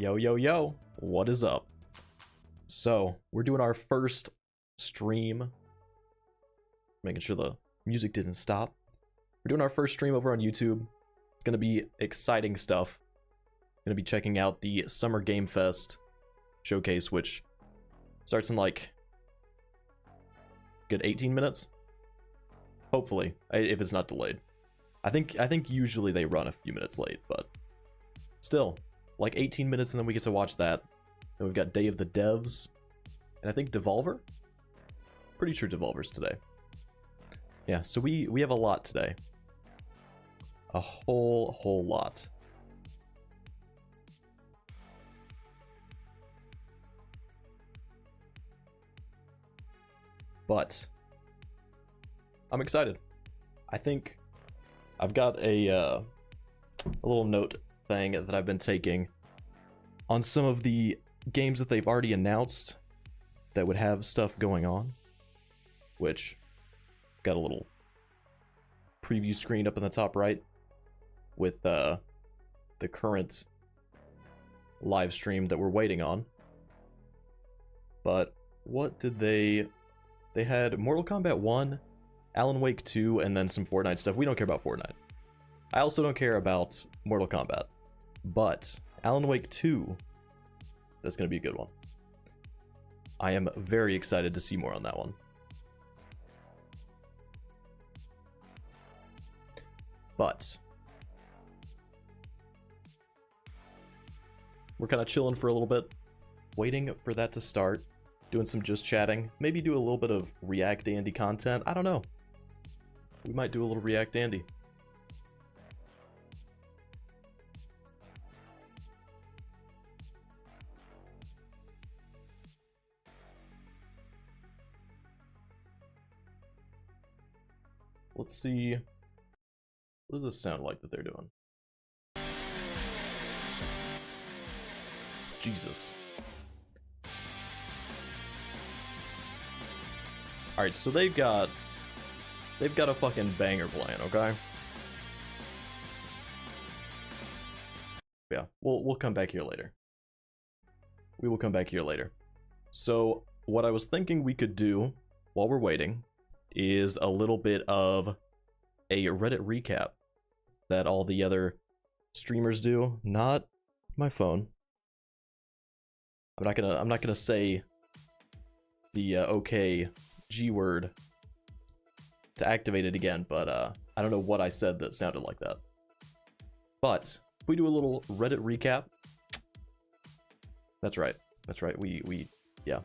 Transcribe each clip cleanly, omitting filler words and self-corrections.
Yo, yo, yo, what is up? So, we're doing our first stream. Making sure the music didn't stop. We're doing our first stream over on YouTube. It's gonna be exciting stuff. Gonna be checking out the Summer Game Fest showcase, which starts in like good 18 minutes. Hopefully, if it's not delayed. I think usually they run a few minutes late, but still, like 18 minutes and then we get to watch that. Then we've got Day of the Devs, and I think Devolver? Pretty sure Devolver's today. Yeah, so we have a lot today. A whole lot. But I'm excited. I think I've got a little note thing that I've been taking on some of the games that they've already announced that would have stuff going on, which got a little preview screen up in the top right with the current live stream that we're waiting on. But what did they had Mortal Kombat 1, Alan Wake 2, and then some Fortnite stuff. We don't care about Fortnite. I also don't care about Mortal Kombat. But Alan Wake 2, that's going to be a good one. I am very excited to see more on that one. But we're kind of chilling for a little bit, waiting for that to start, doing some just chatting, maybe do a little bit of React Andy content. I don't know. We might do a little React Andy. Let's see. What does this sound like that they're doing? Jesus. Alright, so they've got a fucking banger playing, okay? Yeah, we'll come back here later. We will come back here later. So, what I was thinking we could do while we're waiting is a little bit of a Reddit recap that all the other streamers do. Not my phone. I'm not gonna say the okay G word to activate it again, but I don't know what I said that sounded like that. But if we do a little Reddit recap. That's right. Yeah.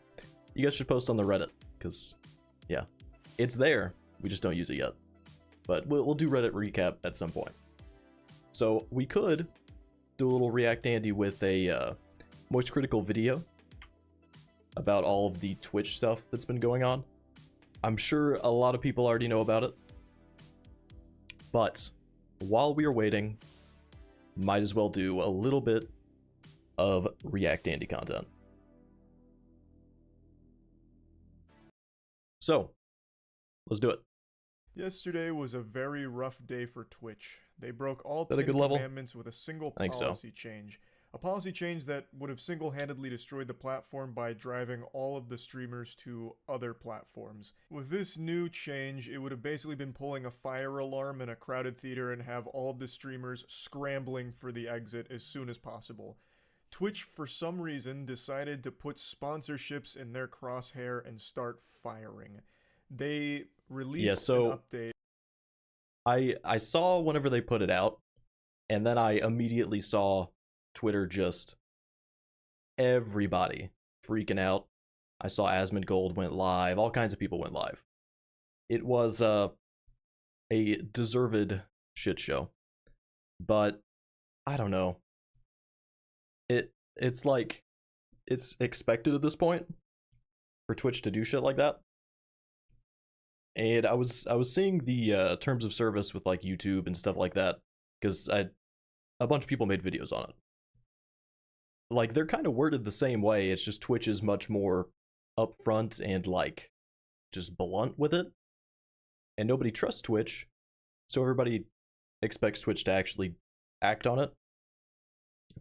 You guys should post on the Reddit, because yeah, it's there. We just don't use it yet. But we'll do Reddit recap at some point. So we could do a little React Andy with a Moist Critical video about all of the Twitch stuff that's been going on. I'm sure a lot of people already know about it. But while we are waiting, might as well do a little bit of React Andy content. So, let's do it. Yesterday was a very rough day for Twitch. They broke all 10 commandments with a single policy change. A policy change that would have single-handedly destroyed the platform by driving all of the streamers to other platforms. With this new change, it would have basically been pulling a fire alarm in a crowded theater and have all of the streamers scrambling for the exit as soon as possible. Twitch, for some reason, decided to put sponsorships in their crosshair and start firing. They released an update. I saw whenever they put it out, and then I immediately saw Twitter just everybody freaking out. I saw Asmongold went live. All kinds of people went live. It was a deserved shit show. But I don't know. It's like it's expected at this point for Twitch to do shit like that. And I was seeing the terms of service with like YouTube and stuff like that, because a bunch of people made videos on it. Like, they're kind of worded the same way. It's just Twitch is much more upfront and like just blunt with it, and nobody trusts Twitch, so everybody expects Twitch to actually act on it.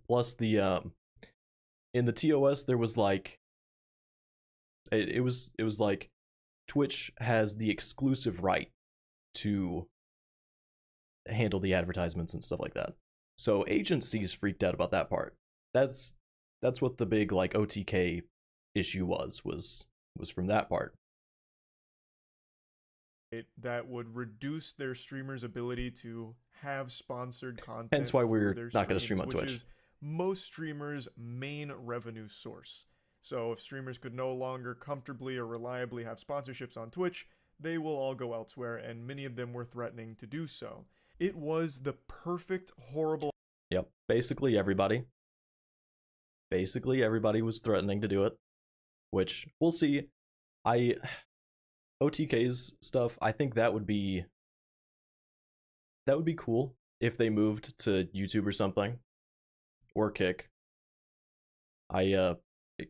Plus the in the TOS there was like it was like Twitch has the exclusive right to handle the advertisements and stuff like that. So agencies freaked out about that part. That's what the big like OTK issue was from that part. That would reduce their streamers' ability to have sponsored content. Hence why we're not going to stream on Twitch. Which is most streamers' main revenue source. So if streamers could no longer comfortably or reliably have sponsorships on Twitch, they will all go elsewhere, and many of them were threatening to do so. It was the perfect, horrible... Yep, basically everybody was threatening to do it, which we'll see. OTK's stuff, I think that would be cool if they moved to YouTube or something, or Kick.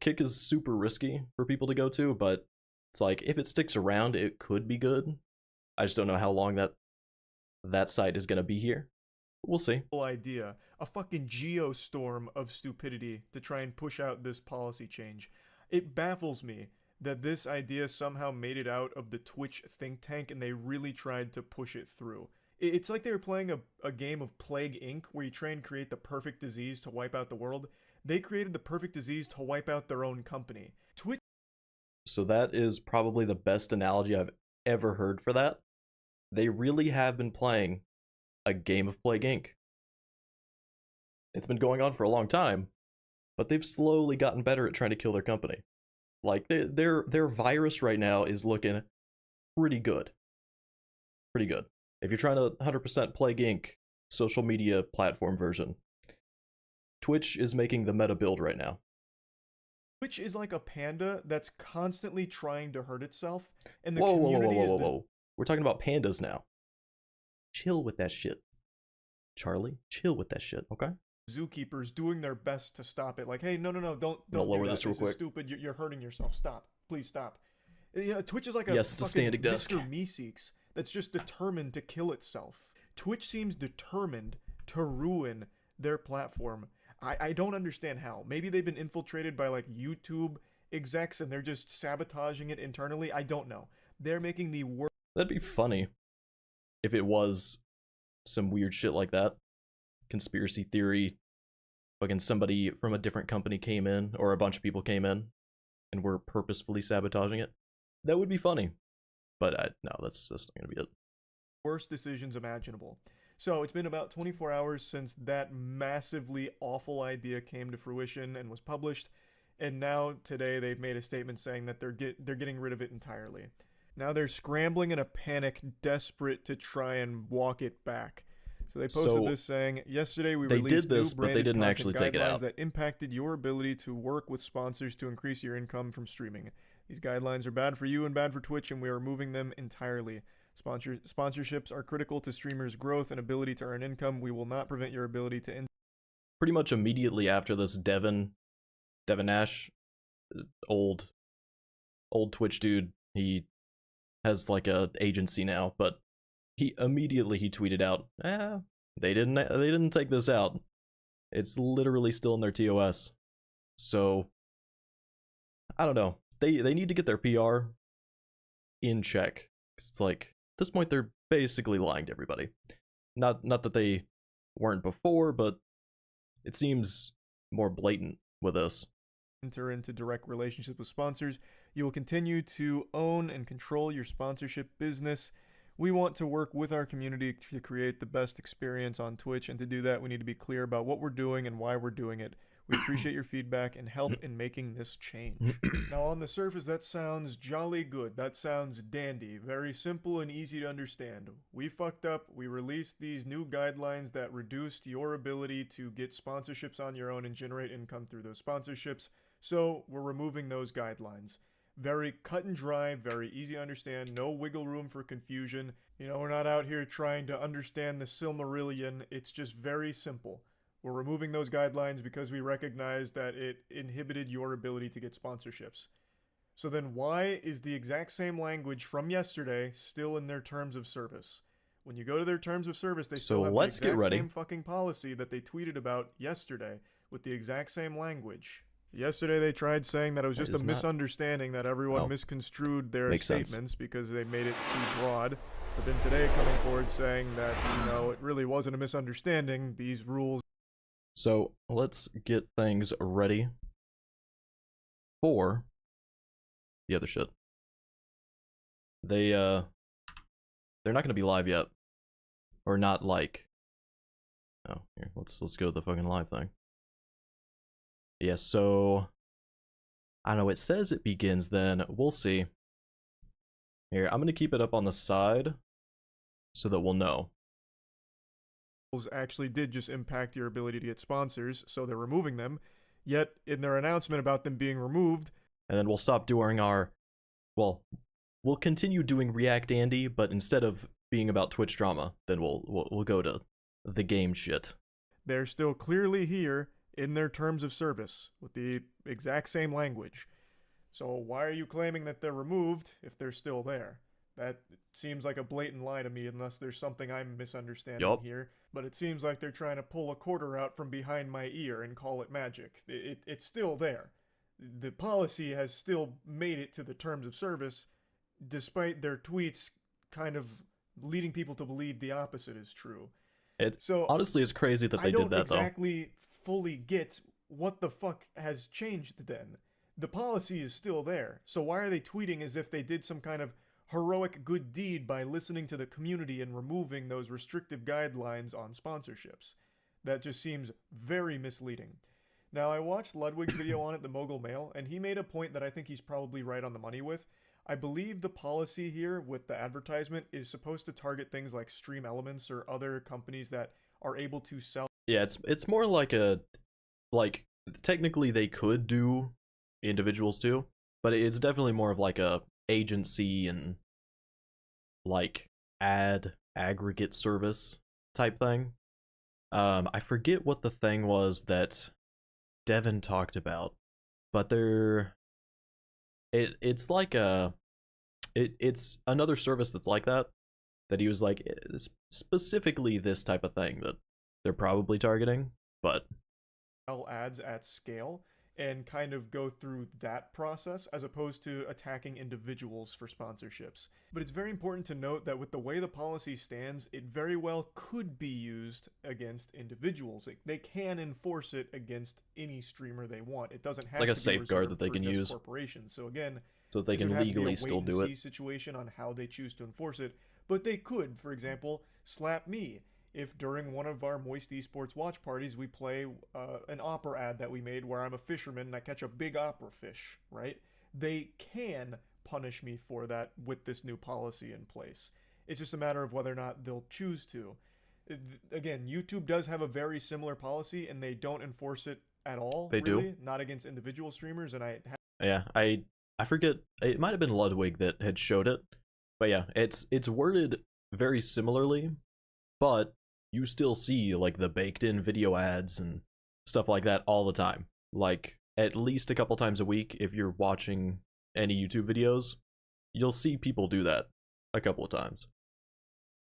Kick is super risky for people to go to, but it's like if it sticks around, it could be good. I just don't know how long that site is gonna be here. We'll see. Idea, a fucking geostorm of stupidity to try and push out this policy change. It baffles me that this idea somehow made it out of the Twitch think tank and they really tried to push it through. It's like they were playing a game of Plague Inc. where you try and create the perfect disease to wipe out the world. They created the perfect disease to wipe out their own company. Twitch. So that is probably the best analogy I've ever heard for that. They really have been playing a game of Plague Inc. It's been going on for a long time, but they've slowly gotten better at trying to kill their company. Like, their virus right now is looking pretty good. Pretty good. If you're trying to 100% Plague Inc. social media platform version, Twitch is making the meta build right now. Twitch is like a panda that's constantly trying to hurt itself, and the whoa, community whoa. We're talking about pandas now. Chill with that shit. Charlie, chill with that shit, okay? Zookeepers doing their best to stop it. Like, hey, no, don't lower do that. This real quick. Is stupid. You're hurting yourself. Stop. Please stop. You know, Twitch is like a it's a standing desk. Mr. Meeseeks that's just determined to kill itself. Twitch seems determined to ruin their platform. I don't understand how. Maybe they've been infiltrated by like YouTube execs and they're just sabotaging it internally. I don't know. They're making the worst. That'd be funny if it was some weird shit like that. Conspiracy theory. Fucking somebody from a different company came in, or a bunch of people came in and were purposefully sabotaging it. That would be funny. But no, that's not gonna be it. Worst decisions imaginable. So it's been about 24 hours since that massively awful idea came to fruition and was published, and now today they've made a statement saying that they're getting rid of it entirely. Now they're scrambling in a panic, desperate to try and walk it back. So they posted this saying, yesterday we released new but they didn't actually take it out. That impacted your ability to work with sponsors to increase your income from streaming. These guidelines are bad for you and bad for Twitch, and we are removing them entirely. Sponsorships are critical to streamers' growth and ability to earn income. We will not prevent your ability to... Pretty much immediately after this, Devin Nash, old Twitch dude, he has like a agency now, but he tweeted out, they didn't take this out. It's literally still in their TOS. So I don't know. They need to get their PR in check. It's like, at this point they're basically lying to everybody. Not that they weren't before, but it seems more blatant with this. Enter into direct relationship with sponsors. You will continue to own and control your sponsorship business. We want to work with our community to create the best experience on Twitch, and to do that we need to be clear about what we're doing and why we're doing it. We appreciate your feedback and help in making this change. Now, on the surface, that sounds jolly good. That sounds dandy. Very simple and easy to understand. We fucked up. We released these new guidelines that reduced your ability to get sponsorships on your own and generate income through those sponsorships. So we're removing those guidelines. Very cut and dry, very easy to understand, no wiggle room for confusion. You know, we're not out here trying to understand the Silmarillion. It's just very simple. We're removing those guidelines because we recognize that it inhibited your ability to get sponsorships. So then why is the exact same language from yesterday still in their terms of service? When you go to their terms of service, they still have the exact same fucking policy that they tweeted about yesterday with the exact same language. Yesterday they tried saying that it was just a misunderstanding, that everyone misconstrued their statements because they made it too broad. But then today coming forward saying that, it really wasn't a misunderstanding, these rules. So let's get things ready for the other shit. They're not gonna be live yet. Or not like. Oh, here, let's go to the fucking live thing. Yeah, so I don't know, it says it begins then. We'll see. Here, I'm gonna keep it up on the side so that we'll know. Actually did just impact your ability to get sponsors, so they're removing them. Yet in their announcement about them being removed, and then we'll stop doing our, well, we'll continue doing React Andy, but instead of being about Twitch drama, then we'll go to the game shit. They're still clearly here in their terms of service with the exact same language. So why are you claiming that they're removed if they're still there? That seems like a blatant lie to me, unless there's something I'm misunderstanding here. But it seems like they're trying to pull a quarter out from behind my ear and call it magic. It's still there. The policy has still made it to the terms of service, despite their tweets kind of leading people to believe the opposite is true. So honestly, it's crazy that they did that, though. I don't exactly fully get what the fuck has changed then. The policy is still there, so why are they tweeting as if they did some kind of heroic good deed by listening to the community and removing those restrictive guidelines on sponsorships? That just seems very misleading. Now, I watched Ludwig's video on it, the Mogul Mail, and he made a point that I think he's probably right on the money with. I believe the policy here with the advertisement is supposed to target things like Stream Elements or other companies that are able to sell. Yeah, it's more like technically they could do individuals too, but it's definitely more of like a agency and like ad aggregate service type thing. I forget what the thing was that Devin talked about, but it's like it's another service that's like that he was like, specifically this type of thing that they're probably targeting, but ads at scale and kind of go through that process as opposed to attacking individuals for sponsorships. But it's very important to note that with the way the policy stands, it very well could be used against individuals. They can enforce it against any streamer they want. It doesn't have it's like to a safeguard that they can use. Corporations. So again, so they can legally still do it. Situation on how they choose to enforce it, but they could, for example, slap me if during one of our Moist Esports watch parties we play an opera ad that we made where I'm a fisherman and I catch a big opera fish, right? They can punish me for that with this new policy in place. It's just a matter of whether or not they'll choose to. Again, YouTube does have a very similar policy and they don't enforce it at all. They do. Not against individual streamers, and I forget, it might have been Ludwig that had showed it, but yeah, it's worded very similarly, but you still see like the baked in video ads and stuff like that all the time. Like at least a couple times a week, if you're watching any YouTube videos, you'll see people do that a couple of times.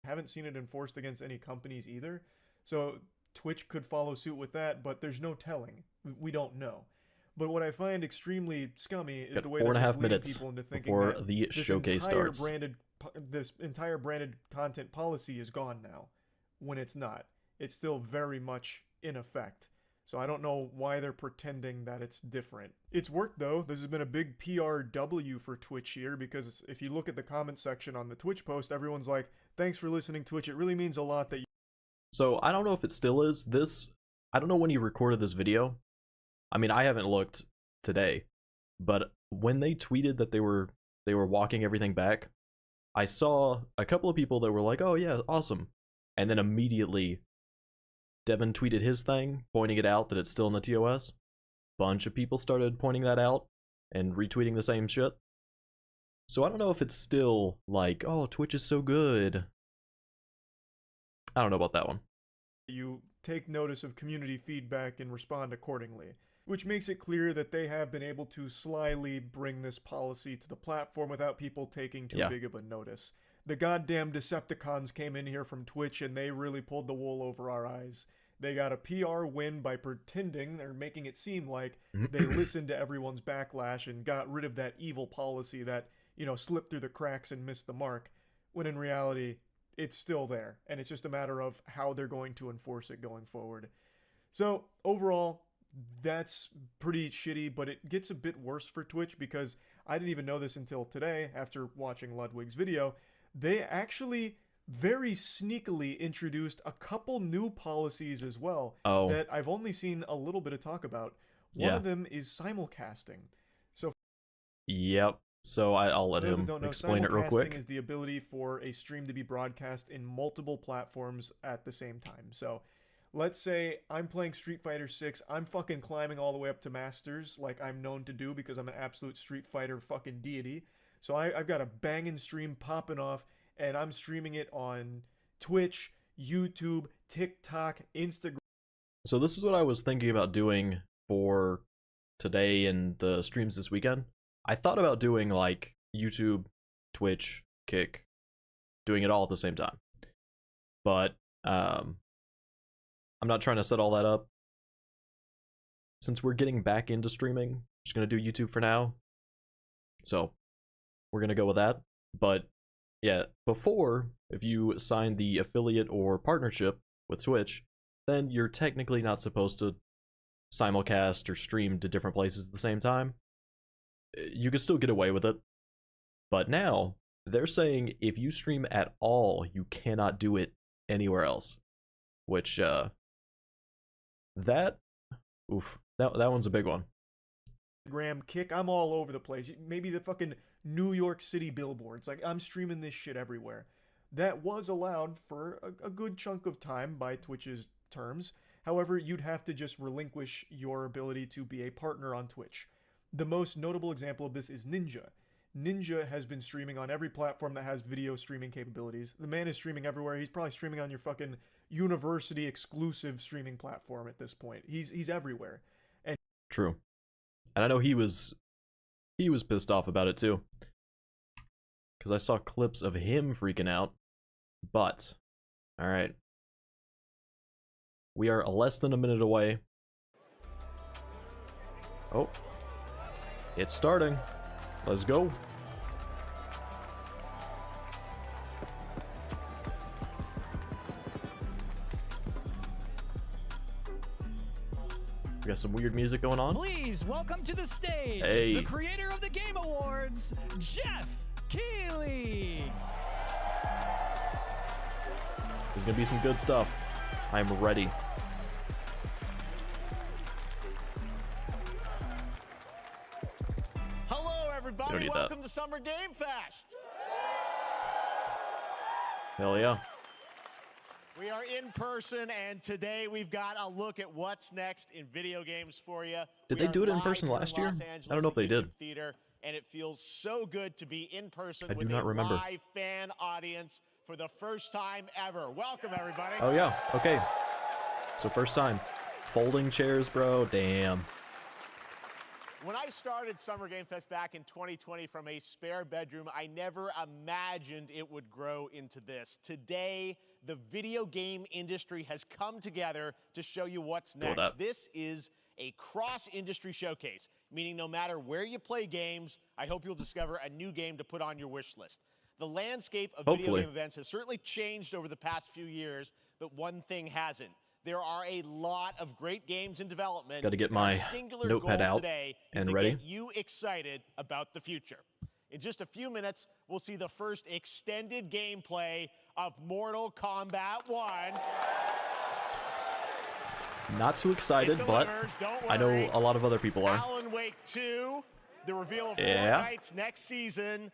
Haven't seen it enforced against any companies either, so Twitch could follow suit with that, but there's no telling. We don't know. But what I find extremely scummy is the way they're misleading people into thinking before that the showcase starts. This entire branded content policy is gone now, when it's not. It's still very much in effect. So I don't know why they're pretending that it's different. It's worked though. This has been a big PRW for Twitch here, because if you look at the comment section on the Twitch post, everyone's like, thanks for listening, Twitch. It really means a lot that you... So I don't know if it still is. I don't know when you recorded this video. I mean, I haven't looked today, but when they tweeted that they were walking everything back, I saw a couple of people that were like, oh yeah, awesome. And then immediately Devin tweeted his thing, pointing it out that it's still in the TOS. Bunch of people started pointing that out and retweeting the same shit. So I don't know if it's still like, oh, Twitch is so good. I don't know about that one. You take notice of community feedback and respond accordingly, which makes it clear that they have been able to slyly bring this policy to the platform without people taking too big of a notice. The goddamn Decepticons came in here from Twitch and they really pulled the wool over our eyes. They got a PR win by pretending, they're making it seem like they listened to everyone's backlash and got rid of that evil policy that, you know, slipped through the cracks and missed the mark, when in reality, it's still there. And it's just a matter of how they're going to enforce it going forward. So overall, that's pretty shitty, but it gets a bit worse for Twitch because I didn't even know this until today after watching Ludwig's video. They actually very sneakily introduced a couple new policies as well that I've only seen a little bit of talk about. One of them is simulcasting. So yep. So I'll let him explain it real quick. Simulcasting is the ability for a stream to be broadcast in multiple platforms at the same time. So let's say I'm playing Street Fighter 6. I'm fucking climbing all the way up to Masters like I'm known to do because I'm an absolute Street Fighter fucking deity. So I've got a banging stream popping off, and I'm streaming it on Twitch, YouTube, TikTok, Instagram. So this is what I was thinking about doing for today and the streams this weekend. I thought about doing like YouTube, Twitch, Kick, doing it all at the same time. But I'm not trying to set all that up. Since we're getting back into streaming, I'm just going to do YouTube for now. So we're going to go with that. But yeah, before, if you sign the affiliate or partnership with Twitch, then you're technically not supposed to simulcast or stream to different places at the same time. You could still get away with it. But now, they're saying if you stream at all, you cannot do it anywhere else. Which, that one's a big one. Kick, I'm all over the place. Maybe the fucking New York City billboards. Like, I'm streaming this shit everywhere. That was allowed for a good chunk of time by Twitch's terms. However, you'd have to just relinquish your ability to be a partner on Twitch. The most notable example of this is Ninja. Ninja has been streaming on every platform that has video streaming capabilities. The man is streaming everywhere. He's probably streaming on your fucking university exclusive streaming platform at this point. He's everywhere. And true. And I know he was pissed off about it too. Because I saw clips of him freaking out. But, alright. We are less than a minute away. Oh. It's starting. Let's go. We got some weird music going on. Please welcome to the stage the creator of the Game Awards, Geoff Keighley. There's gonna be some good stuff. I'm ready. Hello, everybody. Welcome to Summer Game Fest. Hell yeah. We are in person, and today we've got a look at what's next in video games for you. Did they do it in person last year? I don't know if they did. Theater, and it feels so good to be in person with a live fan audience for the first time ever. Welcome, everybody. Oh, yeah. Okay. So first time. Folding chairs, bro. Damn. When I started Summer Game Fest back in 2020 from a spare bedroom, I never imagined it would grow into this. Today, the video game industry has come together to show you what's next. This is a cross-industry showcase, meaning no matter where you play games, I hope you'll discover a new game to put on your wish list. The landscape of video game events has certainly changed over the past few years, but one thing hasn't. There are a lot of great games in development. Got to get my notepad out and ready. Get you excited about the future. In just a few minutes, we'll see the first extended gameplay of Mortal Kombat 1. Not too excited, but I know a lot of other people are. Alan Wake 2, the reveal of Fortnite's next season.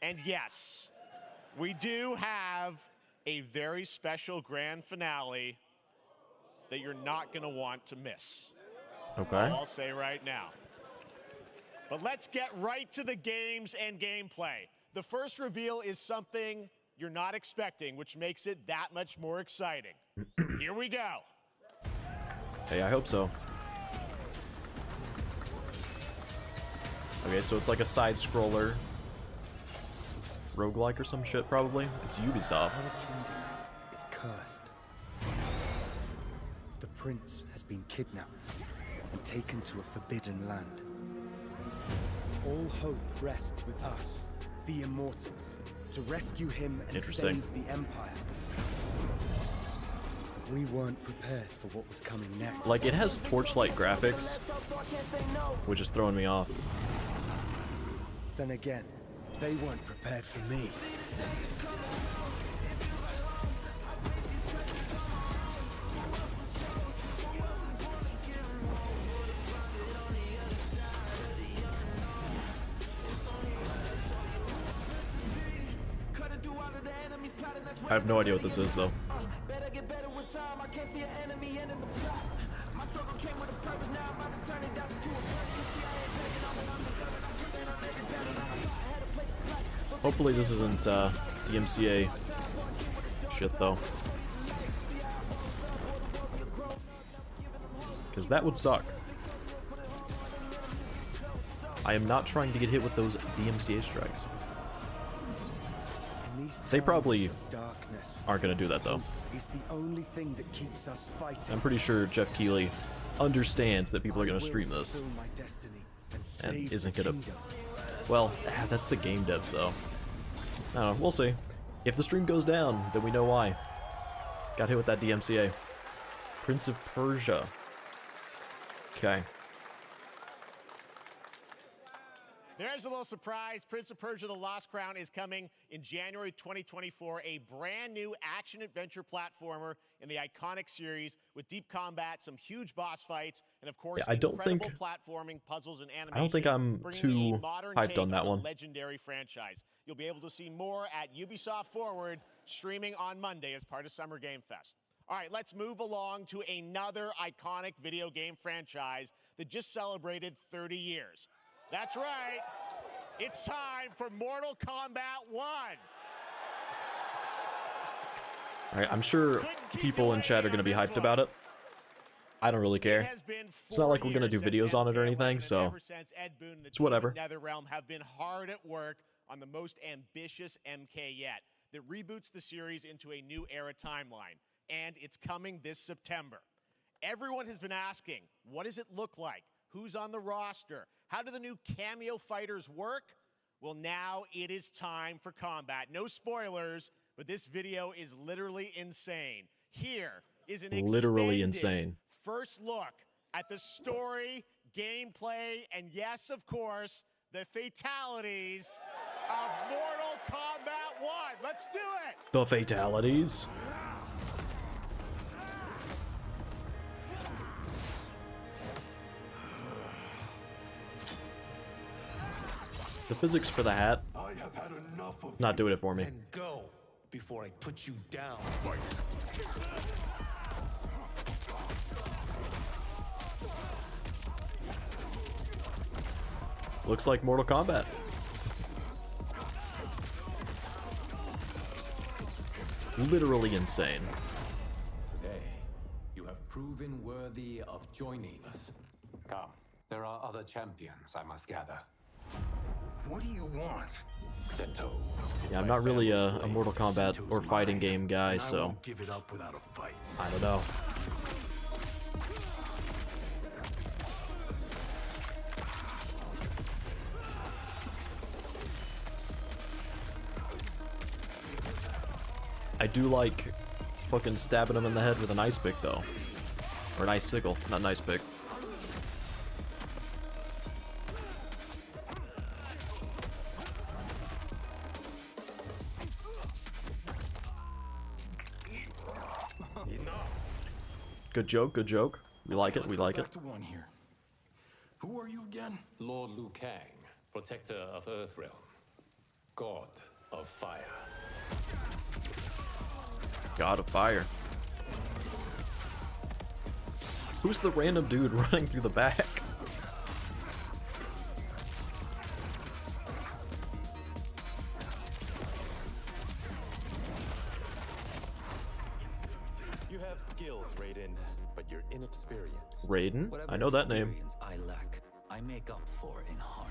And yes, we do have a very special grand finale that you're not going to want to miss. Okay. I'll say right now. But let's get right to the games and gameplay. The first reveal is something you're not expecting, which makes it that much more exciting. Here we go. Hey, I hope so. Okay, so it's like a side-scroller. Roguelike or some shit, probably. It's Ubisoft. Our kingdom is cursed. The prince has been kidnapped and taken to a forbidden land. All hope rests with us, the Immortals, to rescue him and save the Empire. But we weren't prepared for what was coming next. Like, it has torchlight graphics, which is throwing me off. Then again, they weren't prepared for me. I have no idea what this is, though. Hopefully this isn't DMCA shit, though. Because that would suck. I am not trying to get hit with those DMCA strikes. They probably aren't going to do that, though. I'm pretty sure Geoff Keighley understands that people are going to stream this and isn't going to... Well, that's the game devs, though. I don't know, we'll see. If the stream goes down, then we know why. Got hit with that DMCA. Prince of Persia. Okay. There's a little surprise. Prince of Persia: The Lost Crown is coming in January 2024. A brand new action-adventure platformer in the iconic series with deep combat, some huge boss fights, and of course, incredible platforming, puzzles, and animation. I don't think I'm too hyped on that one. Legendary franchise. You'll be able to see more at Ubisoft Forward, streaming on Monday as part of Summer Game Fest. All right, let's move along to another iconic video game franchise that just celebrated 30 years. That's right. It's time for Mortal Kombat 1. All right, I'm sure people in chat are going to be hyped about it. I don't really care. It's not like we're going to do videos on it or anything, so it's whatever. NetherRealm have been hard at work on the most ambitious MK yet that reboots the series into a new era timeline, and it's coming this September. Everyone has been asking, what does it look like? Who's on the roster? How do the new cameo fighters work? Well, now it is time for combat. No spoilers, but this video is literally insane. Here is an extended first look at the story, gameplay, and yes, of course, the fatalities of Mortal Kombat 1. Let's do it! The fatalities. The physics for the hat, not doing it for me. And go before I put you down. Fight. Looks like Mortal Kombat. Literally insane. Today, you have proven worthy of joining us. Come, there are other champions I must gather. What do you want? Sento. Yeah, I'm not really a Mortal Kombat or fighting game guy, so I won't give it up without a fight. I don't know. I do like fucking stabbing him in the head with an ice pick, though. Or an icicle, not an ice pick. Good joke, good joke. We like it, we like it. Back to one here. Who are you again? Lord Liu Kang, protector of Earthrealm, god of fire. God of fire. Who's the random dude running through the back? You have skills, Raiden, but you're inexperienced. Raiden? I know that name. I lack, I make up for in heart.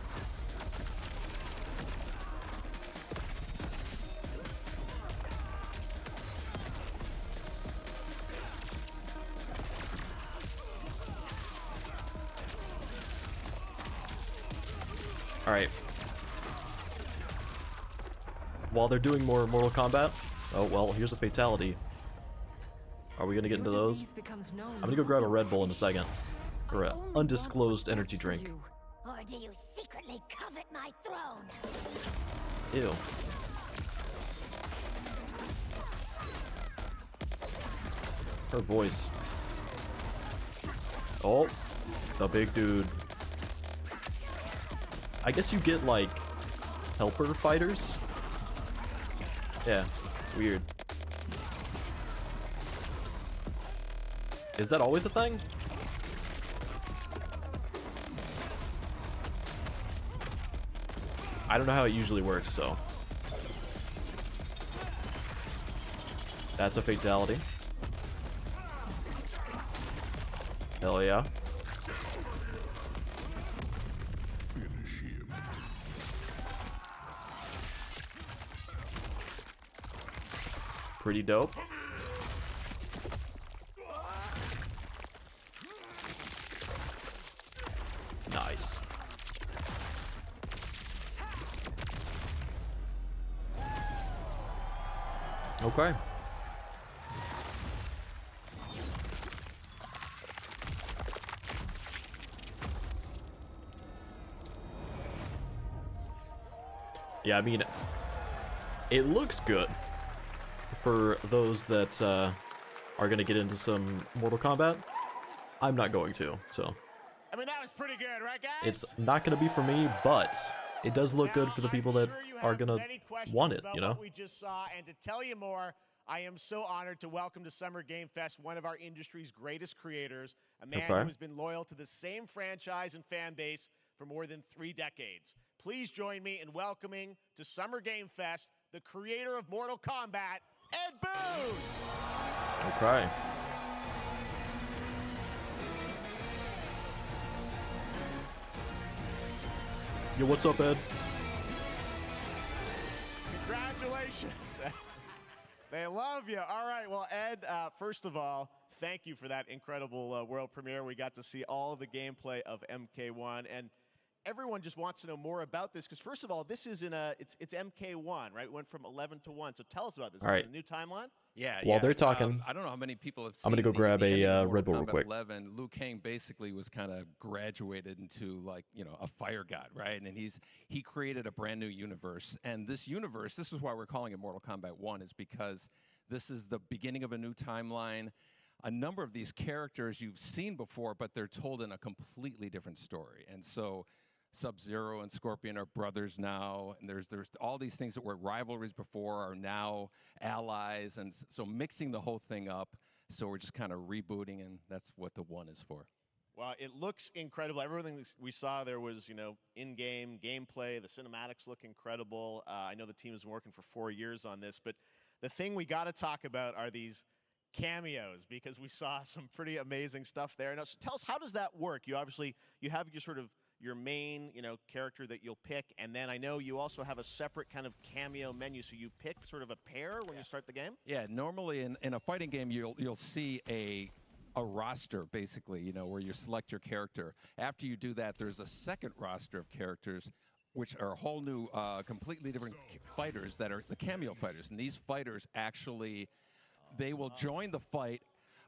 All right. While they're doing more Mortal Kombat, oh well, here's a fatality. Are we gonna get into those? I'm gonna go grab a Red Bull in a second, or an undisclosed energy drink. Or do you secretly covet my throne? Ew. Her voice. Oh, the big dude. I guess you get like helper fighters. Yeah, weird. Is that always a thing? I don't know how it usually works, so. That's a fatality. Hell yeah. Finish him. Pretty dope. Nice. Okay. Yeah, I mean, it looks good for those that are going to get into some Mortal Kombat. I'm not going to, so. I mean, that was pretty good, right, guys? It's not going to be for me, but it does look good for the people that are going to want it, you know? What we just saw, and to tell you more, I am so honored to welcome to Summer Game Fest one of our industry's greatest creators, a man who has been loyal to the same franchise and fan base for more than 3 decades. Please join me in welcoming to Summer Game Fest the creator of Mortal Kombat, Ed Boon! Okay. Yo, what's up, Ed? Congratulations. They love you. All right, well, Ed, first of all, thank you for that incredible world premiere. We got to see all of the gameplay of MK1, and everyone just wants to know more about this, because first of all, this is it's MK1, right? It went from 11 to 1, so tell us about this. All right. Is it a new timeline? Yeah. While they're talking, I don't know how many people have seen. I'm gonna go grab a Red Bull real quick. 11. Liu Kang basically was kind of graduated into, like, you know, a fire god, right? And he created a brand new universe, and this universe, this is why we're calling it Mortal Kombat 1, is because this is the beginning of a new timeline. A number of these characters you've seen before, but they're told in a completely different story, and so Sub-Zero and Scorpion are brothers now, and there's all these things that were rivalries before are now allies, and so mixing the whole thing up. So we're just kind of rebooting, and that's what the 1 is for. Well, it looks incredible. Everything we saw there was, you know, in-game gameplay. The cinematics look incredible. I know the team has been working for 4 years on this, but the thing we got to talk about are these cameos, because we saw some pretty amazing stuff there. Now, so tell us, how does that work? You have your sort of your main, you know, character that you'll pick, and then I know you also have a separate kind of cameo menu, so you pick sort of a pair when you start the game? Yeah, normally in a fighting game, you'll see a roster, basically, you know, where you select your character. After you do that, there's a second roster of characters, which are a whole new, completely different fighters that are the cameo fighters, and these fighters actually, they will join the fight.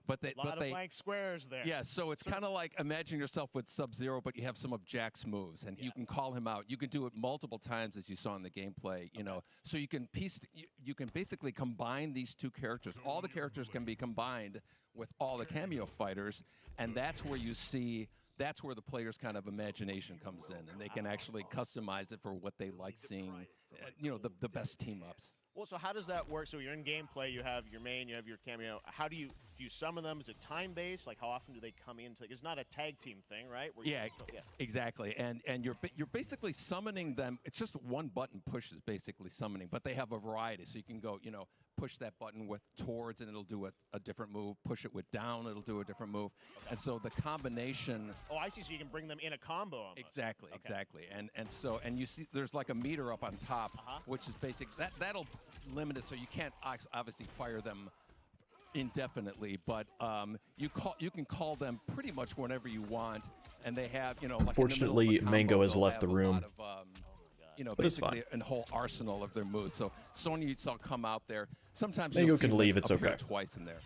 But they, a lot of blank squares there. Yeah, so it's kind of like, imagine yourself with Sub-Zero, but you have some of Jack's moves, and you can call him out. You can do it multiple times, as you saw in the gameplay. You know, so you can you can basically combine these two characters. All the characters can be combined with all the cameo fighters, and that's where you see. That's where the player's kind of imagination comes in, and they can actually customize it for what they like seeing. You know, the best team ups. Well, so how does that work? So you're in gameplay, you have your main, you have your cameo. How do you summon them? Is it time-based? Like, how often do they come into? It's not a tag team thing, right? Yeah, exactly. And you're basically summoning them. It's just one button push is basically summoning, but they have a variety. So you can go, you know, push that button with towards, and it'll do a different move. Push it with down, it'll do a different move. Okay. And so the combination. Oh, I see. So you can bring them in a combo almost. Exactly, okay. Exactly. And you see, there's like a meter up on top, which is basic. That'll limit it, so you can't obviously fire them indefinitely, but you can call them pretty much whenever you want. and they have, you know, unfortunately, like Mango has left the room. You know, but basically a whole arsenal of their moves. So Sonya, you saw come out there. Sometimes Mango can leave. It's okay. Twice in there.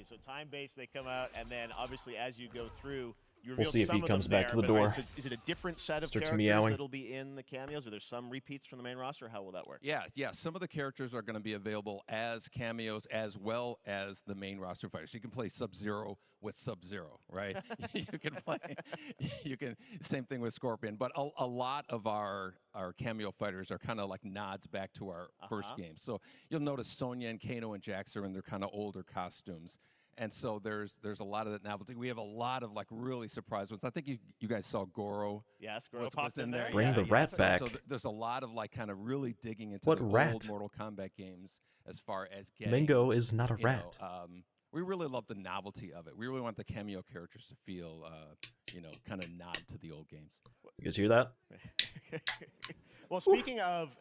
So time-based, they come out, and then obviously as you go through, you we'll see if he comes back to the door. Is it a different set of characters that'll be in the cameos? Are there some repeats from the main roster? How will that work? Yeah. Some of the characters are going to be available as cameos as well as the main roster fighters. You can play Sub-Zero with Sub-Zero, right? You can same thing with Scorpion. But a lot of our cameo fighters are kind of like nods back to our first game. So you'll notice Sonya and Kano and Jax are in their kind of older costumes. And so there's a lot of that novelty. We have a lot of like really surprise ones. I think you guys saw Goro. Yes, Goro popped in there. Bring the rat back. So there's a lot of like kind of really digging into the old Mortal Kombat games as far as getting. Mango is not a rat. We really love the novelty of it. We really want the cameo characters to feel, kind of nod to the old games. You guys hear that? Well, speaking of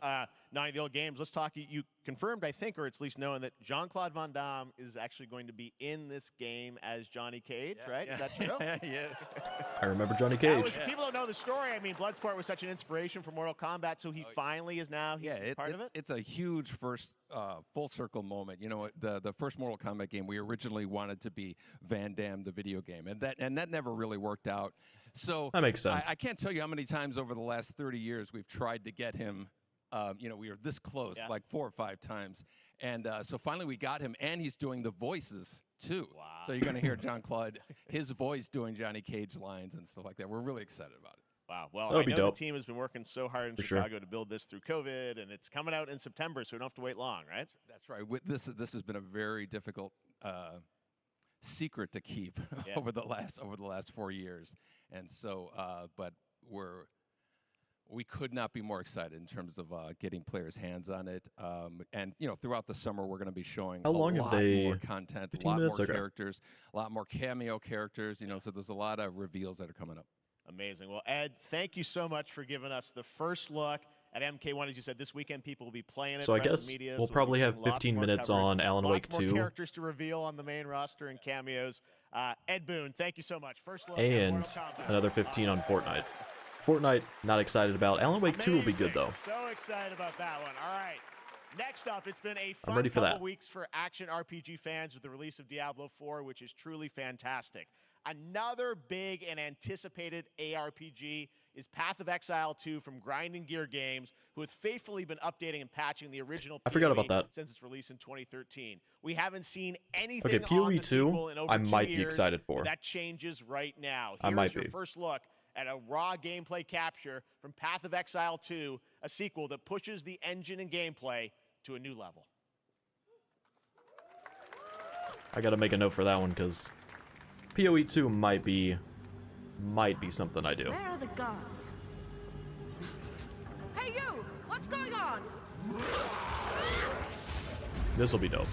nodding to the old games, let's talk. You confirmed, I think, or it's at least known, that Jean-Claude Van Damme is actually going to be in this game as Johnny Cage, right? Is that true? Yes. I remember Johnny Cage. People don't know the story. I mean, Bloodsport was such an inspiration for Mortal Kombat, so he finally is now part of it? It's a huge first full circle moment. You know, the first Mortal Kombat game, we originally wanted to be Van Damme, the video game, and that never really worked out. So that makes sense. I can't tell you how many times over the last 30 years we've tried to get him. We were this close, like 4 or 5 times. And so finally we got him, and he's doing the voices, too. Wow. So you're going to hear Jean-Claude, his voice doing Johnny Cage lines and stuff like that. We're really excited about it. Wow. Well, I know the team has been working so hard in Chicago to build this through COVID, and it's coming out in September, so we don't have to wait long, right? That's right. This has been a very difficult secret to keep over the last 4 years. And so, but we could not be more excited in terms of getting players' hands on it. And throughout the summer, we're going to be showing a lot more content, a lot more characters, a lot more cameo characters. So there's a lot of reveals that are coming up. Amazing. Well, Ed, thank you so much for giving us the first look at MK1. As you said, this weekend people will be playing it. So I guess we'll probably have 15 minutes on Alan Wake 2. Lots more characters to reveal on the main roster and cameos. Ed Boon, thank you so much. First look and another 15 on Fortnite. Fortnite, not excited about. Alan Wake 2 will be good, though. So excited about that one. All right. Next up, it's been a fun couple couple weeks for action RPG fans with the release of Diablo 4, which is truly fantastic. Another big and anticipated ARPG is Path of Exile 2 from Grinding Gear Games, who have faithfully been updating and patching the original PoE I forgot about that. since its release in 2013. We haven't seen anything okay, PoE on the 2, sequel in over I 2 might years, be excited for. That changes right now. I might Here's your be. first look at a raw gameplay capture from Path of Exile 2, a sequel that pushes the engine and gameplay to a new level. I gotta make a note for that one, because PoE 2 might be something I do. Where are the gods? Hey you! What's going on? This will be dope.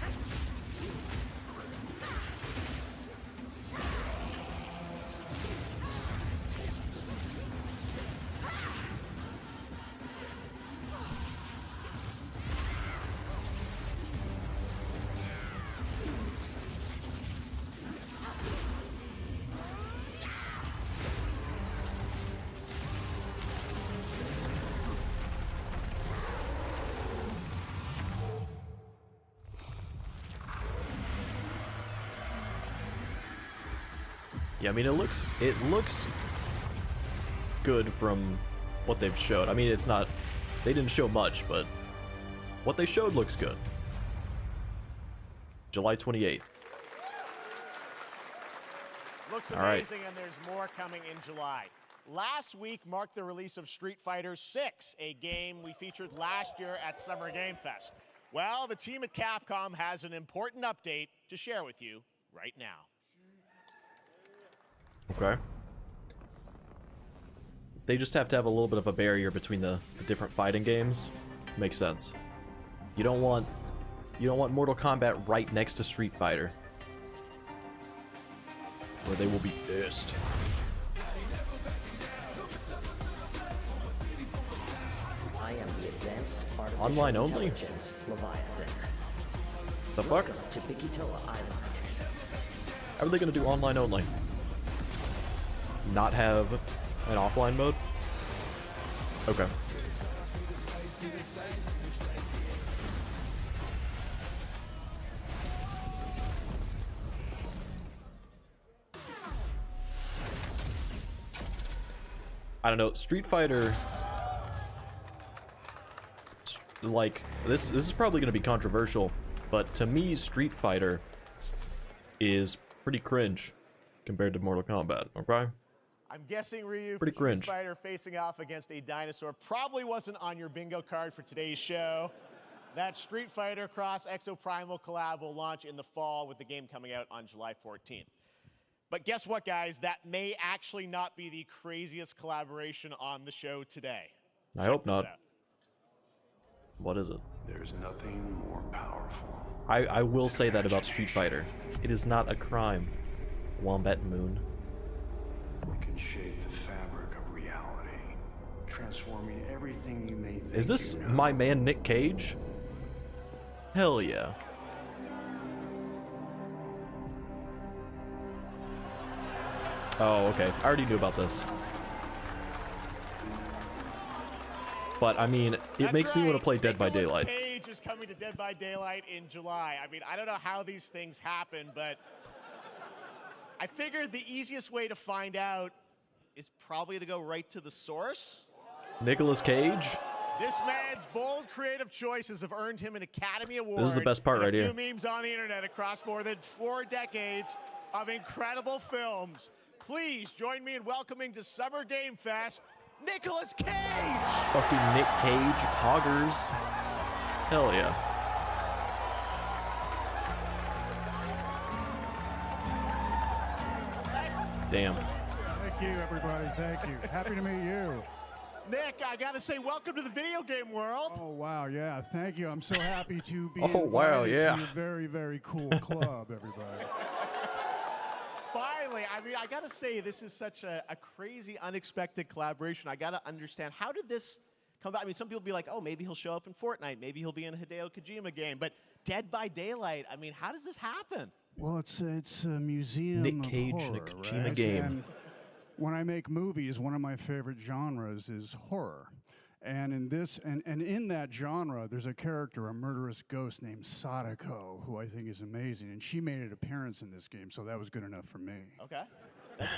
Yeah, I mean, it looks good from what they've showed. I mean, it's not, they didn't show much, but what they showed looks good. July 28th. Looks amazing, and there's more coming in July. Last week marked the release of Street Fighter 6, a game we featured last year at Summer Game Fest. Well, the team at Capcom has an important update to share with you right now. Okay. They just have to have a little bit of a barrier between the different fighting games. Makes sense. You don't want Mortal Kombat right next to Street Fighter, where they will be pissed. I am the advanced artificial online only. Intelligence Leviathan. The fuck? Welcome to Bikitoa Island. How are they gonna do online only? not have an offline mode? Okay. I don't know, Street Fighter, like, this is probably going to be controversial, but to me, Street Fighter is pretty cringe compared to Mortal Kombat, okay? I'm guessing, Ryu, pretty cringe. Street Fighter facing off against a dinosaur probably wasn't on your bingo card for today's show. That Street Fighter Cross Exoprimal collab will launch in the fall with the game coming out on July 14th. But guess what, guys? That may actually not be the craziest collaboration on the show today. I hope not. What is it? There's nothing more powerful. I will say that about Street Fighter. It is not a crime. Wombat Moon. We can shape the fabric of reality, transforming everything you may think. Is this you know. my man Nick Cage? Hell yeah. Oh, okay. I already knew about this. But, I mean, it makes me want to play Dead by Daylight. Cage is coming to Dead by Daylight in July. I mean, I don't know how these things happen, but I figured the easiest way to find out is probably to go right to the source. Nicolas Cage? This man's bold creative choices have earned him an Academy Award. This is the best part right here. A few memes on the internet across more than 4 decades of incredible films. Please join me in welcoming to Summer Game Fest, Nicolas Cage! Fucking Nick Cage, poggers. Hell yeah. Damn. Thank you, everybody. Thank you. Happy to meet you. Nick, I gotta say, welcome to the video game world. Oh, wow, yeah. Thank you. I'm so happy to be invited to your very, very cool club, everybody. Finally, I mean, I gotta say, this is such a crazy, unexpected collaboration. I gotta understand, how did this come about? I mean, some people be like, oh, maybe he'll show up in Fortnite. Maybe he'll be in a Hideo Kojima game. But Dead by Daylight, I mean, how does this happen? Well, it's a museum Nick Cage of horror, in a Kojima right? game. And when I make movies, one of my favorite genres is horror. And in this, and in that genre, there's a character, a murderous ghost named Sadako, who I think is amazing. And she made an appearance in this game, so that was good enough for me. Okay.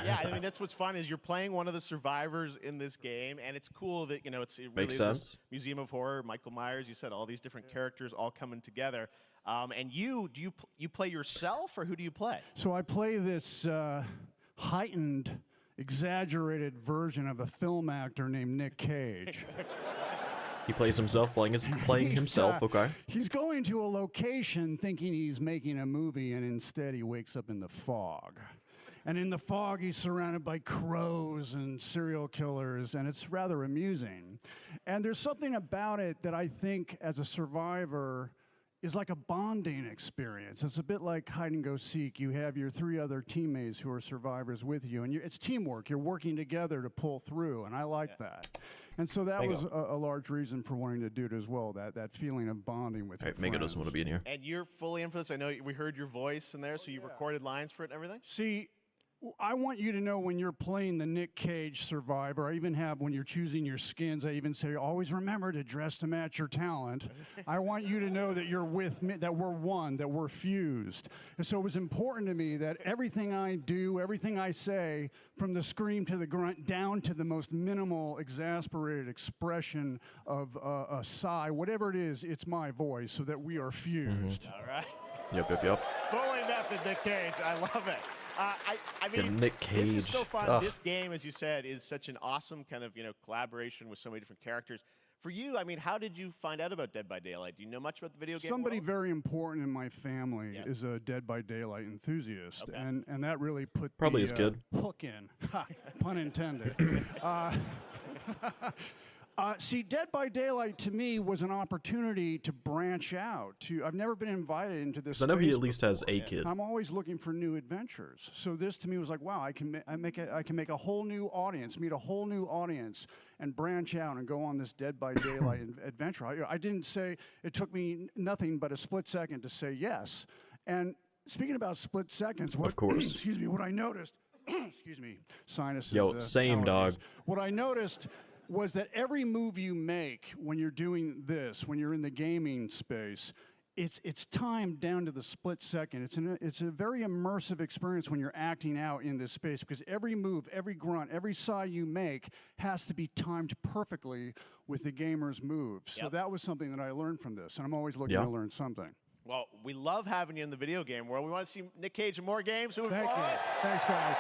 Yeah, I mean, that's what's fun is you're playing one of the survivors in this game, and it's cool that, you know, it really Makes is sense. this Museum of Horror, Michael Myers, you said all these different characters all coming together. And you play yourself, or who do you play? So I play this heightened, exaggerated version of a film actor named Nick Cage. He plays himself, playing himself, okay. He's going to a location thinking he's making a movie, and instead he wakes up in the fog. And in the fog, he's surrounded by crows and serial killers, and it's rather amusing. And there's something about it that I think, as a survivor, is like a bonding experience. It's a bit like hide and go seek. You have your 3 other teammates who are survivors with you, and it's teamwork. You're working together to pull through, and I like that. And so that was a large reason for wanting to do it as well, that feeling of bonding with your friends. Mega doesn't want to be in here. And you're fully in for this. I know we heard your voice in there, so you recorded lines for it and everything? See, I want you to know when you're playing the Nick Cage survivor, I even have, when you're choosing your skins, I even say, always remember to dress to match your talent. I want you to know that you're with me, that we're one, that we're fused. And so it was important to me that everything I do, everything I say, from the scream to the grunt, down to the most minimal, exasperated expression of a sigh, whatever it is, it's my voice, so that we are fused. All right. Yep. Fully method, Nick Cage. I love it. I mean, Nick Cage. This is so fun. Ugh. This game, as you said, is such an awesome kind of, collaboration with so many different characters. For you, I mean, how did you find out about Dead by Daylight? Do you know much about the video game Somebody world? very important in my family is a Dead by Daylight enthusiast, Okay. and that really put Probably the is good. hook in. Ha, pun intended. See, Dead by Daylight to me was an opportunity to branch out. I've never been invited into this. I know he space at least before. has a kid. I'm always looking for new adventures. So this to me was like, wow, I can make a whole new audience, meet a whole new audience, and branch out and go on this Dead by Daylight adventure. I didn't say, it took me nothing but a split second to say yes. And speaking about split seconds, of course. Excuse me, what I noticed. excuse me, sinuses. Yo, same allergies. dog. What I noticed was that every move you make when you're doing this, when you're in the gaming space, it's timed down to the split second. It's a very immersive experience when you're acting out in this space, because every move, every grunt, every sigh you make has to be timed perfectly with the gamer's moves. So that was something that I learned from this, and I'm always looking to learn something. Well, we love having you in the video game world. We want to see Nick Cage in more games. So Thank you. Thanks, guys.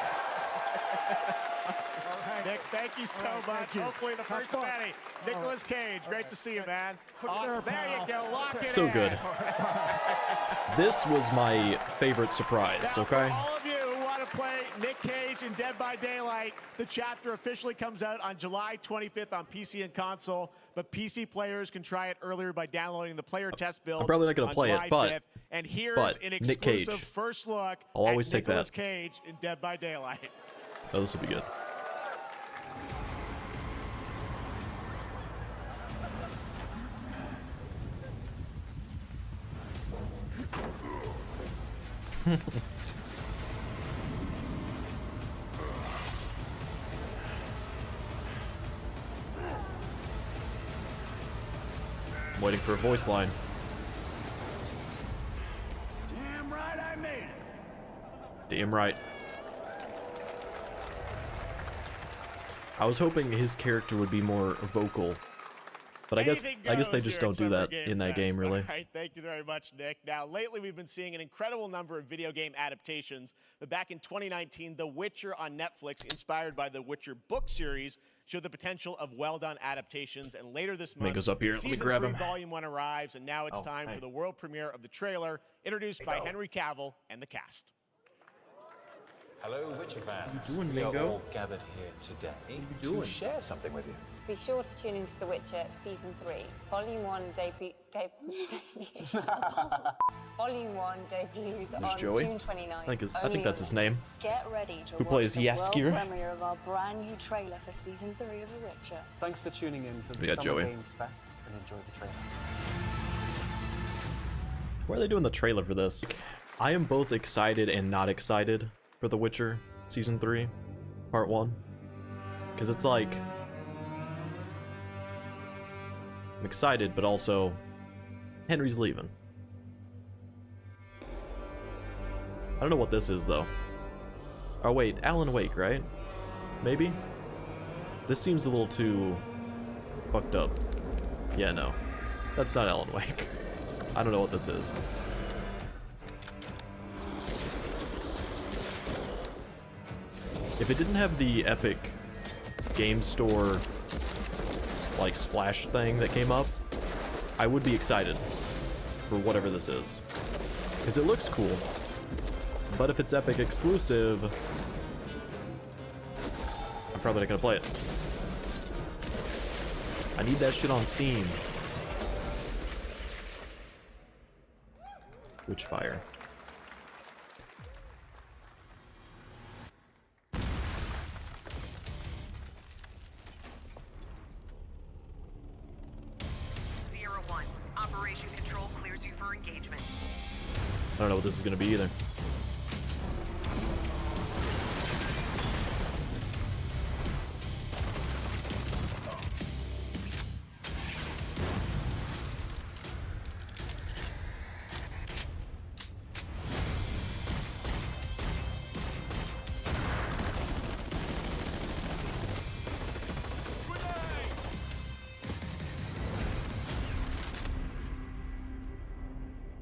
Nick, thank you so much. Hopefully the first of many. Nicolas Cage, great to see you, man. Awesome. There you go. Lock it So in. good. This was my favorite surprise, Now, okay? for all of you who want to play Nick Cage in Dead by Daylight, the chapter officially comes out on July 25th on PC and console, but PC players can try it earlier by downloading the player test build. I'm probably not going to play July it, but 5th. And here's an Nick Cage. exclusive first look I'll always at take Nicolas that. Cage in Dead by Daylight. Oh, this will be good. I'm waiting for a voice line. Damn right I made it. Damn right. I was hoping his character would be more vocal, but I guess they just don't do that in that game, really. All right, thank you very much, Nick. Now, lately we've been seeing an incredible number of video game adaptations, but back in 2019, The Witcher on Netflix, inspired by the Witcher book series, showed the potential of well-done adaptations, and later this month, goes up here. Let me Season grab 3, him. Volume 1 arrives, and now it's time for the world premiere of the trailer, introduced by Henry Cavill and the cast. Hello, Witcher fans. You doing, we are Mingo? all gathered here today to share something with you. Be sure to tune into The Witcher Season 3. Volume 1 Volume 1 debuts on Joey? June 29th. I think that's his name. Get ready to Who watch plays the Jaskier? world premiere of our brand new trailer for Season 3 of The Witcher. Thanks for tuning in for We the got Summer Joey. Games Fest and enjoy the trailer. Why are they doing the trailer for this? I am both excited and not excited for The Witcher Season 3, Part 1. Because it's like... I'm excited, but also... Henry's leaving. I don't know what this is, though. Oh, wait. Alan Wake, right? Maybe? This seems a little too... fucked up. Yeah, no. That's not Alan Wake. I don't know what this is. If it didn't have the epic game store like splash thing that came up, I would be excited for whatever this is, because it looks cool. But if it's epic exclusive, I'm probably not gonna play it. I need that shit on Steam. Witchfire. I don't know what this is going to be either.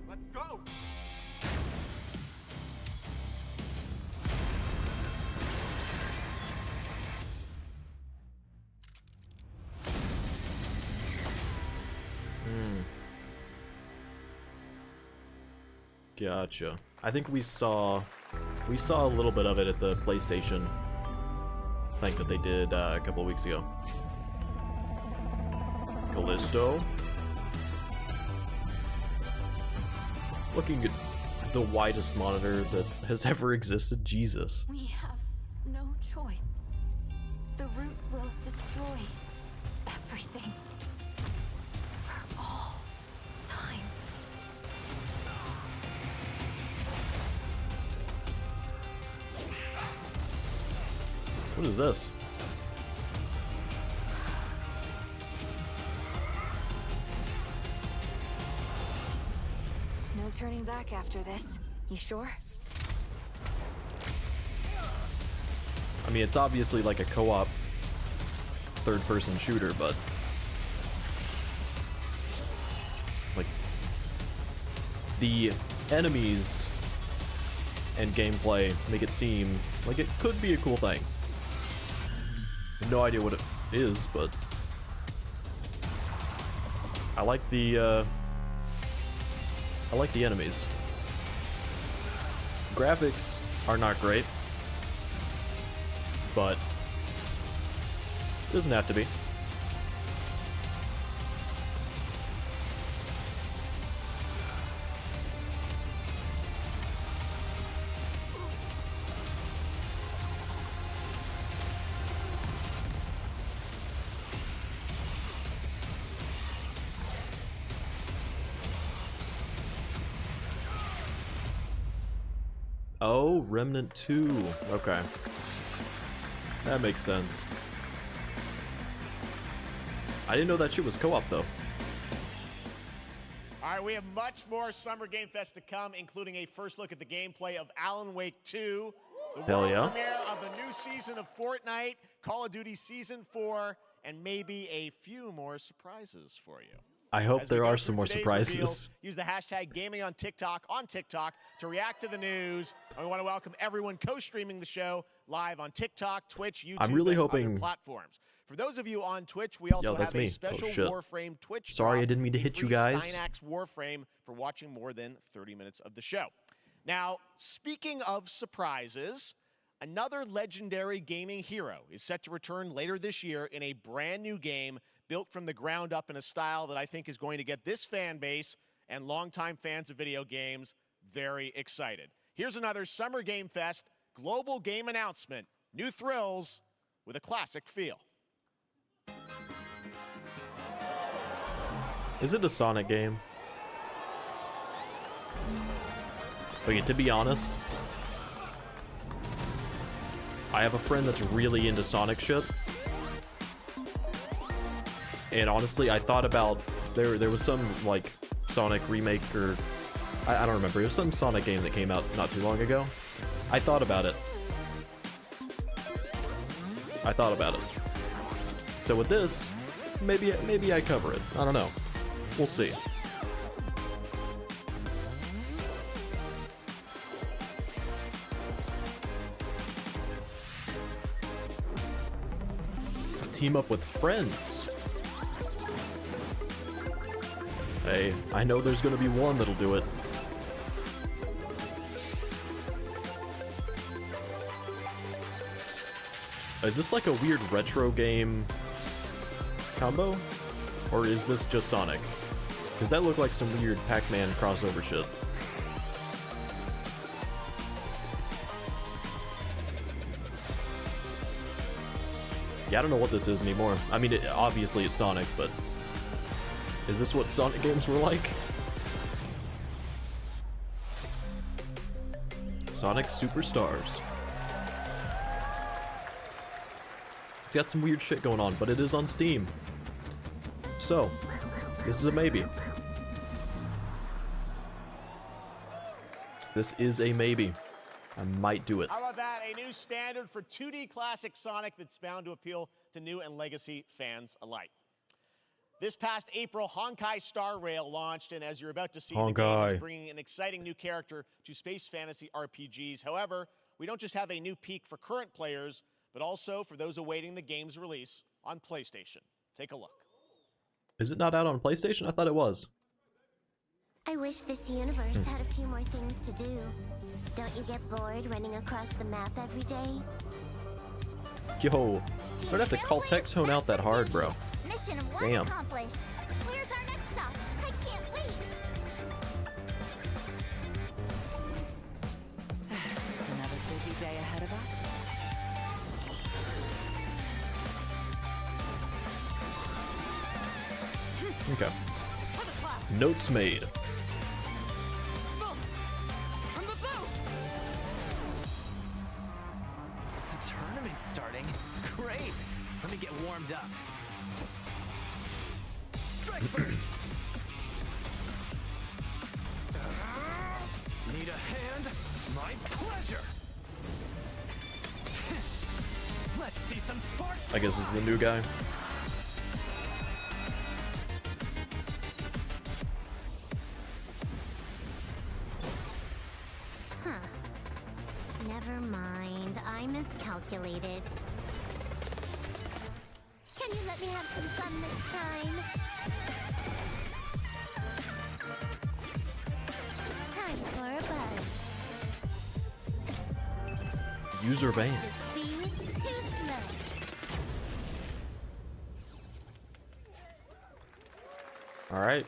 Let's go. Gotcha. I think we saw a little bit of it at the PlayStation thing that they did a couple of weeks ago. Callisto. Looking at the widest monitor that has ever existed. Jesus. We have no choice. The root will destroy everything. For all time. What is this? No turning back after this. You sure? I mean, it's obviously like a co-op third-person shooter, but like the enemies and gameplay make it seem like it could be a cool thing. I have no idea what it is, but I like the enemies. Graphics are not great, but it doesn't have to be. Oh, Remnant 2. Okay. That makes sense. I didn't know that shit was co-op, though. All right, we have much more Summer Game Fest to come, including a first look at the gameplay of Alan Wake 2, the Hell world yeah. premiere of the new season of Fortnite, Call of Duty Season 4, and maybe a few more surprises for you. I hope As we there go are through some more today's surprises. reveals, use the hashtag gaming on TikTok to react to the news. And we want to welcome everyone co-streaming the show live on TikTok, Twitch, YouTube, I'm really and hoping other platforms. For those of you on Twitch, we also that's have a me. special Oh, shit. Warframe Twitch Sorry, drop, I didn't mean to a hit you free guys. Steinax Warframe for watching more than 30 minutes of the show. Now, speaking of surprises, another legendary gaming hero is set to return later this year in a brand new game built from the ground up in a style that I think is going to get this fan base and longtime fans of video games very excited. Here's another Summer Game Fest global game announcement. New thrills with a classic feel. Is it a Sonic game? Okay, to be honest, I have a friend that's really into Sonic shit. And honestly, I thought about there was some like Sonic remake, or I don't remember. It was some Sonic game that came out not too long ago. I thought about it. So with this, maybe I cover it. I don't know. We'll see. Team up with friends. Hey, I know there's gonna be one that'll do it. Is this like a weird retro game combo? Or is this just Sonic? Because that looked like some weird Pac-Man crossover shit. Yeah, I don't know what this is anymore. I mean, obviously it's Sonic, but is this what Sonic games were like? Sonic Superstars. It's got some weird shit going on, but it is on Steam. So, this is a maybe. This is a maybe. I might do it. How about that? A new standard for 2D classic Sonic that's bound to appeal to new and legacy fans alike. This past April, Honkai Star Rail launched, and as you're about to see, the game is bringing an exciting new character to space fantasy RPGs. However, we don't just have a new peak for current players, but also for those awaiting the game's release on PlayStation. Take a look. Is it not out on PlayStation? I thought it was. I wish this universe had a few more things to do. Don't you get bored running across the map every day? Yo, I don't have to call Textone out that hard, bro. Mission one Damn. accomplished. Where's our next stop? I can't wait. Another busy day ahead of us. Okay. Notes made. The tournament's starting. get warmed up. Strike first. Need a hand? My pleasure. Let's see some sparks. I guess this is the new guy. Huh. Never mind. I miscalculated. Can you let me have some fun this time? Time for a buzz. User banned. All right.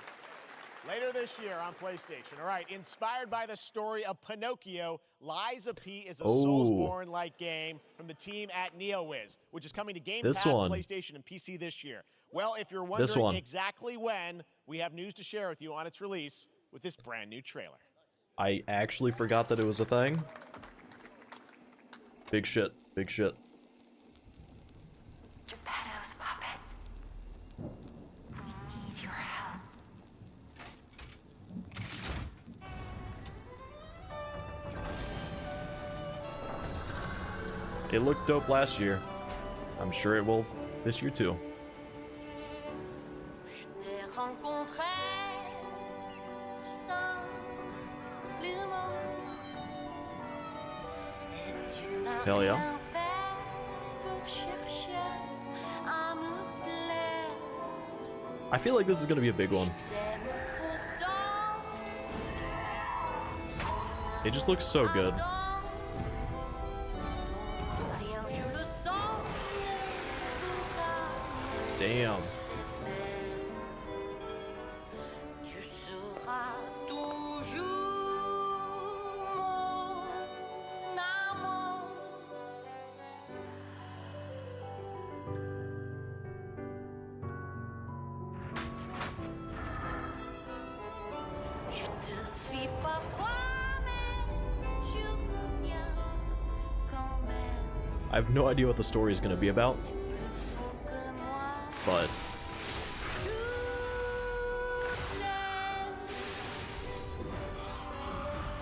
Later this year on PlayStation. All right, inspired by the story of Pinocchio, Lies of P is a Soulsborne-like game from the team at NeoWiz, which is coming to Game Pass, PlayStation, and PC this year. Well, if you're wondering exactly when, we have news to share with you on its release with this brand new trailer. I actually forgot that it was a thing. Big shit. Big shit. Geppetto's puppet. We need your help. It looked dope last year. I'm sure it will this year too. Hell yeah. I feel like this is going to be a big one. It just looks so good. Damn. I have no idea what the story is going to be about, but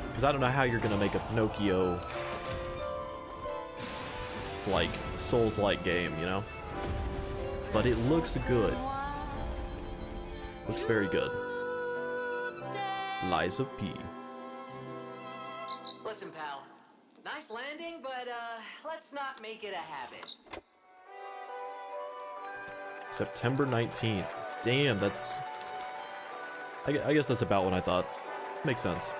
because I don't know how you're going to make a Pinocchio like Souls-like game, you know? But it looks good. Looks very good. Lies of P. Listen, pal. Nice landing, but let's not make it a habit. September 19th. Damn, that's... I guess that's about what I thought. Makes sense.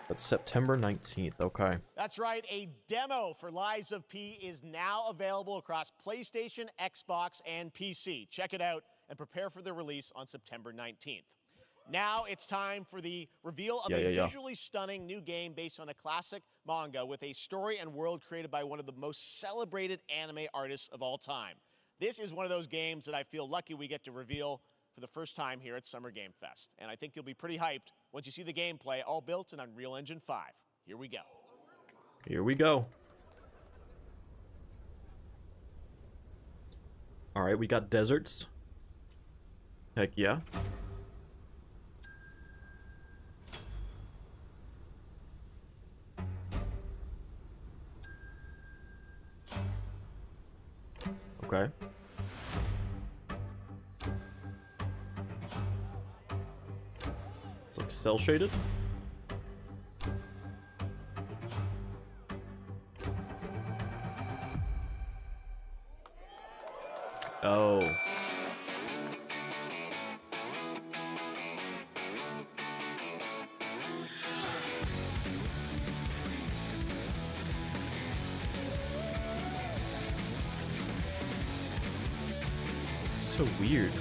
That's September 19th, okay. That's right, a demo for Lies of P is now available across PlayStation, Xbox, and PC. Check it out and prepare for the release on September 19th. Now it's time for the reveal of a visually stunning new game based on a classic manga with a story and world created by one of the most celebrated anime artists of all time. This is one of those games that I feel lucky we get to reveal for the first time here at Summer Game Fest. And I think you'll be pretty hyped once you see the gameplay, all built in Unreal Engine 5. Here we go. Here we go. All right, we got deserts. Heck yeah. Okay. It's like cell shaded. Oh. So weird.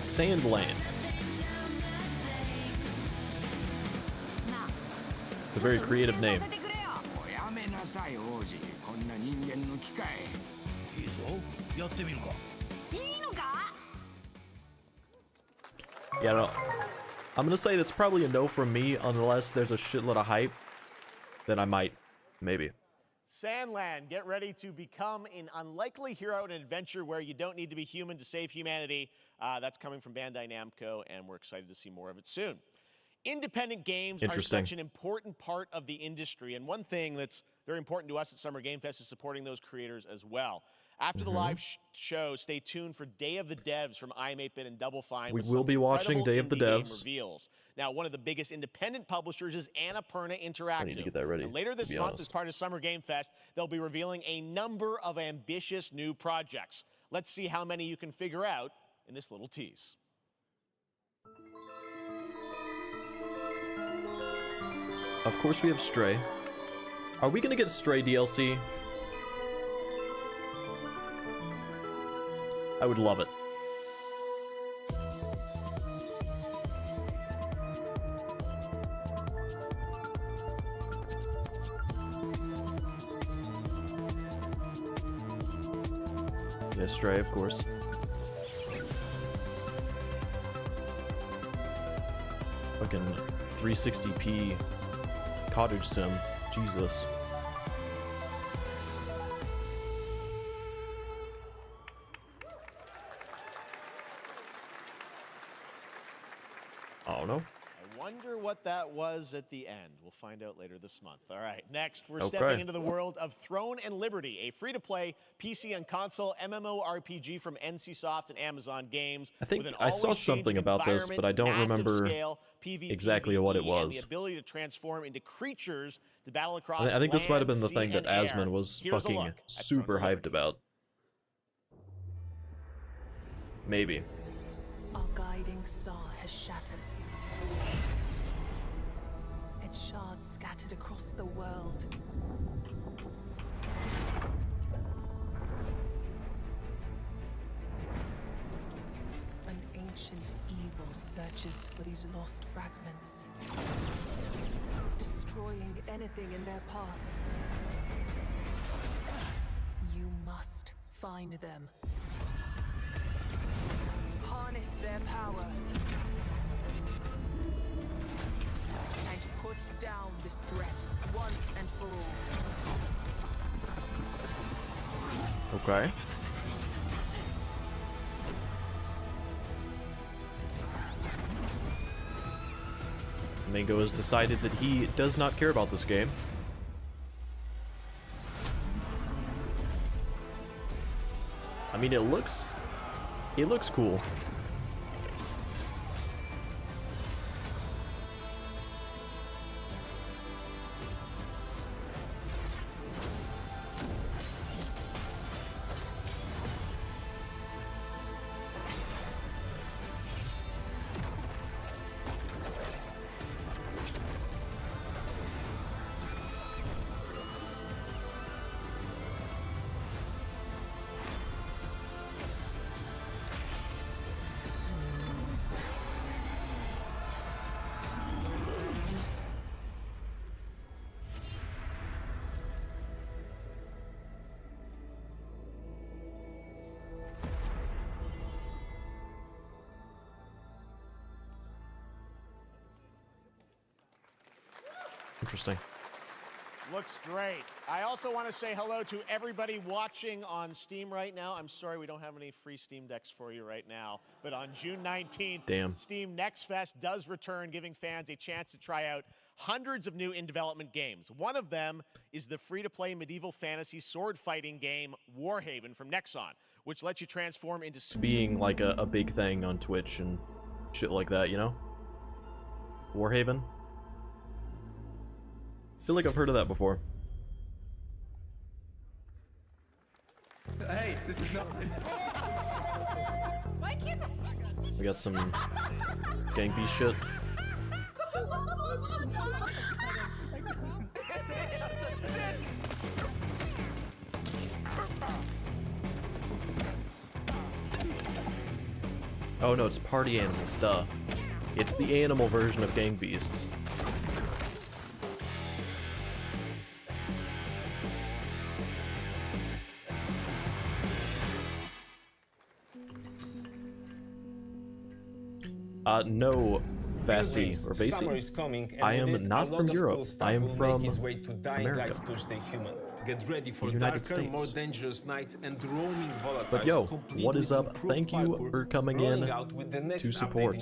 Sandland. It's a very creative name. Yeah, no. I'm gonna say that's probably a no from me unless there's a shitload of hype. Then I might. Maybe. Sandland, get ready to become an unlikely hero in an adventure where you don't need to be human to save humanity. That's coming from Bandai Namco, and we're excited to see more of it soon. Independent games are such an important part of the industry, and one thing that's very important to us at Summer Game Fest is supporting those creators as well. After the live show, stay tuned for Day of the Devs from I'm8bit and Double Fine. We will be watching Day of the Devs. Reveals. Now, one of the biggest independent publishers is Annapurna Interactive. I need to get that ready. And later this month, as part of Summer Game Fest, they'll be revealing a number of ambitious new projects. Let's see how many you can figure out in this little tease. Of course we have Stray. Are we gonna get Stray DLC? I would love it. Yeah, Stray, of course. Fucking 360p cottage sim. Jesus. I don't know. I wonder what that was at the end. We'll find out later this month. All right, next we're stepping into the world of Throne and Liberty, a free-to-play PC and console MMORPG from NCSoft and Amazon Games. I think I saw something about this, but I don't remember exactly what it was. And the ability to transform into creatures to battle across I think this might have been the sea, thing that and Asmon air. was Here's a fucking look at super Throne and hyped about. Maybe. Our guiding star has shattered. Its shards scattered across the world. An ancient evil searches for these lost fragments, destroying anything in their path. You must find them. Harness their power. And put down this threat once and for all. Okay. Mango has decided that he does not care about this game. I mean, it looks cool. Interesting. Looks great. I also want to say hello to everybody watching on Steam right now. I'm sorry we don't have any free Steam Decks for you right now, but on June 19th, Steam Next Fest does return, giving fans a chance to try out hundreds of new in-development games. One of them is the free-to-play medieval fantasy sword fighting game Warhaven from Nexon, which lets you transform into... Being like a big thing on Twitch and shit like that, you know? Warhaven? I feel like I've heard of that before. Hey, this is not... Why can't I... We got some gang beast shit. Oh no, it's party animals, duh. It's the animal version of gang beasts. No, Vasi or Vasi. I am not from Europe. I am from America. Get ready for United darker, States. more dangerous nights and roaming volatiles. But yo, what is up? Thank you for coming in to support.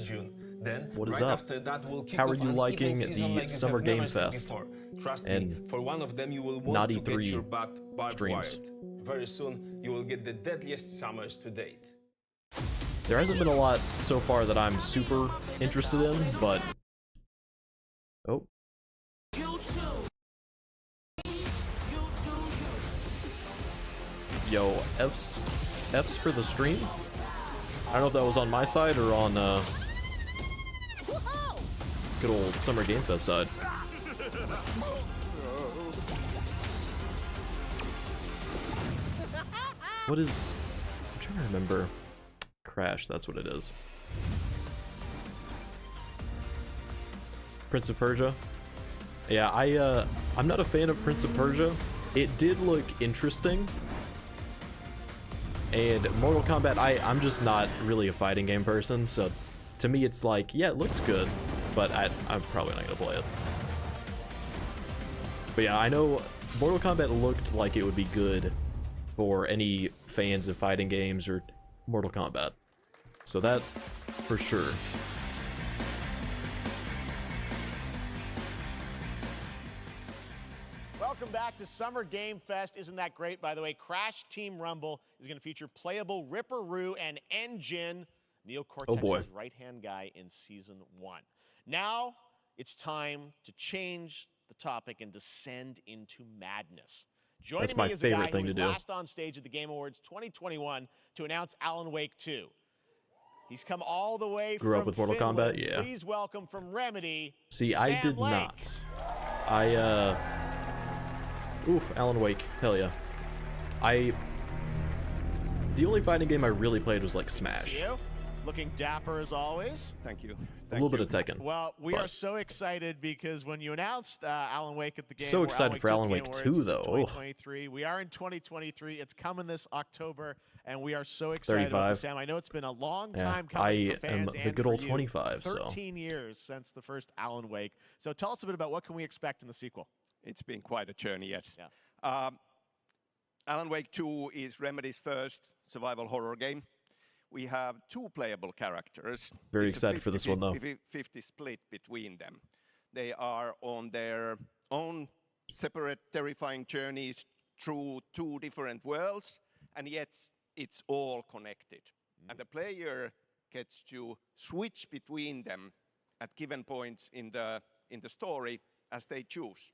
Then, what is right up? After that, we'll kick How are off you an liking event season the like you Summer have Game never seen Fest? before. Trust and me, for one of them you will want Naughty to get 3 your butt barbed streams. wired. Very soon, you will get the deadliest summers to date. There hasn't been a lot so far that I'm super interested in, but... Oh. Yo, F's for the stream? I don't know if that was on my side or on, good old Summer Game Fest side. What is... I'm trying to remember. Crash, that's what it is. Prince of Persia. Yeah, I'm not a fan of Prince of Persia. It did look interesting. And Mortal Kombat, I'm just not really a fighting game person, so to me it's like, yeah, it looks good, but I'm probably not gonna play it. But yeah, I know Mortal Kombat looked like it would be good for any fans of fighting games or Mortal Kombat. So that, for sure. Welcome back to Summer Game Fest. Isn't that great, by the way? Crash Team Rumble is going to feature playable Ripperoo and Engine, Neo Cortex's right-hand guy in Season 1. Now, it's time to change the topic and descend into madness. Joining me is a guy who was last on stage at the Game Awards 2021 to announce Alan Wake 2. He's come all the way Grew up with Mortal Kombat, yeah. Please welcome from Remedy. See, Sam I did Lake. not. Oof, Alan Wake, hell yeah. The only fighting game I really played was like Smash. You. Looking dapper as always. Thank you. A little bit of Tekken. Well, we are so excited because when you announced Alan Wake at the game, so excited for Alan Wake 2 though. 2023. We are in 2023. It's coming this October, and we are so excited about this, Sam. I know it's been a long time coming for fans I am the good old 25. 13 years since the first Alan Wake. So tell us a bit about what can we expect in the sequel. It's been quite a journey, yes. Yeah. Alan Wake 2 is Remedy's first survival horror game. We have 2 playable characters. Very excited for this one, though. 50 split between them. They are on their own separate, terrifying journeys through 2 different worlds, and yet it's all connected. And the player gets to switch between them at given points in the story as they choose.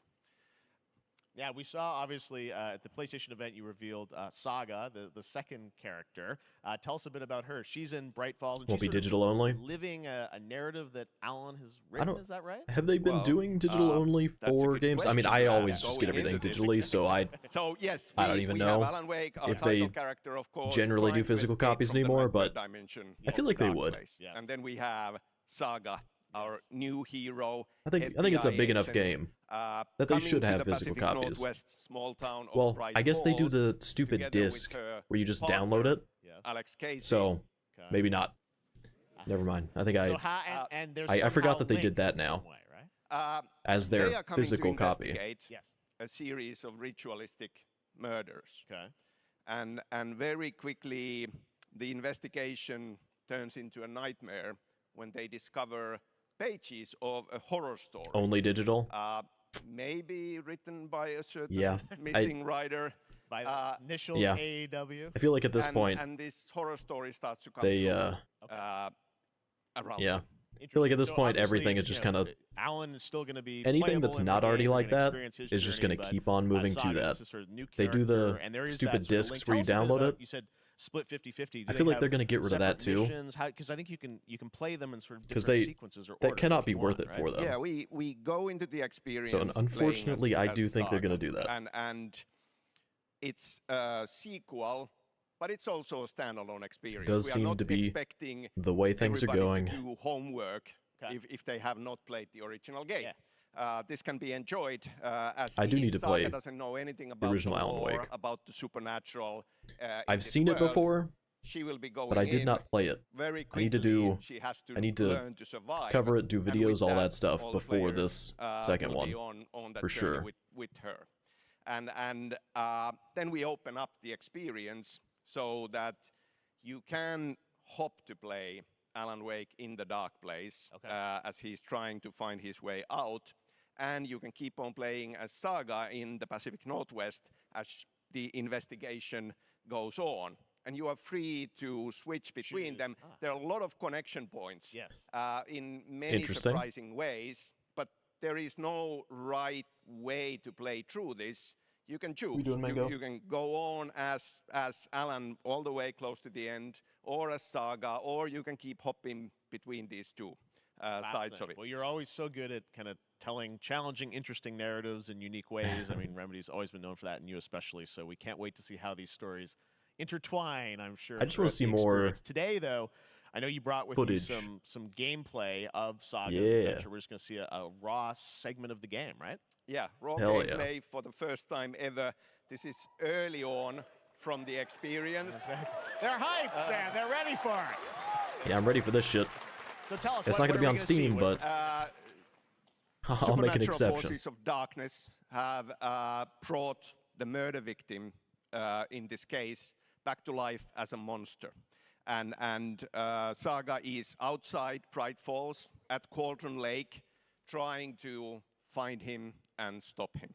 Yeah, we saw, obviously, at the PlayStation event, you revealed Saga, the second character. Tell us a bit about her. She's in Bright Falls. And Won't she's be digital only? Living a narrative that Alan has written, is that right? Have they been doing digital only for games? I mean, I always just get everything digitally, so So, yes, I don't even know Alan Wake, if they character, of course, generally do physical copies anymore, but I feel like they would. Yes. And then we have Saga, our new hero. I think it's a big enough game that they should have physical copies. Small town of well, Bright I guess they do Falls, the stupid disc where you just download it. Alex Casey. So maybe not. Never mind. I think I forgot that they did that now as their physical copy. Yes. A series of ritualistic murders. Okay. And very quickly the investigation turns into a nightmare when they discover pages of a horror story. Only digital? Maybe written by a certain missing writer. By initials AEW. I feel like at this point... And this horror story starts to come around. Yeah. I feel like at this point, everything is just kind of... Alan is still going to be anything that's not already like that is just going to keep on moving to that. They do the stupid discs where you download it. You said split 50-50. I feel like they're going to get rid of that too. Because I think you can play them in sort of different sequences or orders. That cannot be worth it for them. Yeah, we go into the experience. So unfortunately, I do think they're going to do that. And it's a sequel, but it's also a standalone experience. It does seem to be the way things are going. To do homework if they have not played the original game. Yeah. This can be enjoyed as I do need to play doesn't know anything about the original Alan Wake. About the supernatural. I've seen it before, she will be going but I did in not play it. very I need to quickly. do. She has to I need to learn to survive, cover it, do and with videos, all that stuff all the before players, this second will one, be on that for journey sure. with her. And then we open up the experience so that you can hop to play Alan Wake in the dark place as he's trying to find his way out. And you can keep on playing as Saga in the Pacific Northwest as the investigation goes on. And you are free to switch between them. There are a lot of connection points in many surprising ways, but there is no right way to play through this. You can choose. You can go on as Alan all the way close to the end, or as Saga, or you can keep hopping between these two sides of it. Well, you're always so good at kind of telling challenging, interesting narratives in unique ways. I mean, Remedy's always been known for that, and you especially, so we can't wait to see how these stories intertwine, I'm sure. I just want to see more today, though. I know you brought with footage. you some gameplay of Saga's adventure. We're just going to see a raw segment of the game, right? Yeah, raw Hell gameplay for the first time ever. This is early on from the experience. They're hyped, Sam. They're ready for it. Yeah, I'm ready for this shit. So tell us, it's not going to be on Steam, but I'll make an exception. Forces of darkness have brought the murder victim, in this case, back to life as a monster. And Saga is outside Pride Falls at Cauldron Lake, trying to find him and stop him.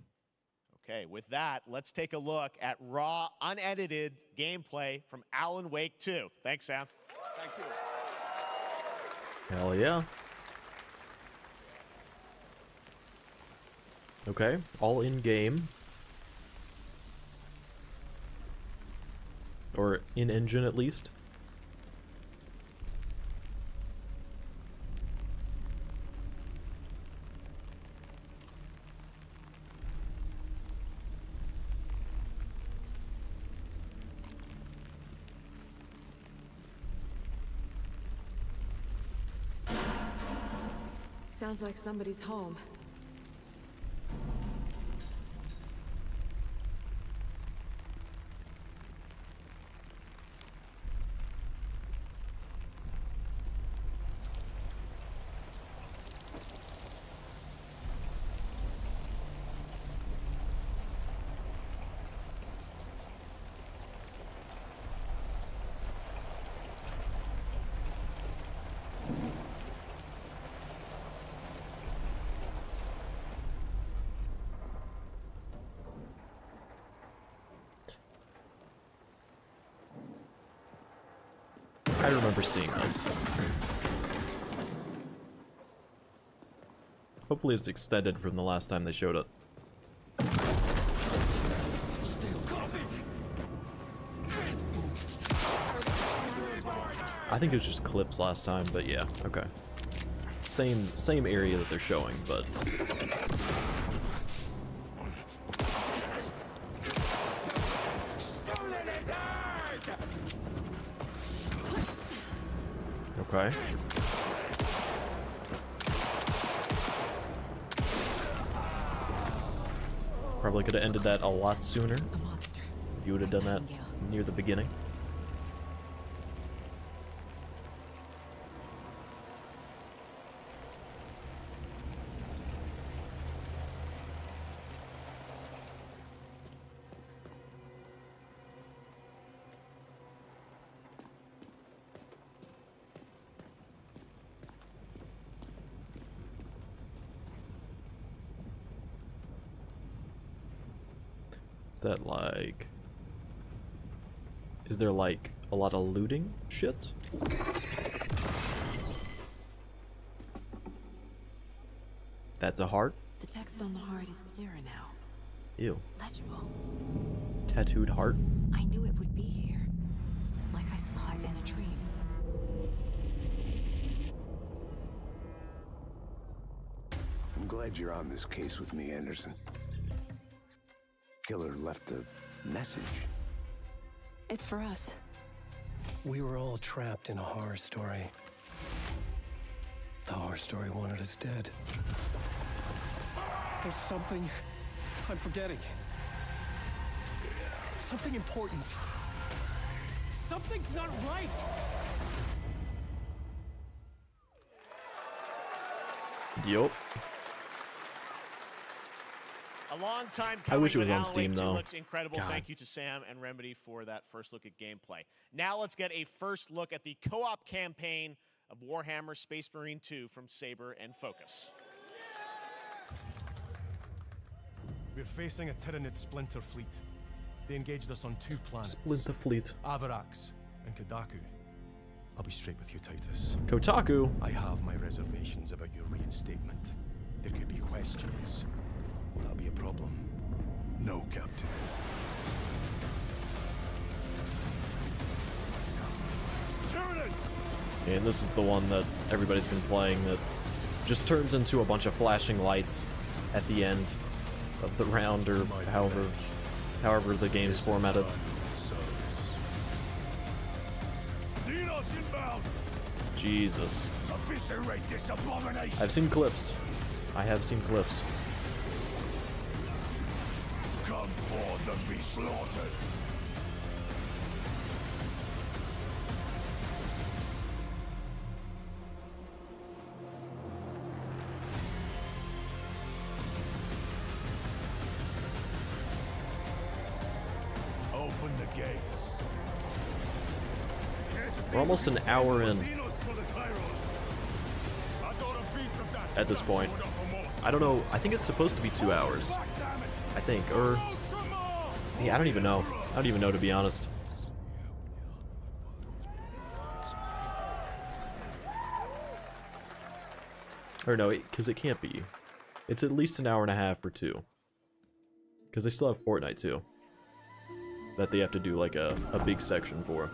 Okay, with that, let's take a look at raw, unedited gameplay from Alan Wake 2. Thanks, Sam. Thank you. Hell yeah. Okay, all in game. Or in engine at least. Sounds like somebody's home. I remember seeing this. Hopefully it's extended from the last time they showed it. I think it was just clips last time, but yeah, okay. Same area that they're showing, but okay. Probably could have ended that a lot sooner if you would have done that near the beginning. Is that like... Is there like a lot of looting shit? That's a heart? The text on the heart is clearer now. Ew. Legible. Tattooed heart? I knew it would be here. Like I saw it in a dream. I'm glad you're on this case with me, Anderson. Killer left a message. It's for us. We were all trapped in a horror story. The horror story wanted us dead. There's something I'm forgetting. Something important. Something's not right. Yup. A long time coming. I wish it was but on Alan Steam, Wake 2 though. looks incredible. God. Thank you to Sam and Remedy for that first look at gameplay. Now let's get a first look at the co-op campaign of Warhammer Space Marine 2 from Saber and Focus. We're facing a Tyranid splinter fleet. They engaged us on 2 planets. Splinter fleet. Avarax and Kodaku. I'll be straight with you, Titus. Kotaku. I have my reservations about your reinstatement. There could be questions. Will that be a problem? No, Captain. And this is the one that everybody's been playing that just turns into a bunch of flashing lights at the end of the round, or however the game's formatted. Jesus. I've seen clips. I have seen clips. Come forth and be slaughtered. Open the gates. We're almost an hour in at this point. I don't know. I think it's supposed to be 2 hours. I think, or yeah, I don't even know. I don't even know, to be honest. Or no, because it can't be. It's at least an hour and a half or 2. Because they still have Fortnite too, that they have to do like a big section for.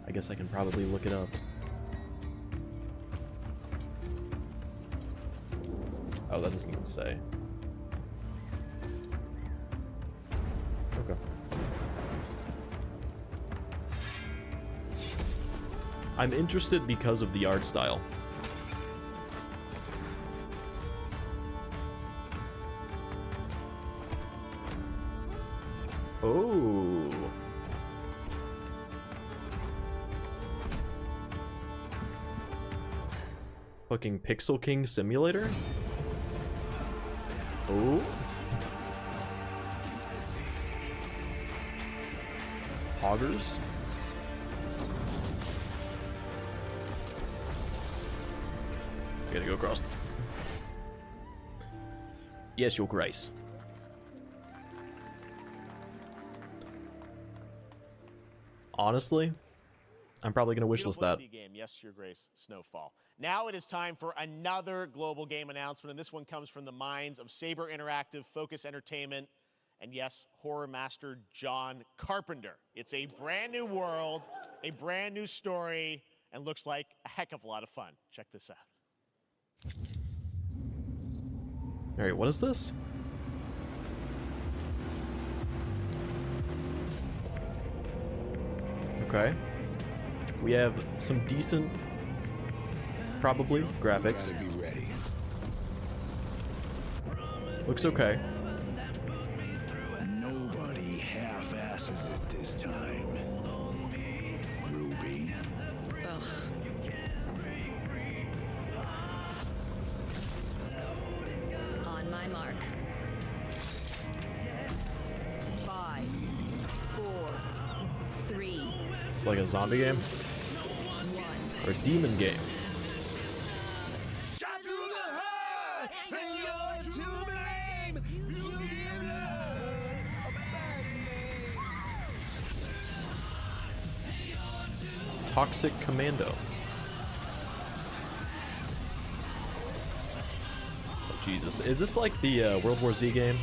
I guess I can probably look it up. Oh, that doesn't even say. Okay. I'm interested because of the art style. Oh. Fucking Pixel King Simulator? Oh. Hoggers? Gotta go across. Yes, your grace. Honestly, I'm probably gonna wishlist that. Game. Yes, Your Grace, Snowfall. Now it is time for another global game announcement, and this one comes from the minds of Saber Interactive, Focus Entertainment, and yes, horror master John Carpenter. It's a brand new world, a brand new story, and looks like a heck of a lot of fun. Check this out. All right, what is this? Okay. We have some decent, probably, graphics. Be ready. Looks okay. Nobody half-asses it this time. Ruby. Ugh. On my mark. 5, 4, 3. It's like a zombie game or a demon game. Toxic Commando. Oh, Jesus, is this like the World War Z game?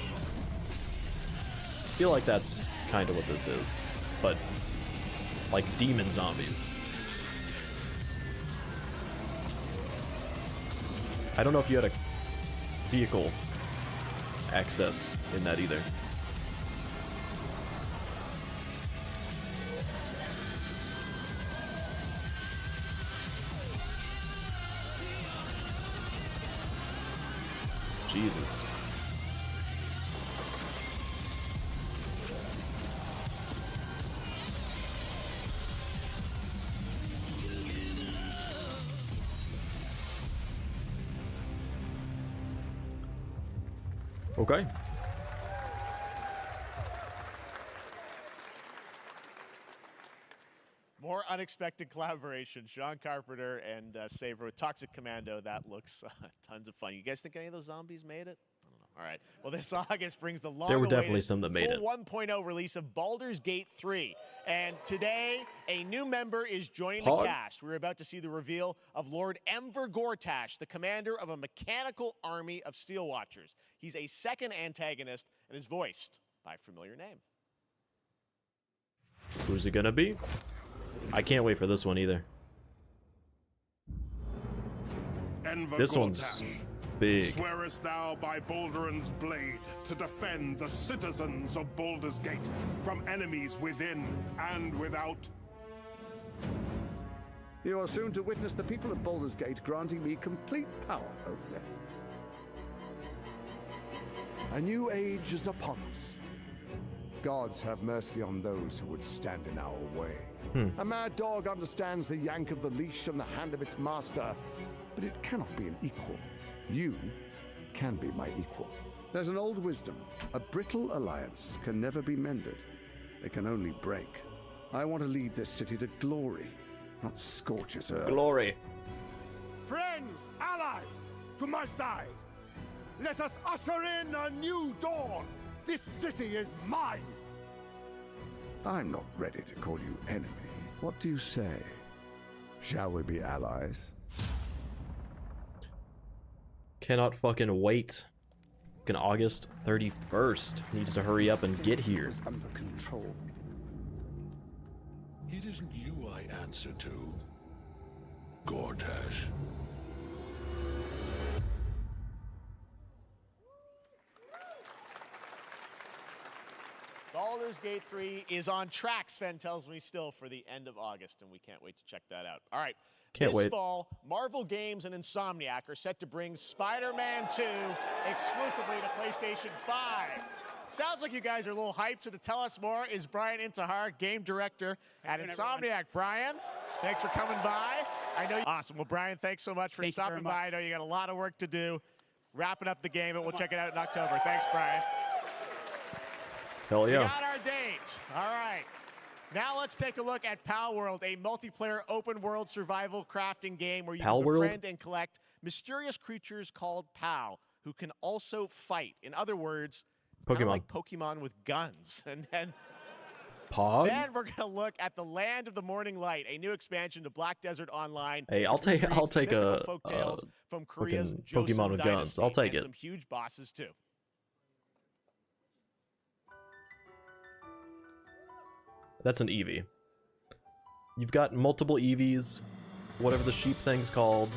I feel like that's kind of what this is, but like demon zombies. I don't know if you had a vehicle access in that either. Jesus. Okay. More unexpected collaboration. Sean Carpenter and Saver with Toxic Commando. That looks tons of fun. You guys think any of those zombies made it? I don't know. All right. Well, this August brings the long There were definitely some that made full it. 1.0 release of Baldur's Gate 3. And today, a new member is joining Pog. the cast. We're about to see the reveal of Lord Enver Gortash, the commander of a mechanical army of Steel Watchers. He's a second antagonist and is voiced by a familiar name. Who's it gonna be? I can't wait for this one either. Enver This Gortash, one's big. Swearest thou by Balduran's blade to defend the citizens of Baldur's Gate from enemies within and without? You are soon to witness the people of Baldur's Gate granting me complete power over them. A new age is upon us. Gods have mercy on those who would stand in our way. A mad dog understands the yank of the leash and the hand of its master, but it cannot be an equal. You can be my equal. There's an old wisdom. A brittle alliance can never be mended. It can only break. I want to lead this city to glory, not scorch its earth. Glory. Friends, allies, to my side. Let us usher in a new dawn. This city is mine. I'm not ready to call you enemy. What do you say? Shall we be allies? Cannot fucking wait. Fucking August 31st. Needs to hurry up and get here. Under control. It isn't you I answer to, Gortash. Baldur's Gate 3 is on track, Sven tells me still, for the end of August, and we can't wait to check that out. All right. Can't this wait. fall, Marvel Games and Insomniac are set to bring Spider-Man 2 exclusively to PlayStation 5. Sounds like you guys are a little hyped, so to tell us more is Brian Intihar, game director at Insomniac. Brian, thanks for coming by. I know. Awesome. Well, Brian, thanks so much for stopping by. I know you got a lot of work to do. Wrapping up the game, but we'll check it out in October. Thanks, Brian. Hell yeah. We got our date. All right. Now let's take a look at Pal World, a multiplayer open-world survival crafting game where you Pal can World? befriend and collect mysterious creatures called Pal, who can also fight. In other words, kind of Pokemon. like Pokemon with guns. And then Pog? we're going to look at the Land of the Morning Light, a new expansion to Black Desert Online. Hey, I'll take Mythical a folktales from Korea's fucking Joseon Pokemon with guns. Dynasty, I'll take and it. some huge bosses too. That's an Eevee. You've got multiple Eevees, whatever the sheep thing's called,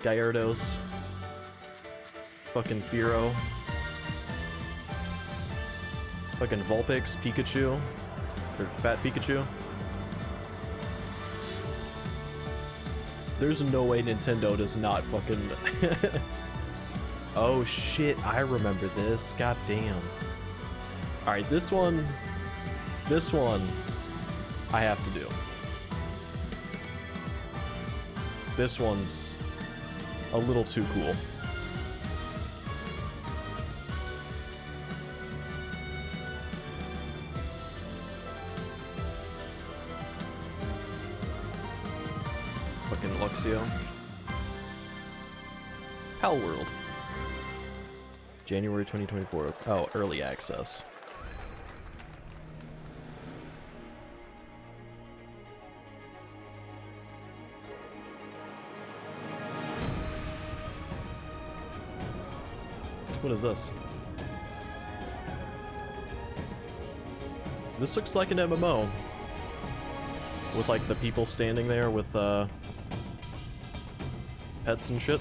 Gyarados, fucking Fearow, fucking Vulpix, Pikachu, or Fat Pikachu. There's no way Nintendo does not fucking... Oh shit, I remember this, god damn. Alright, this one, I have to do. This one's a little too cool. Fucking Luxio. Pal World. January 2024. Oh, early access. What is this? This looks like an MMO. With like the people standing there with pets and shit.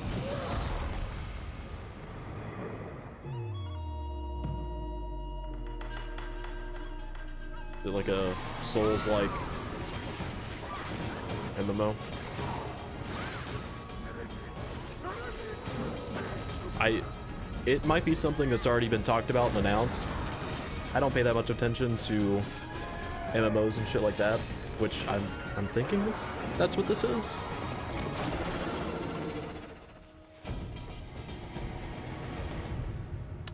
Is it like a Souls-like MMO? It might be something that's already been talked about and announced. I don't pay that much attention to MMOs and shit like that, which I'm thinking that's what this is.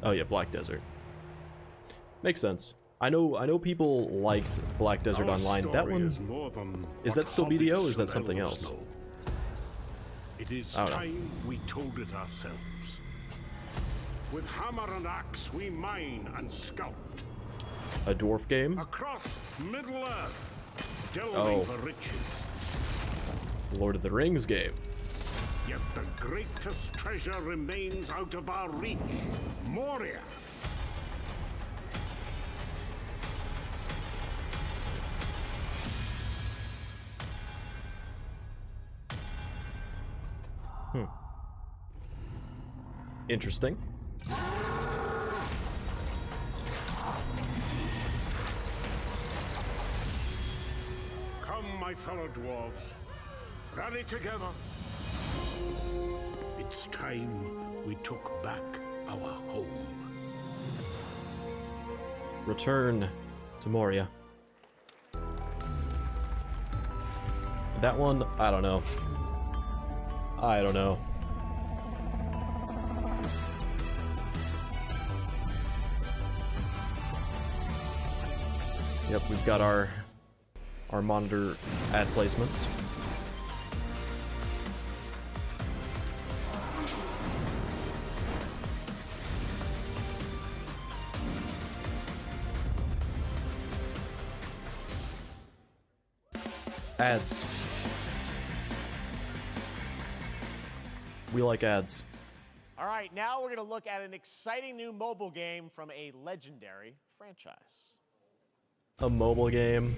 Oh yeah, Black Desert. Makes sense. I know people liked Black Desert Online. That one is that still BDO or is that something else? It is time we told it ourselves. With hammer and axe we mine and scout. A dwarf game? Across Middle-earth, delving for riches. Lord of the Rings game. Yet the greatest treasure remains out of our reach. Moria. Interesting. Come, my fellow dwarves. Rally together. It's time we took back our home. Return to Moria. That one, I don't know. I don't know. Yep, we've got our monitor ad placements. Ads. We like ads. All right, now we're going to look at an exciting new mobile game from a legendary franchise. A mobile game.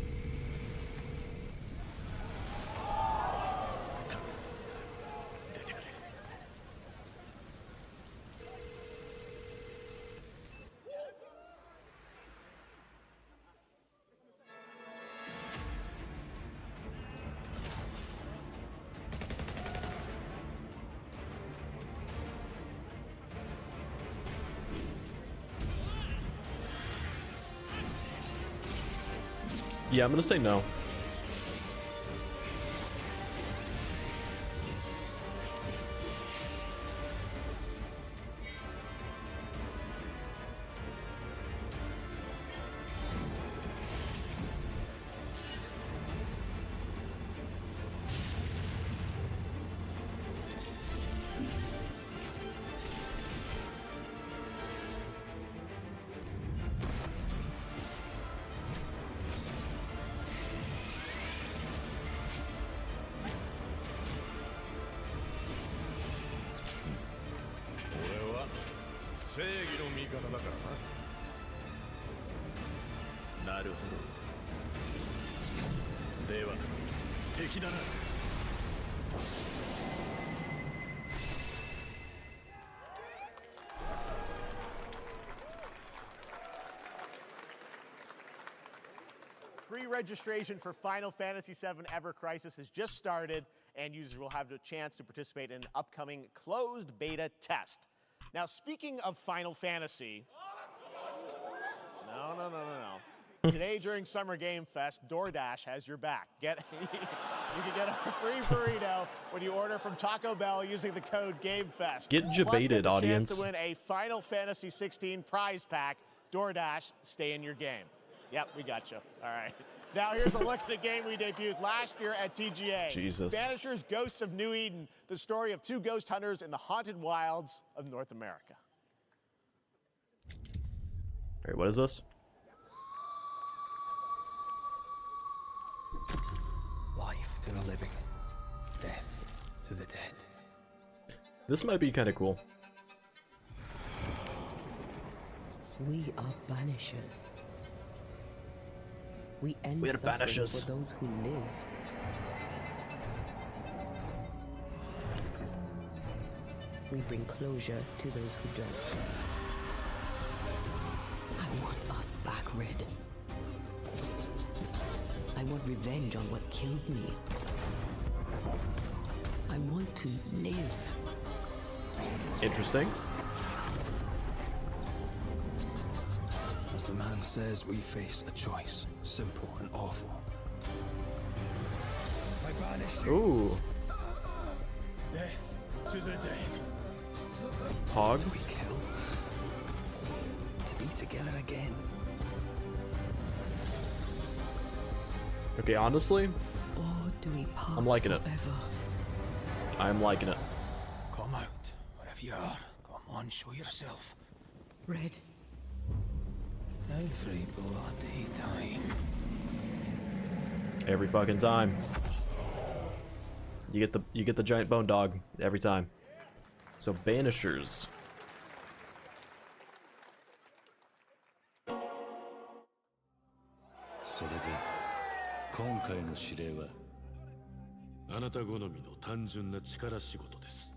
Yeah, I'm gonna say no. Pre-registration for Final Fantasy VII Ever Crisis has just started, and users will have the chance to participate in an upcoming closed beta test. Now, speaking of Final Fantasy, no. Today during Summer Game Fest, DoorDash has your back. You can get a free burrito when you order from Taco Bell using the code GameFest. Get debated, audience. Chance to win a Final Fantasy 16 prize pack. DoorDash, stay in your game. Yep, we got you. All right. Now here's a look at a game we debuted last year at TGA. Jesus. Banishers Ghosts of New Eden, the story of two ghost hunters in the haunted wilds of North America. All right, what is this? Life to the living, death to the dead. This might be kind of cool. We are banishers. We end suffering for those who live. We bring closure to those who don't. I want us back, Red. I want revenge on what killed me. I want to live. Interesting. As the man says, we face a choice, simple and awful. I banish you. Ooh. Death to the dead. Hog. Do we kill together again. Okay, honestly, Or do we part I'm liking it. forever? I'm liking it. Come out, wherever you are. Come on, show yourself. Red. Every bloody time. Every fucking time. You get the giant bone dog every time. So Banishers. So 今回の指令はあなた好みの単純な力仕事です。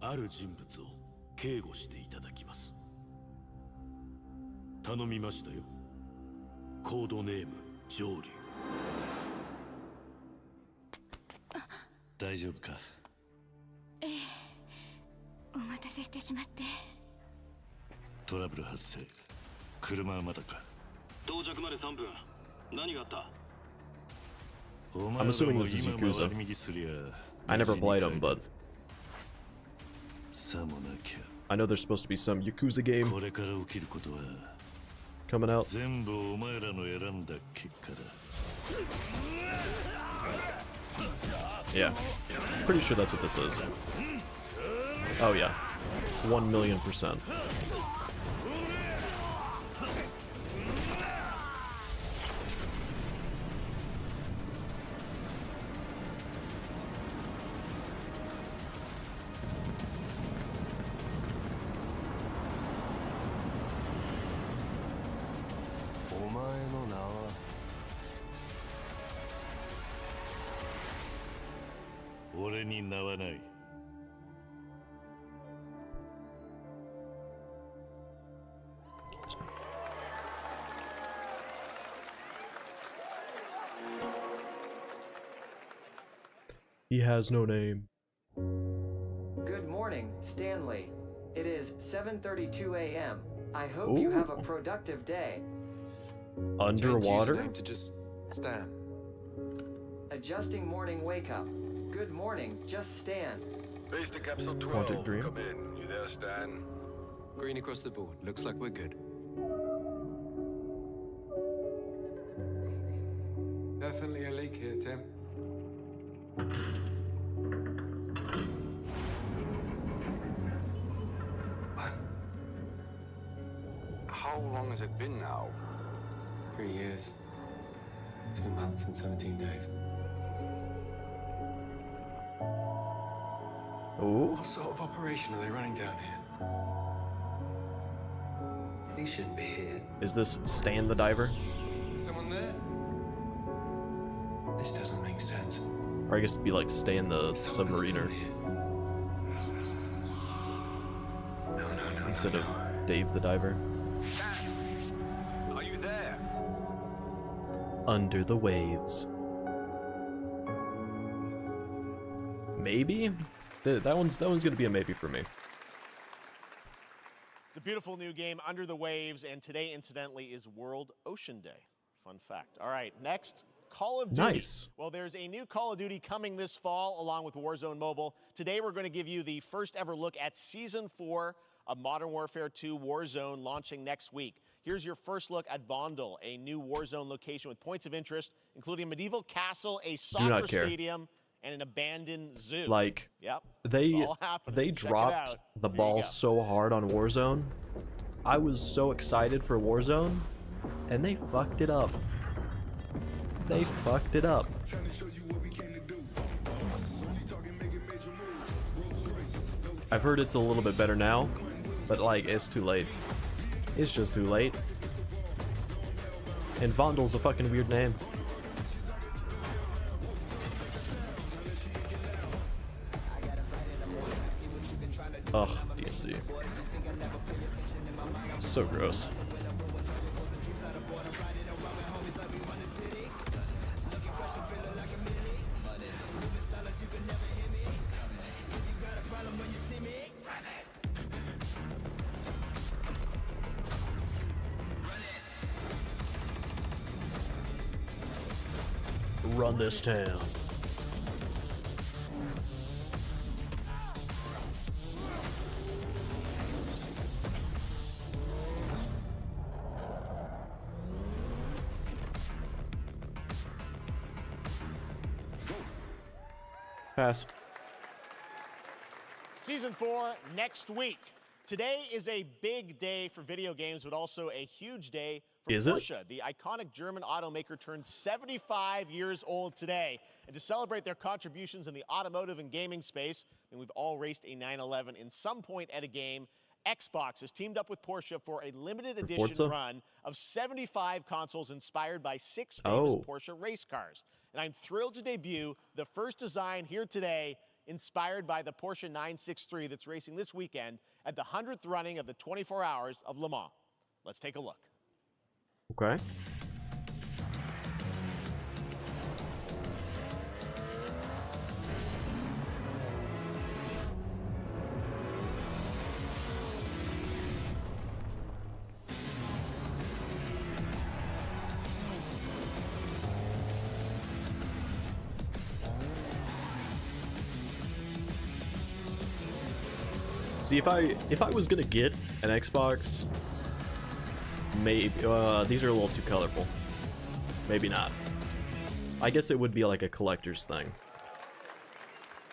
ある人物を警護していただきます。頼みましたよ。コードネーム上流。大丈夫か？ええ、お待たせしてしまって。トラブル発生。車はまだか？到着まで3分。何があった？ I'm assuming this is Yakuza. I never played them, but I know there's supposed to be some Yakuza game coming out. Yeah, pretty sure that's what this is. Oh yeah, 1,000,000%. He has no name. Good morning, Stanley. It is 7:32 a.m. I hope you have a productive day. Underwater? To just Stan. Adjusting morning wake up. Good morning, just Stan. Base to capsule 12. Haunted Dream. Come in. You there, Stan? Green across the board. Looks like we're good. Definitely a leak here, Tim. How long has it been now? 3 years. 2 months and 17 days. Oh. What sort of operation are they running down here? He shouldn't be here. Is this Stan the Diver? Is someone there? This doesn't make sense. Or I guess it'd be like Stan the Submariner. No, instead of Dave the Diver. Are you there? Under the waves. Maybe? That one's gonna be a maybe for me. It's a beautiful new game, Under the Waves, and today, incidentally, is World Ocean Day. Fun fact. All right, next, Call of Duty. Nice. Well, there's a new Call of Duty coming this fall, along with Warzone Mobile. Today, we're going to give you the first ever look at Season 4 of Modern Warfare 2 Warzone, launching next week. Here's your first look at Vondel, a new Warzone location with points of interest, including a medieval castle, a soccer stadium, and an abandoned zoo. Like, yep, they dropped the ball so hard on Warzone. I was so excited for Warzone, and they fucked it up. They fucked it up. I've heard it's a little bit better now, but like, it's too late. It's just too late. And Vondel's a fucking weird name. Ugh, DMZ. So gross. Run this town. Pass. Season 4 next week. Today is a big day for video games, but also a huge day for Porsche. The iconic German automaker turns 75 years old today. And to celebrate their contributions in the automotive and gaming space, and we've all raced a 911 in some point at a game, Xbox has teamed up with Porsche for a limited edition run of 75 consoles inspired by 6 famous Porsche race cars. And I'm thrilled to debut the first design here today, inspired by the Porsche 963 that's racing this weekend at the 100th running of the 24 Hours of Le Mans. Let's take a look. Okay. See, if I was gonna get an Xbox, maybe these are a little too colorful. Maybe not. I guess it would be like a collector's thing.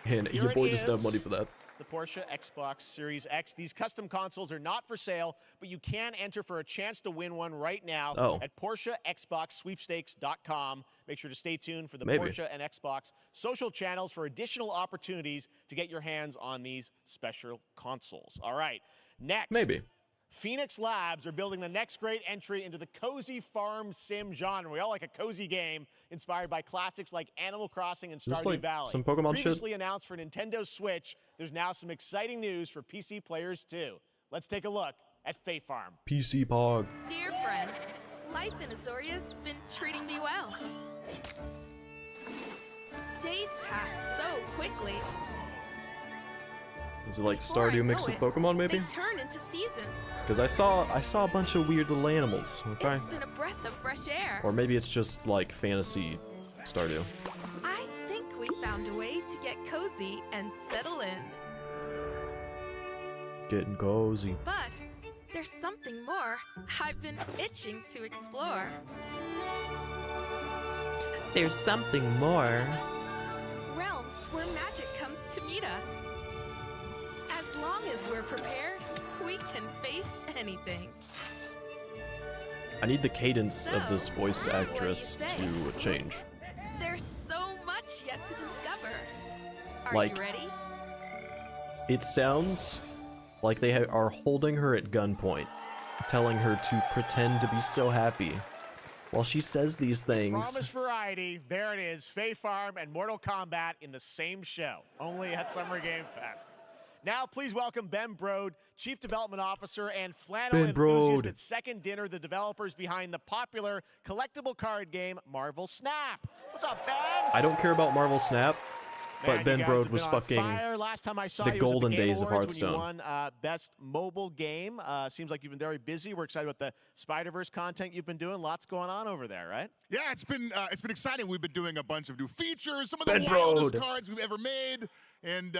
And Here your boy it doesn't have is, money for that. The Porsche Xbox Series X. These custom consoles are not for sale, but you can enter for a chance to win one right now at PorscheXboxSweepstakes.com. Make sure to stay tuned for the Porsche and Xbox social channels for additional opportunities to get your hands on these special consoles. All right, next. Phoenix Labs are building the next great entry into the cozy farm sim genre. We all like a cozy game inspired by classics like Animal Crossing and Stardew Valley. Some Pokemon Previously announced for Nintendo Switch, there's now some exciting news for PC players too. Let's take a look at Fae Farm. PC Pog. Dear friend, life in Azoria's been treating me well. Days pass so quickly. Is it like Stardew mixed with Pokemon, maybe? They turn into seasons. Because I saw a bunch of weird little animals. Okay. It's been a breath of fresh air. Or maybe it's just like fantasy Stardew. I think we found a way to get cozy and settle in. Getting cozy. But there's something more I've been itching to explore. There's something more. Realms where magic comes to meet us. As long as we're prepared, we can face anything. I need the cadence of this voice actress to change. There's so much yet to discover. Are Like, you ready? It sounds like they are holding her at gunpoint, telling her to pretend to be so happy while she says these things. Promised variety. There it is. Fae Farm and Mortal Kombat in the same show, only at Summer Game Fest. Now, please welcome Ben Brode, Chief Development Officer and flannel enthusiast at Second Dinner, the developers behind the popular collectible card game Marvel Snap. What's up, Ben? I don't care about Marvel Snap, but Ben Brode was fucking Last time I saw the you was at golden the Game days of Awards Hearthstone. when you won Best Mobile Game. Seems like you've been very busy. We're excited about the Spider-Verse content you've been doing. Lots going on over there, right? Yeah, it's been exciting. We've been doing a bunch of new features, some of the wildest cards we've ever made, and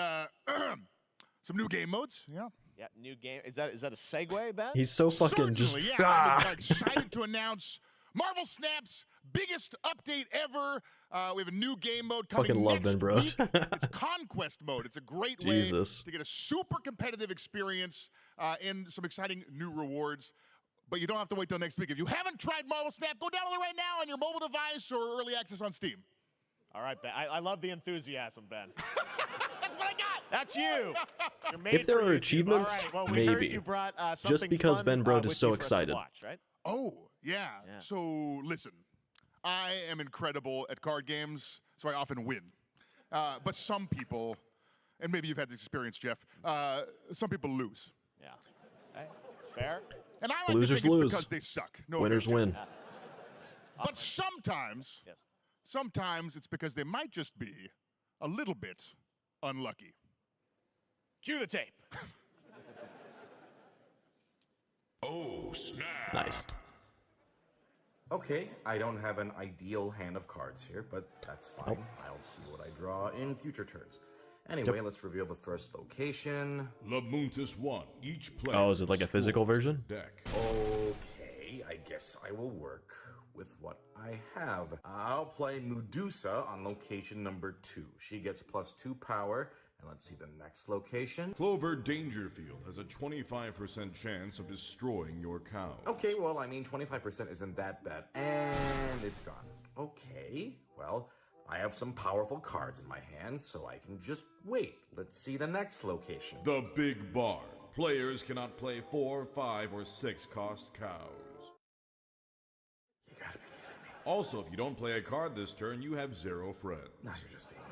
some new game modes. Yeah. Yeah, new game. Is that a segue, Ben? He's so fucking just. Yeah, I'm excited to announce Marvel Snap's biggest update ever. We have a new game mode coming Fucking love next Ben Brode. week. It's Conquest mode. It's a great way to get a super competitive experience and some exciting new rewards. But you don't have to wait till next week. If you haven't tried Marvel Snap, go download it right now on your mobile device or early access on Steam. All right, Ben. I love the enthusiasm, Ben. That's what I got. That's you. You're made If there for are YouTube. achievements, All right, well, we heard maybe. you brought, Just because fun, Ben Brode with is so you for us to excited. watch, right? Oh, yeah. So, listen. I am incredible at card games, so I often win. But some people, and maybe you've had this experience, Jeff, some people lose. Yeah. Hey, fair. And I like Losers to think lose. it's because they suck. No Winners offense, win. Jeff. But sometimes it's because they might just be a little bit unlucky. Cue the tape. Oh, snap. Nice. Okay, I don't have an ideal hand of cards here, but that's fine. I'll see what I draw in future turns. Anyway, let's reveal the first location. Lamuntis 1. Each player. Oh, is it like a physical version? Deck. Okay, I guess I will work with what I have. I'll play Medusa on location number 2. She gets +2 power. And let's see the next location. Clover Dangerfield has a 25% chance of destroying your cow. Okay, well, I mean, 25% isn't that bad. And it's gone. Okay, well, I have some powerful cards in my hand, so I can just wait. Let's see the next location. The Big Barn. Players cannot play 4, 5, or 6 cost cows. You gotta be kidding me. Also, if you don't play a card this turn, you have 0 friends. No, you're just being mean.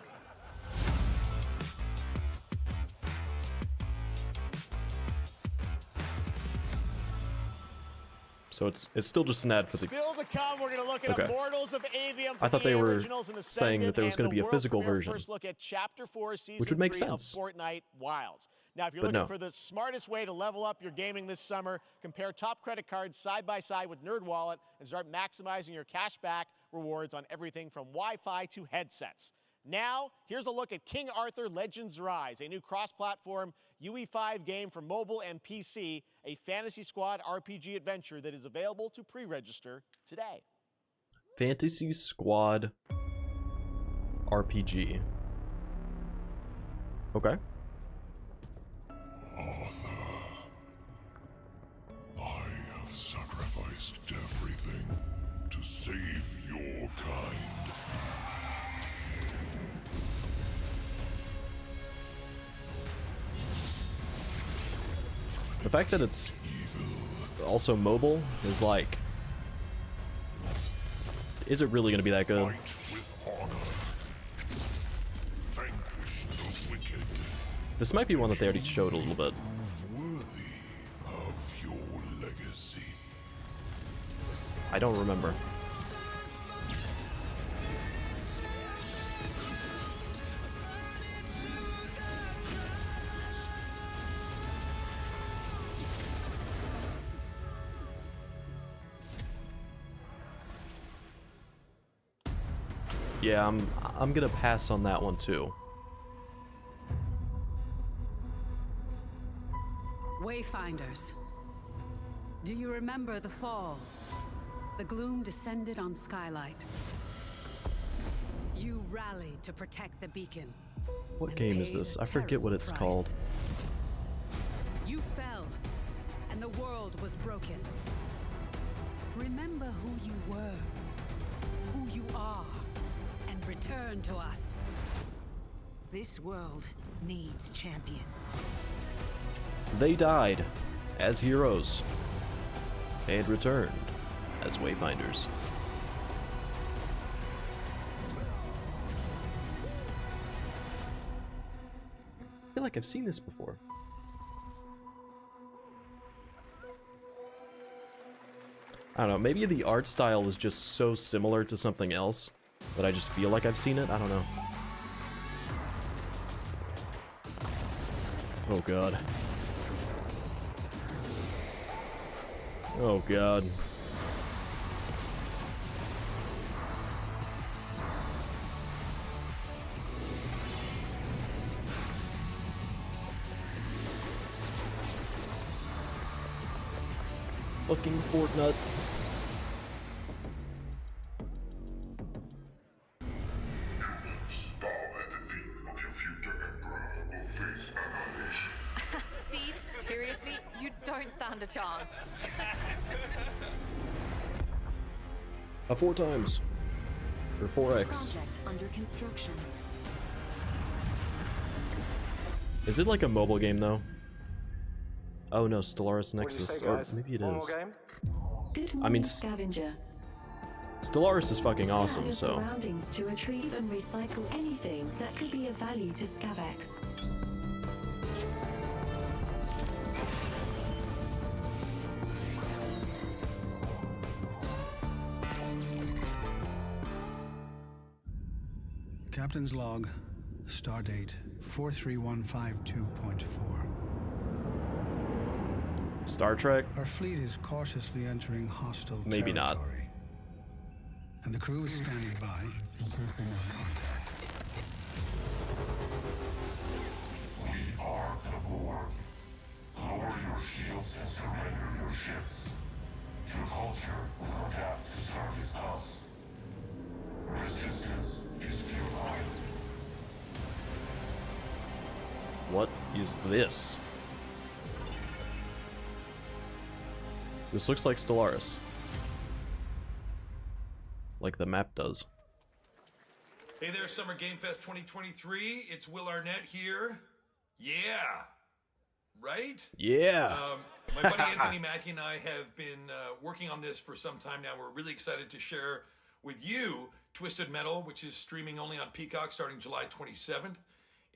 So it's still just an ad for the. Still to come, we're going to look at Immortals of Avium. I thought they were saying saying that there was going to be a physical version, first look at Chapter 4, Season which would make 3 sense. Of Fortnite Wilds. Now, if you're looking for the smartest way to level up your gaming this summer, compare top credit cards side by side with NerdWallet and start maximizing your cashback rewards on everything from Wi-Fi to headsets. Now, here's a look at King Arthur Legends Rise, a new cross-platform UE5 game for mobile and PC, a Fantasy Squad RPG adventure that is available to pre-register today. Fantasy Squad RPG. Okay. Arthur, I have sacrificed everything to save your kind. The fact that it's also mobile is like, is it really going to be that good? This might be one that they already showed a little bit. Worthy of your legacy. I don't remember. Yeah, I'm gonna pass on that one too. Wayfinders, do you remember the fall? The gloom descended on Skylight. You rallied to protect the beacon. What game is this? I forget what it's called. You fell, and the world was broken. Remember who you were, who you are, and return to us. This world needs champions. They died as heroes and returned as Wayfinders. I feel like I've seen this before. I don't know, maybe the art style is just so similar to something else that I just feel like I've seen it. I don't know. Oh god. Oh god. Fucking Fortnite. Steve, seriously, you don't stand a chance. 4 times. Or 4x. Project under construction. Is it like a mobile game though? Oh no, Stellaris Nexus. Or maybe it is. Good I mean, scavenger. Stellaris is fucking Scan awesome, your so. surroundings to retrieve and recycle anything that could be of value to Scavex. Captain's log, stardate 43152.4. Star Trek? Our fleet is cautiously entering hostile Maybe territory. not. And the crew is standing by in case they want contact. We are the Borg. Lower your shields and surrender your ships. Your culture will adapt to service us. Resistance is futile. What is this? This looks like Stellaris. Like the map does. Hey there, Summer Game Fest 2023. It's Will Arnett here. Yeah. Right? Yeah. My buddy Anthony Mackie and I have been working on this for some time now. We're really excited to share with you Twisted Metal, which is streaming only on Peacock starting July 27th.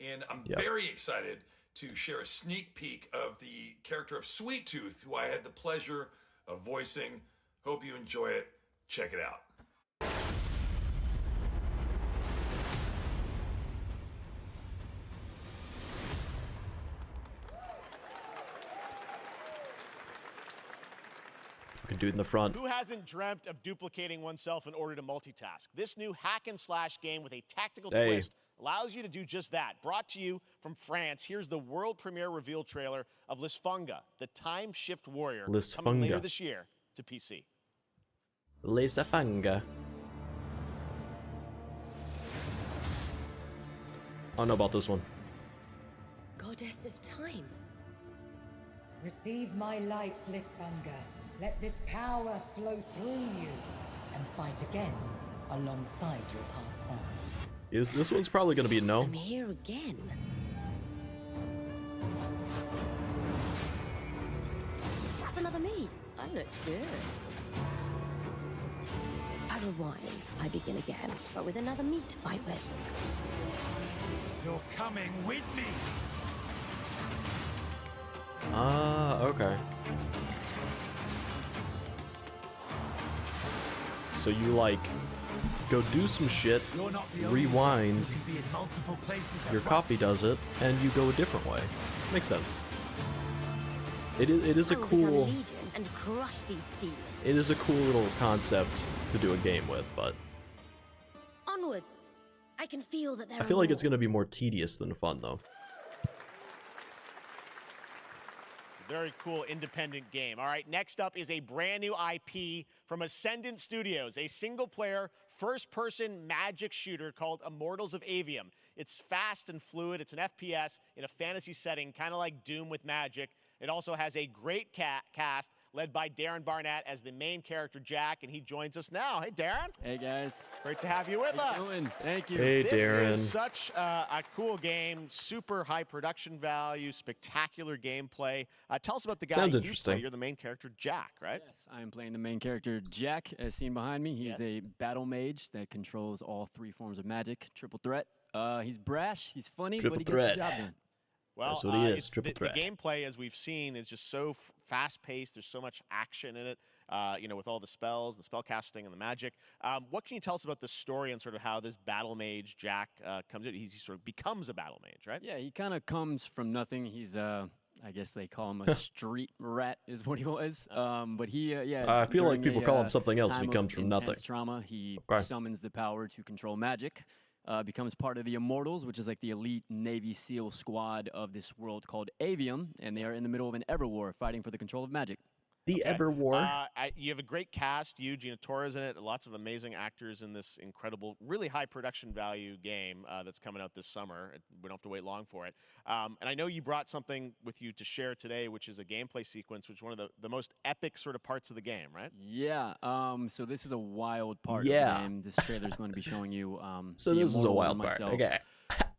And I'm very excited to share a sneak peek of the character of Sweet Tooth, who I had the pleasure of voicing. Hope you enjoy it. Check it out. Dude in the front. Who hasn't dreamt of duplicating oneself in order to multitask? This new hack and slash game with a tactical twist allows you to do just that. Brought to you from France, here's the world premiere reveal trailer of Lisfunga, the time shift warrior, coming later this year to PC. Lisfunga. I don't know about this one. Goddess of time. Receive my light, Lisfunga. Let this power flow through you and fight again alongside your past selves. This one's probably gonna be a no. I'm here again. That's another me. I look good. I rewind. I begin again, but with another me to fight with. You're coming with me. Ah, okay. So you like go do some shit, rewind, your copy does it, and you go a different way. Makes sense. It is a cool and crush these demons. It is a cool little concept to do a game with, but Onwards. I can feel that there I feel like it's gonna be more tedious than fun though. Very cool independent game. All right, next up is a brand new IP from Ascendant Studios, a single-player, first-person magic shooter called Immortals of Avium. It's fast and fluid. It's an FPS in a fantasy setting, kind of like Doom with magic. It also has a great cast led by Darren Barnett as the main character, Jack, and he joins us now. Hey, Darren. Hey, guys. Great to have you with us. Thank you. Hey, Darren. This is such a cool game, super high production value, spectacular gameplay. Tell us about the guy Sounds you interesting. play. You're the main character, Jack, right? Yes, I am playing the main character, Jack, as seen behind me. He's a battle mage that controls all three forms of magic. Triple threat. He's brash, he's funny, but he gets the job done. Well, that's what he is, triple threat. The gameplay, as we've seen, is just so fast-paced. There's so much action in it, you know, with all the spells, the spell casting, and the magic. What can you tell us about the story and sort of how this battle mage, Jack, comes in? He sort of becomes a battle mage, right? Yeah, he kind of comes from nothing. He's, I guess they call him a street rat is what he was. But he, I feel like people call him something else if he comes from nothing. Trauma, he summons the power to control magic. Becomes part of the Immortals, which is like the elite Navy SEAL squad of this world called Avium, and they are in the middle of an Everwar fighting for the control of magic. The Everwar. You have a great cast. You, Gina Torres in it. Lots of amazing actors in this incredible, really high production value game that's coming out this summer. We don't have to wait long for it. And I know you brought something with you to share today, which is a gameplay sequence, which is one of the most epic sort of parts of the game, right? Yeah. So this is a wild part of the game. This trailer is going to be showing you. So this is a wild part. Okay.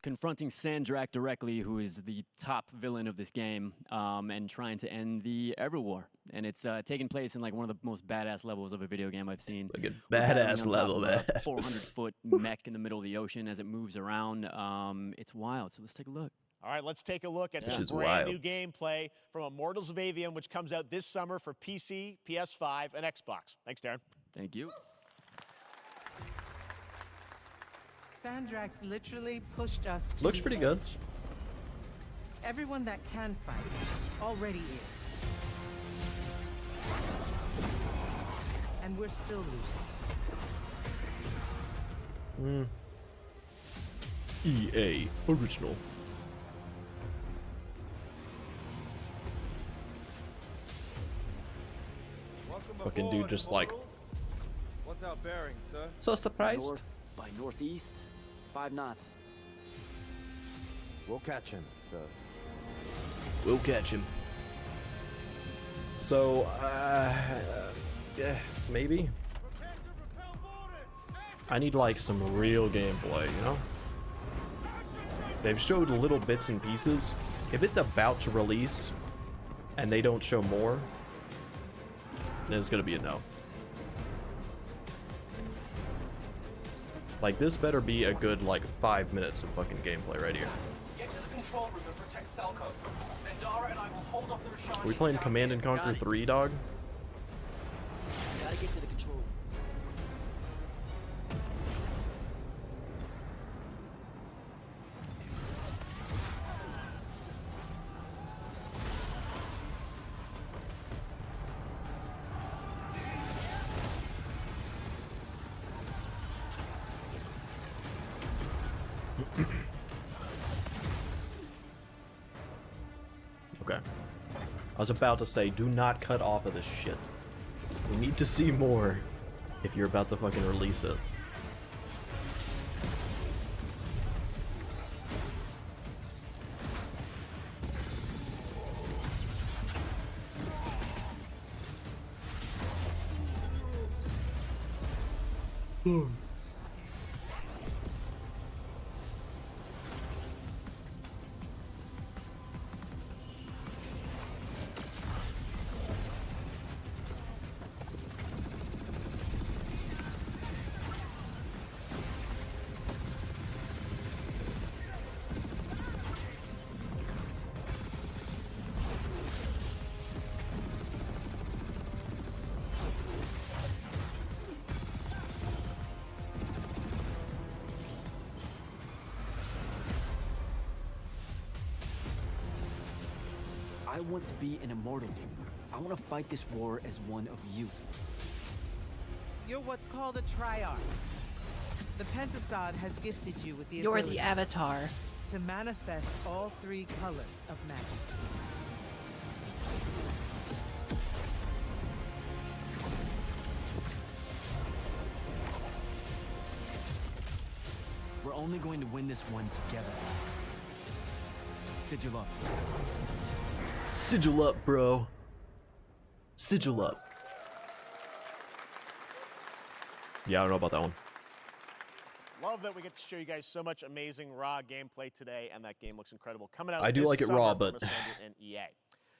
Confronting Sandrak directly, who is the top villain of this game, and trying to end the Everwar. And it's taking place in like one of the most badass levels of a video game I've seen. Like a badass level, man. 400-foot mech in the middle of the ocean as it moves around. It's wild. So let's take a look. All right, let's take a look at some brand new gameplay from Immortals of Avium, which comes out this summer for PC, PS5, and Xbox. Thanks, Darren. Thank you. Sandrax literally pushed us to Looks pretty good. Everyone that can fight already is. And we're still losing. EA Original. Fucking dude just like... What's our bearing, sir? So surprised. North by northeast, 5 knots. We'll catch him, sir. We'll catch him. So, yeah, maybe. I need like some real gameplay, you know? They've showed little bits and pieces. If it's about to release and they don't show more, then it's gonna be a no. Like, this better be a good like 5 minutes of fucking gameplay right here. Get to the control room and protect Selko. Zendara and I will hold off the Rashani. Are we playing Command and Conquer 3, dog? Gotta get to the control room. Okay. I was about to say, do not cut off of this shit. We need to see more if you're about to fucking release it. I want to be an immortal. I want to fight this war as one of you. You're what's called a triarch. The Pentasod has gifted you with the You're ability the Avatar. to manifest all 3 colors of magic. We're only going to win this one together. Sigil up. Sigil up, bro. Sigil up. Yeah, I don't know about that one. Love that we get to show you guys so much amazing raw gameplay today, and that game looks incredible. Coming out I do this like it summer raw, from but Ascendant and EA.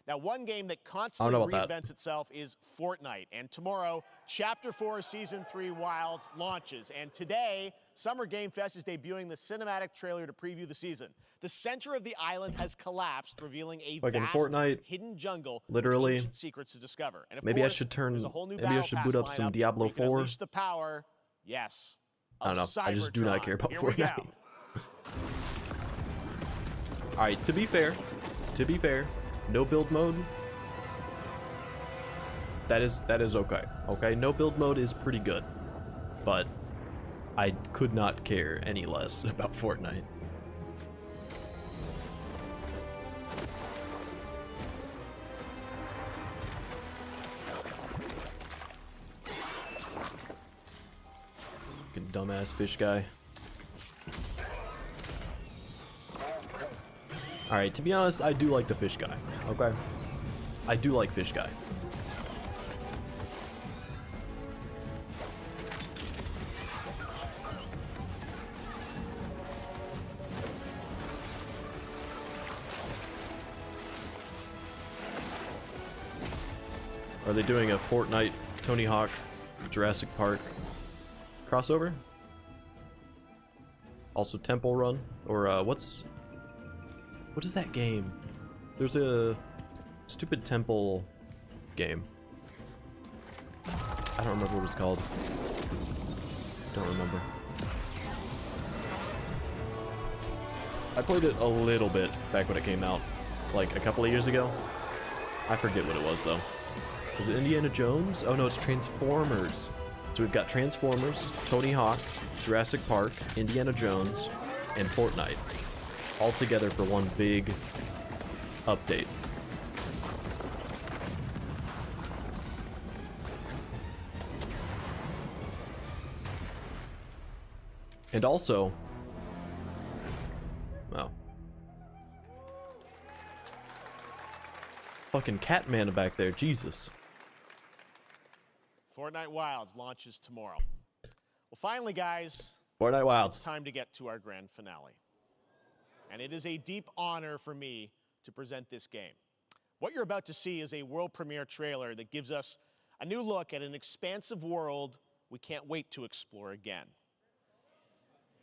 Now, one game that constantly know about reinvents itself is Fortnite. And tomorrow, Chapter 4 Season 3 Wilds launches. And today, Summer Game Fest is debuting the cinematic trailer to preview the season. The center of the island has collapsed, revealing a Fucking vast Fortnite, hidden jungle literally. with ancient secrets to discover. And of Maybe I course, should turn. there's a whole new Maybe I battle should pass boot up some lineup Diablo where you can 4. unleash the power, yes, I don't know. of I just do not Cybertron. care about Here we go. Fortnite. All right. To be fair, no build mode. That is okay. Okay, no build mode is pretty good, but I could not care any less about Fortnite. Fucking dumbass fish guy. Alright, to be honest, I do like the fish guy, okay? I do like fish guy. Are they doing a Fortnite, Tony Hawk, Jurassic Park crossover? Also Temple Run? Or what is that game? There's a stupid temple game. I don't remember what it's called. Don't remember. I played it a little bit back when it came out, like a couple of years ago. I forget what it was though. Is it Indiana Jones? Oh no, it's Transformers. So we've got Transformers, Tony Hawk, Jurassic Park, Indiana Jones, and Fortnite. All together for one big update. And also, oh, fucking Catman back there, Jesus. Fortnite Wilds launches tomorrow. Well, finally, guys, Fortnite Wilds. It's time to get to our grand finale. And it is a deep honor for me to present this game. What you're about to see is a world premiere trailer that gives us a new look at an expansive world we can't wait to explore again.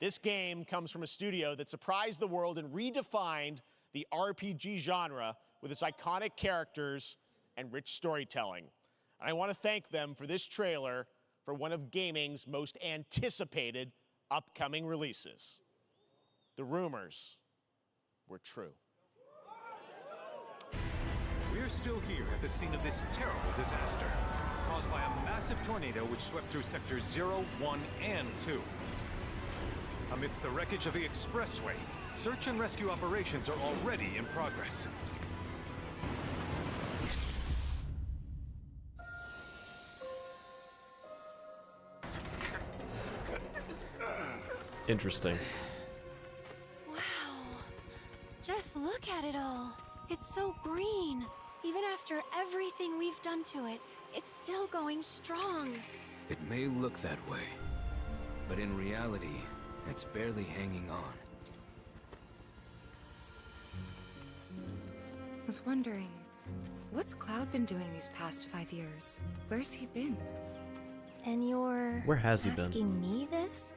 This game comes from a studio that surprised the world and redefined the RPG genre with its iconic characters and rich storytelling. And I want to thank them for this trailer for one of gaming's most anticipated upcoming releases. The rumors were true. We're still here at the scene of this terrible disaster, caused by a massive tornado which swept through sectors 0, 1, and 2. Amidst the wreckage of the expressway, search and rescue operations are already in progress. Interesting. Wow. Just look at it all. It's so green. Even after everything we've done to it, it's still going strong. It may look that way, but in reality, it's barely hanging on. I was wondering, what's Cloud been doing these past 5 years? Where's he been? And you're Where has he been? asking me this?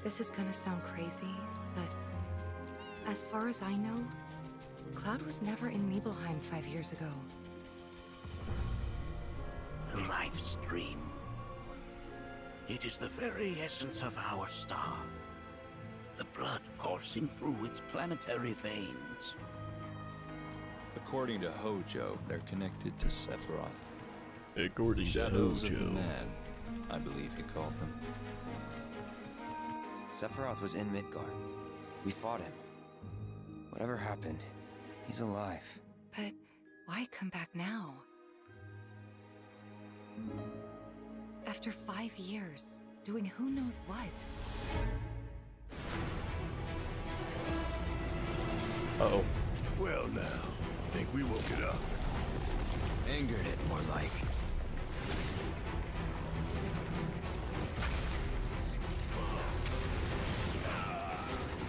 This is gonna sound crazy, but as far as I know, Cloud was never in Nibelheim 5 years ago. The life stream. It is the very essence of our star. The blood coursing through its planetary veins. According to Hojo, they're connected to Sephiroth. According to Shadows of the Hojo. Man, I believe he called them. Sephiroth was in Midgard. We fought him. Whatever happened, he's alive. But why come back now? After 5 years, doing who knows what? Uh-oh. Well now, think we woke it up. Angered it, more like.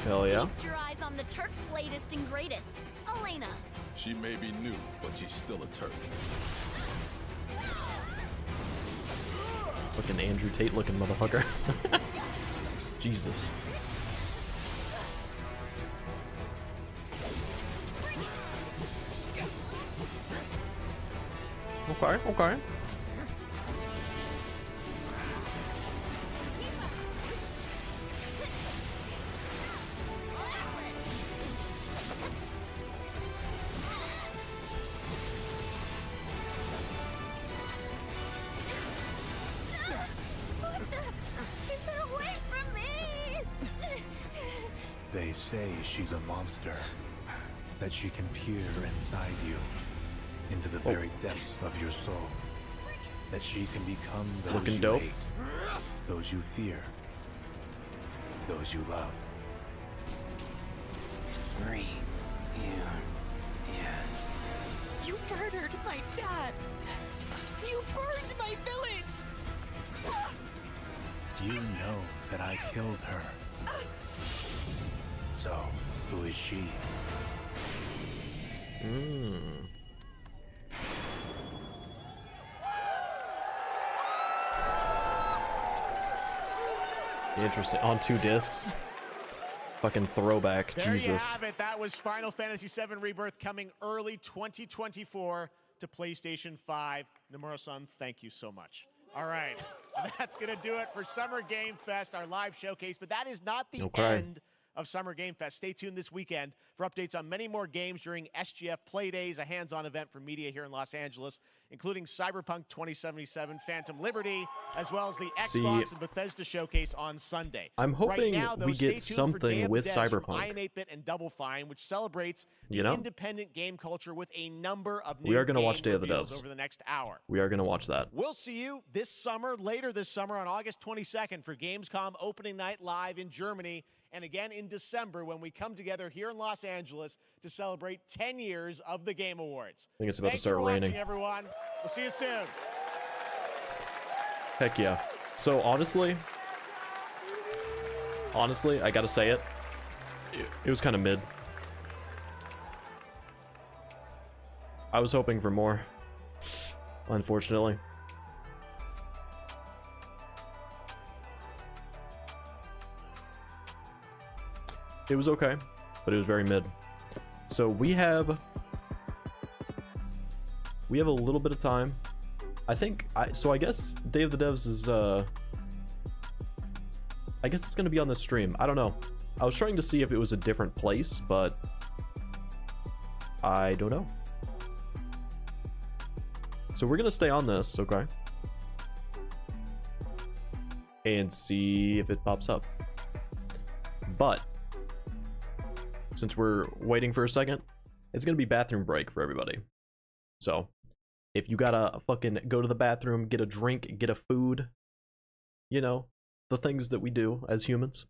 Hell yeah. Feast your eyes on the Turk's latest and greatest, Elena. She may be new, but she's still a Turk. Fucking Andrew Tate looking motherfucker. Jesus. Okay, okay. Keep her away from me! They say she's a monster. That she can peer inside you, into the very depths of your soul. That she can become those Looking you dope. hate, those you fear, those you love. You murdered my dad! You burned my village! You know that I killed her. So, who is she? Interesting. On 2 discs. Fucking throwback. There Jesus. you have it. That was Final Fantasy VII Rebirth coming early 2024 to PlayStation 5. Nomura-san, thank you so much. All right. That's going to do it for Summer Game Fest, our live showcase. But that is not the Okay. end of Summer Game Fest. Stay tuned this weekend for updates on many more games during SGF Play Days, a hands-on event for media here in Los Angeles, including Cyberpunk 2077, Phantom Liberty, as well as the Xbox and Bethesda showcase on Sunday. I'm hoping right now, though, we get something with Cyberpunk. I Am 8-Bit and Double Fine, which celebrates the independent game culture with a number of new we are going to watch Day of the reveals Devs over the next hour. We are going to watch that. We'll see you this summer, later this summer on August 22nd for Gamescom opening night live in Germany, and again in December when we come together here in Los Angeles to celebrate 10 years of the Game Awards. I think it's about Thanks to start for raining. watching, everyone. We'll see you soon. Heck yeah. So honestly, I gotta say it. It was kind of mid. I was hoping for more, unfortunately. It was okay, but it was very mid. So we have a little bit of time. I think I guess Day of the Devs is I guess it's gonna be on the stream. I don't know. I was trying to see if it was a different place, but I don't know. So we're gonna stay on this, okay? And see if it pops up. But since we're waiting for a second, it's gonna be bathroom break for everybody. So if you gotta fucking go to the bathroom, get a drink, get a food, you know, the things that we do as humans,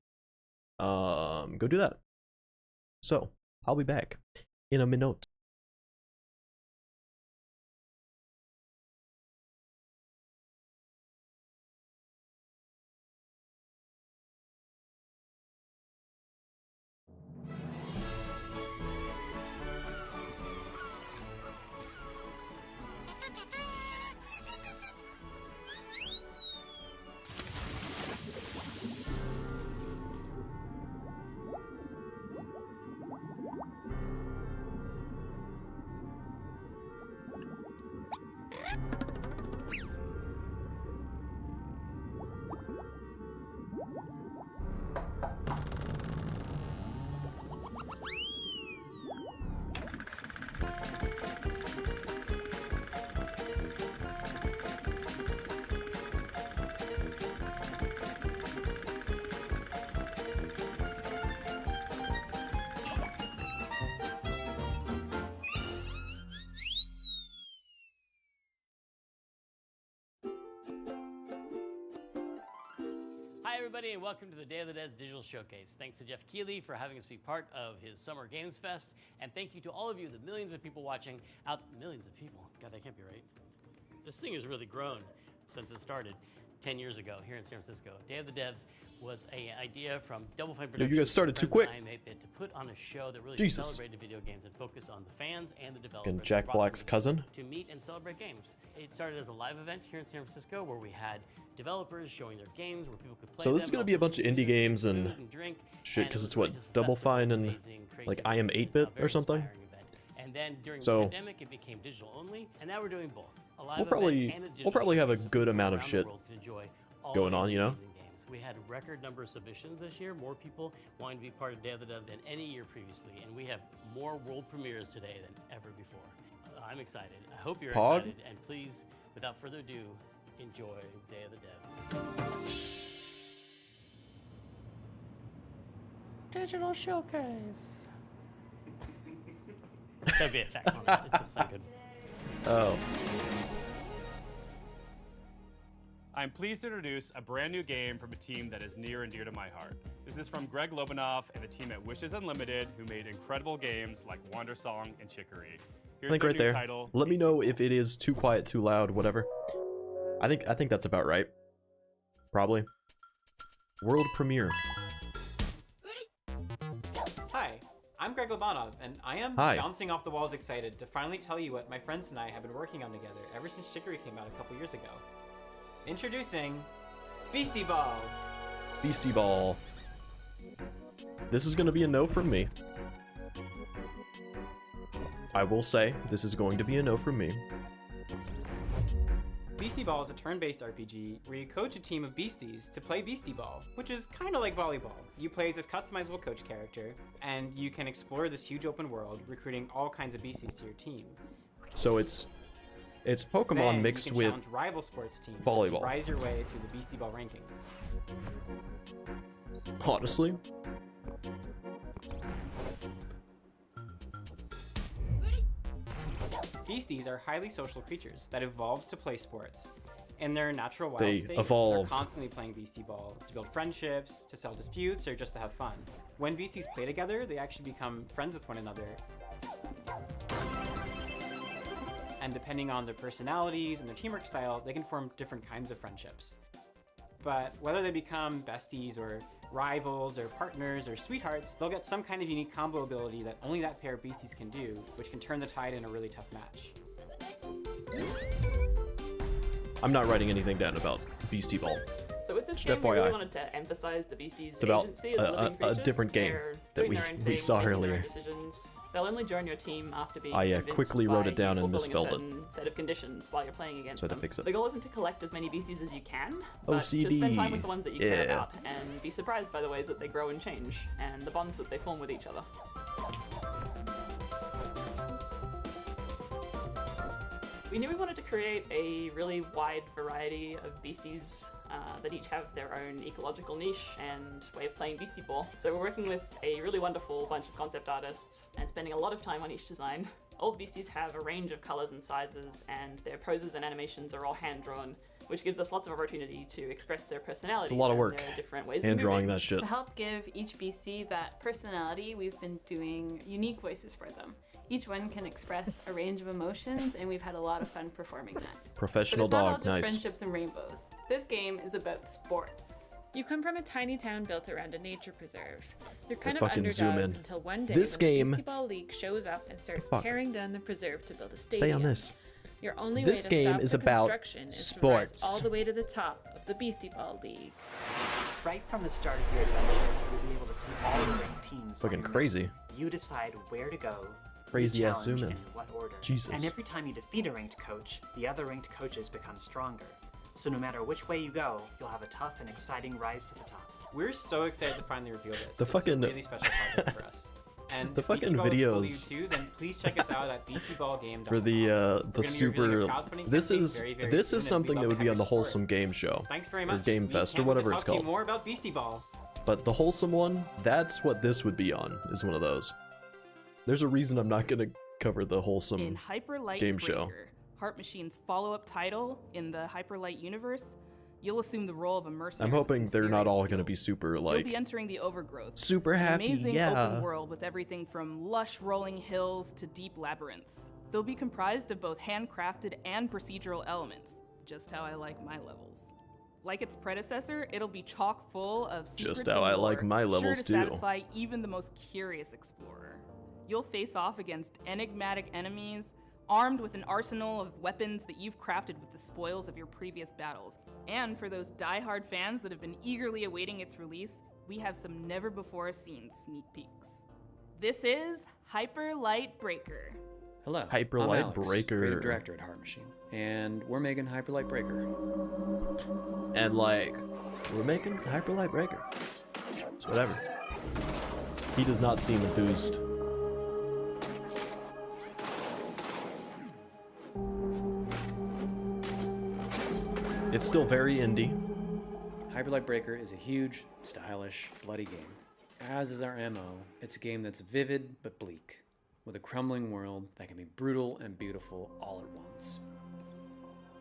go do that. So I'll be back in a minute. Hi everybody and welcome to the Day of the Dead Digital Showcase. Thanks to Geoff Keighley for having us be part of his Summer Games Fest, and thank you to all of you, the millions of people watching out. Millions of people? God, that can't be right. This thing has really grown since it started 10 years ago here in San Francisco. Day of the Devs was an idea from Double Fine Productions. You guys started too quick. I Am 8-Bit to put on a show that really Jesus. celebrated video games and focused on the fans and the developers. And Jack Black's cousin. To meet and celebrate games. It started as a live event here in San Francisco where we had developers showing their games where people could play So this is them, gonna be a bunch of indie games and drink, shit, because it's what, Double Fine and like I Am 8-Bit or something. And then during So the pandemic, it became digital only, and now we're doing both. A live we'll probably event and a digital have a showcase good so amount of people shit around the world can enjoy all going these on, you know. amazing games. We had a record number of submissions this year, more people wanting to be part of Day of the Devs than any year previously, and we have more world premieres today than ever before. I'm excited. I hope you're Pog? excited, and please, without further ado, enjoy Day of the Devs. Digital Showcase. There'll be effects on that. It's not good. Oh. I'm pleased to introduce a brand new game from a team that is near and dear to my heart. This is from Greg Lobanoff and the team at Wishes Unlimited, who made incredible games like Wander Song and Chicory. Here's Link their right new there. title. Let me know if it is too quiet, too loud, whatever. I think that's about right. Probably. World premiere. Hi, I'm Greg Lobanov, and I am Hi. bouncing off the walls excited to finally tell you what my friends and I have been working on together ever since Chicory came out a couple years ago. Introducing Beastie Ball. Beastie Ball. This is going to be a no from me. I will say, this is going to be a no from me. Beastie Ball is a turn-based RPG where you coach a team of beasties to play Beastie Ball, which is kind of like volleyball. You play as this customizable coach character, and you can explore this huge open world, recruiting all kinds of beasties to your team. So it's Pokemon Then mixed you can with challenge rival sports teams volleyball. to rise your way through the Beastie Ball rankings. Honestly, Beasties are highly social creatures that evolved to play sports. In their natural wild They state, evolved. they're constantly playing Beastie Ball to build friendships, to settle disputes, or just to have fun. When beasties play together, they actually become friends with one another. And depending on their personalities and their teamwork style, they can form different kinds of friendships. But whether they become besties or rivals or partners or sweethearts, they'll get some kind of unique combo ability that only that pair of beasties can do, which can turn the tide in a really tough match. I'm not writing anything down about Beastie Ball. So with this Just game, we FYI. really wanted to emphasize the Beasties' It's about agency as living a creatures. different game They're that doing their own we thing, saw making their own earlier. decisions. They'll only join your team after being I convinced quickly wrote by it down you and fulfilling misspelled it. a certain set of conditions while you're playing against So I had to them. fix it. The goal isn't to collect as many beasties as you can, but to OCD. spend time with the ones that you care Yeah. about and be surprised by the ways that they grow and change and the bonds that they form with each other. We knew we wanted to create a really wide variety of beasties that each have their own ecological niche and way of playing Beastie Ball. So we're working with a really wonderful bunch of concept artists and spending a lot of time on each design. All the beasties have a range of colors and sizes, and their poses and animations are all hand-drawn, which gives us lots of opportunity to express their personality. It's a lot of and work. their different ways Hand of drawing moving. that shit. To help give each BC that personality, we've been doing unique voices for them. Each one can express a range of emotions, and we've had a lot of fun performing that. Professional but it's not all dog, just nice. friendships and rainbows. This game is about sports. You come from a tiny town built around a nature preserve. You're kind of fucking zoom underdogs in. until one day This when the game- Beastie Ball League shows up and starts fuck? tearing down the preserve to build a stadium. Stay on this. Your only This way to game stop is the about construction is to rise sports. all the way to the top of the Beastie Ball League. Right from the start of your adventure, you'll be able to see all the great teams. Fucking on your crazy. map. You decide where to go, Crazy who ass zoom challenge, in. and what order. Jesus. And every time you defeat a ranked coach, the other ranked coaches become stronger. So no matter which way you go, you'll have a tough and exciting rise to the top. We're so excited to finally reveal this. The It's fucking- a really special project for us. And The if Beastie fucking Ball looks cool to videos you too, then please check us out at beastieballgame.com. For the super this is very, very this soon, is and something we'd that love would to be have on the your support. Wholesome Game Show Thanks very or much. Game We Fest or can't wait whatever to it's talk to you called. more about Beastie Ball. But the Wholesome one, that's what this would be on. Is one of those. There's a reason I'm not gonna cover the Wholesome In Hyper Light Game Breaker, Show. Heart Machine's follow-up title in the Hyper Light universe, you'll assume the role of a mercenary. I'm hoping with they're some not serious all skills. gonna be super You'll like be entering the Overgrowth. super an happy, amazing yeah. open world with everything from lush rolling hills to deep labyrinths. They'll be comprised of both handcrafted and procedural elements, just how I like my levels. Like its predecessor, it'll be chock full of secrets Just how and I like lore, my sure levels to too. satisfy even the most curious explorer. You'll face off against enigmatic enemies, armed with an arsenal of weapons that you've crafted with the spoils of your previous battles. And for those die-hard fans that have been eagerly awaiting its release, we have some never-before-seen sneak peeks. This is Hyper Light Breaker. Hello, Hyper I'm Light Alex, Breaker. creative director at Heart Machine, and we're making Hyper Light Breaker. And like we're making Hyper Light Breaker. It's whatever. He does not seem enthused. It's still very indie. Hyper Light Breaker is a huge, stylish, bloody game. As is our MO, it's a game that's vivid but bleak, with a crumbling world that can be brutal and beautiful all at once.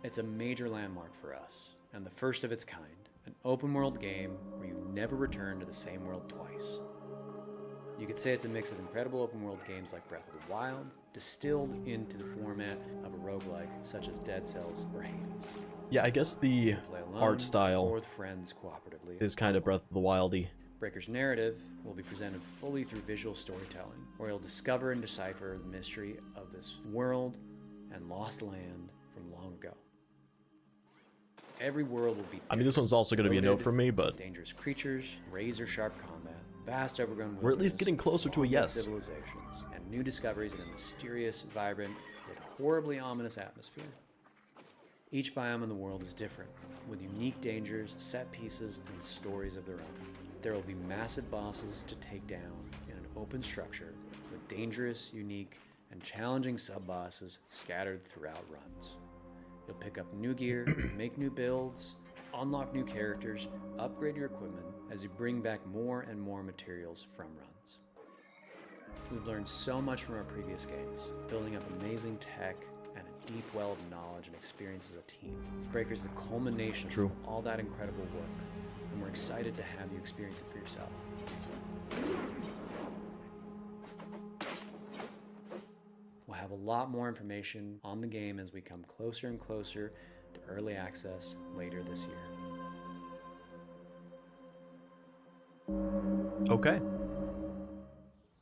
It's a major landmark for us, and the first of its kind, an open world game where you never return to the same world twice. You could say it's a mix of incredible open world games like Breath of the Wild, distilled into the format of a roguelike such as Dead Cells or Hades. Yeah, I guess the Play alone art style or with friends cooperatively. is kind of Breath of the Wildy. Breaker's narrative will be presented fully through visual storytelling, where you'll discover and decipher the mystery of this world and lost land from long ago. Every world will be I mean, this one's also going to be a note loaded from me, but with dangerous creatures, razor-sharp combat, vast overgrown we're at least wilderness, getting closer to a long-dead yes. civilizations, and new discoveries in a mysterious, vibrant, yet horribly ominous atmosphere. Each biome in the world is different, with unique dangers, set pieces, and stories of their own. There will be massive bosses to take down in an open structure with dangerous, unique, and challenging sub-bosses scattered throughout runs. You'll pick up new gear, make new builds, unlock new characters, upgrade your equipment as you bring back more and more materials from runs. We've learned so much from our previous games, building up amazing tech and a deep well of knowledge and experience as a team. Breaker's the culmination of all that incredible work, and we're excited to have you experience it for yourself. We'll have a lot more information on the game as we come closer and closer to early access later this year. Okay.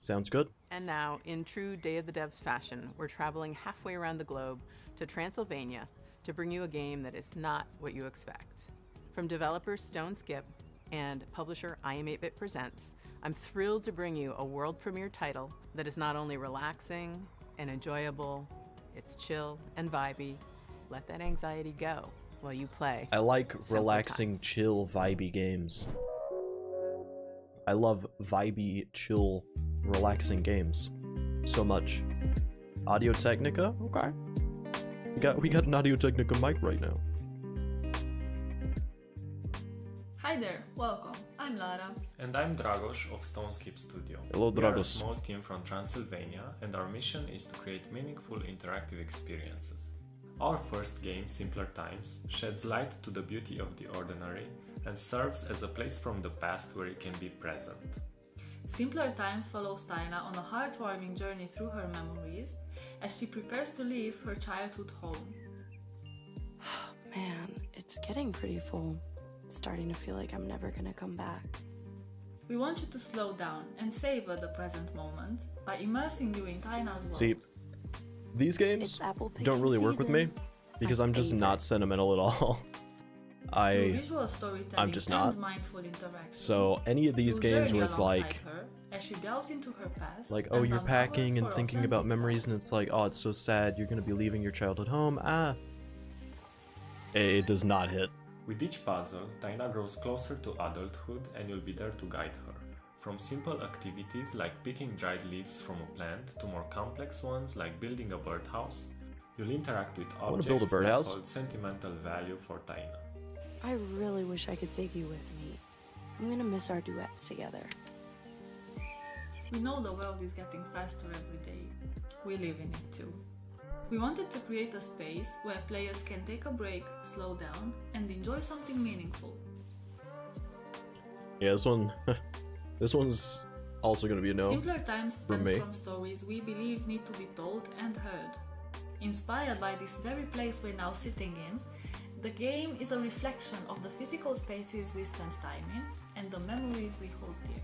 Sounds good. And now, in true Day of the Devs fashion, we're traveling halfway around the globe to Transylvania to bring you a game that is not what you expect. From developer Stone Skip and publisher iam8bit Presents, I'm thrilled to bring you a world premiere title that is not only relaxing and enjoyable, it's chill and vibey. Let that anxiety go while you play. I like relaxing, chill, vibey games. I love vibey, chill, relaxing games so much. Audio Technica? Okay. We got an Audio Technica mic right now. Hi there, welcome. I'm Lara. And I'm Dragos of Stoneskip Studio. Hello, We are a Dragos. small team from Transylvania, and our mission is to create meaningful interactive experiences. Our first game, Simpler Times, sheds light to the beauty of the ordinary and serves as a place from the past where it can be present. Simpler Times follows Taina on a heartwarming journey through her memories as she prepares to leave her childhood home. Man, it's getting pretty full. It's starting to feel like I'm never gonna come back. We want you to slow down and savor the present moment by immersing you in Taina's world. See, these games don't really work with me because I'm just not sentimental at all. Through visual storytelling I'm just not. and mindful interaction. So any of these you'll games journey where it's alongside like, her as she delves into her past oh, and you're uncovers packing and her thinking about authentic memories, and it's like, oh, it's so sad. You're gonna be leaving your childhood home. It does not hit. With each puzzle, Taina grows closer to adulthood, and you'll be there to guide her. From simple activities like picking dried leaves from a plant to more complex ones like building a birdhouse, you'll interact with wanna objects build a that birdhouse? hold sentimental value for Taina. I really wish I could take you with me. I'm gonna miss our duets together. We know the world is getting faster every day. We live in it too. We wanted to create a space where players can take a break, slow down, and enjoy something meaningful. Yeah, this one's also gonna be a no Simpler Times from stems me. from stories we believe need to be told and heard. Inspired by this very place we're now sitting in, the game is a reflection of the physical spaces we spend time in and the memories we hold dear.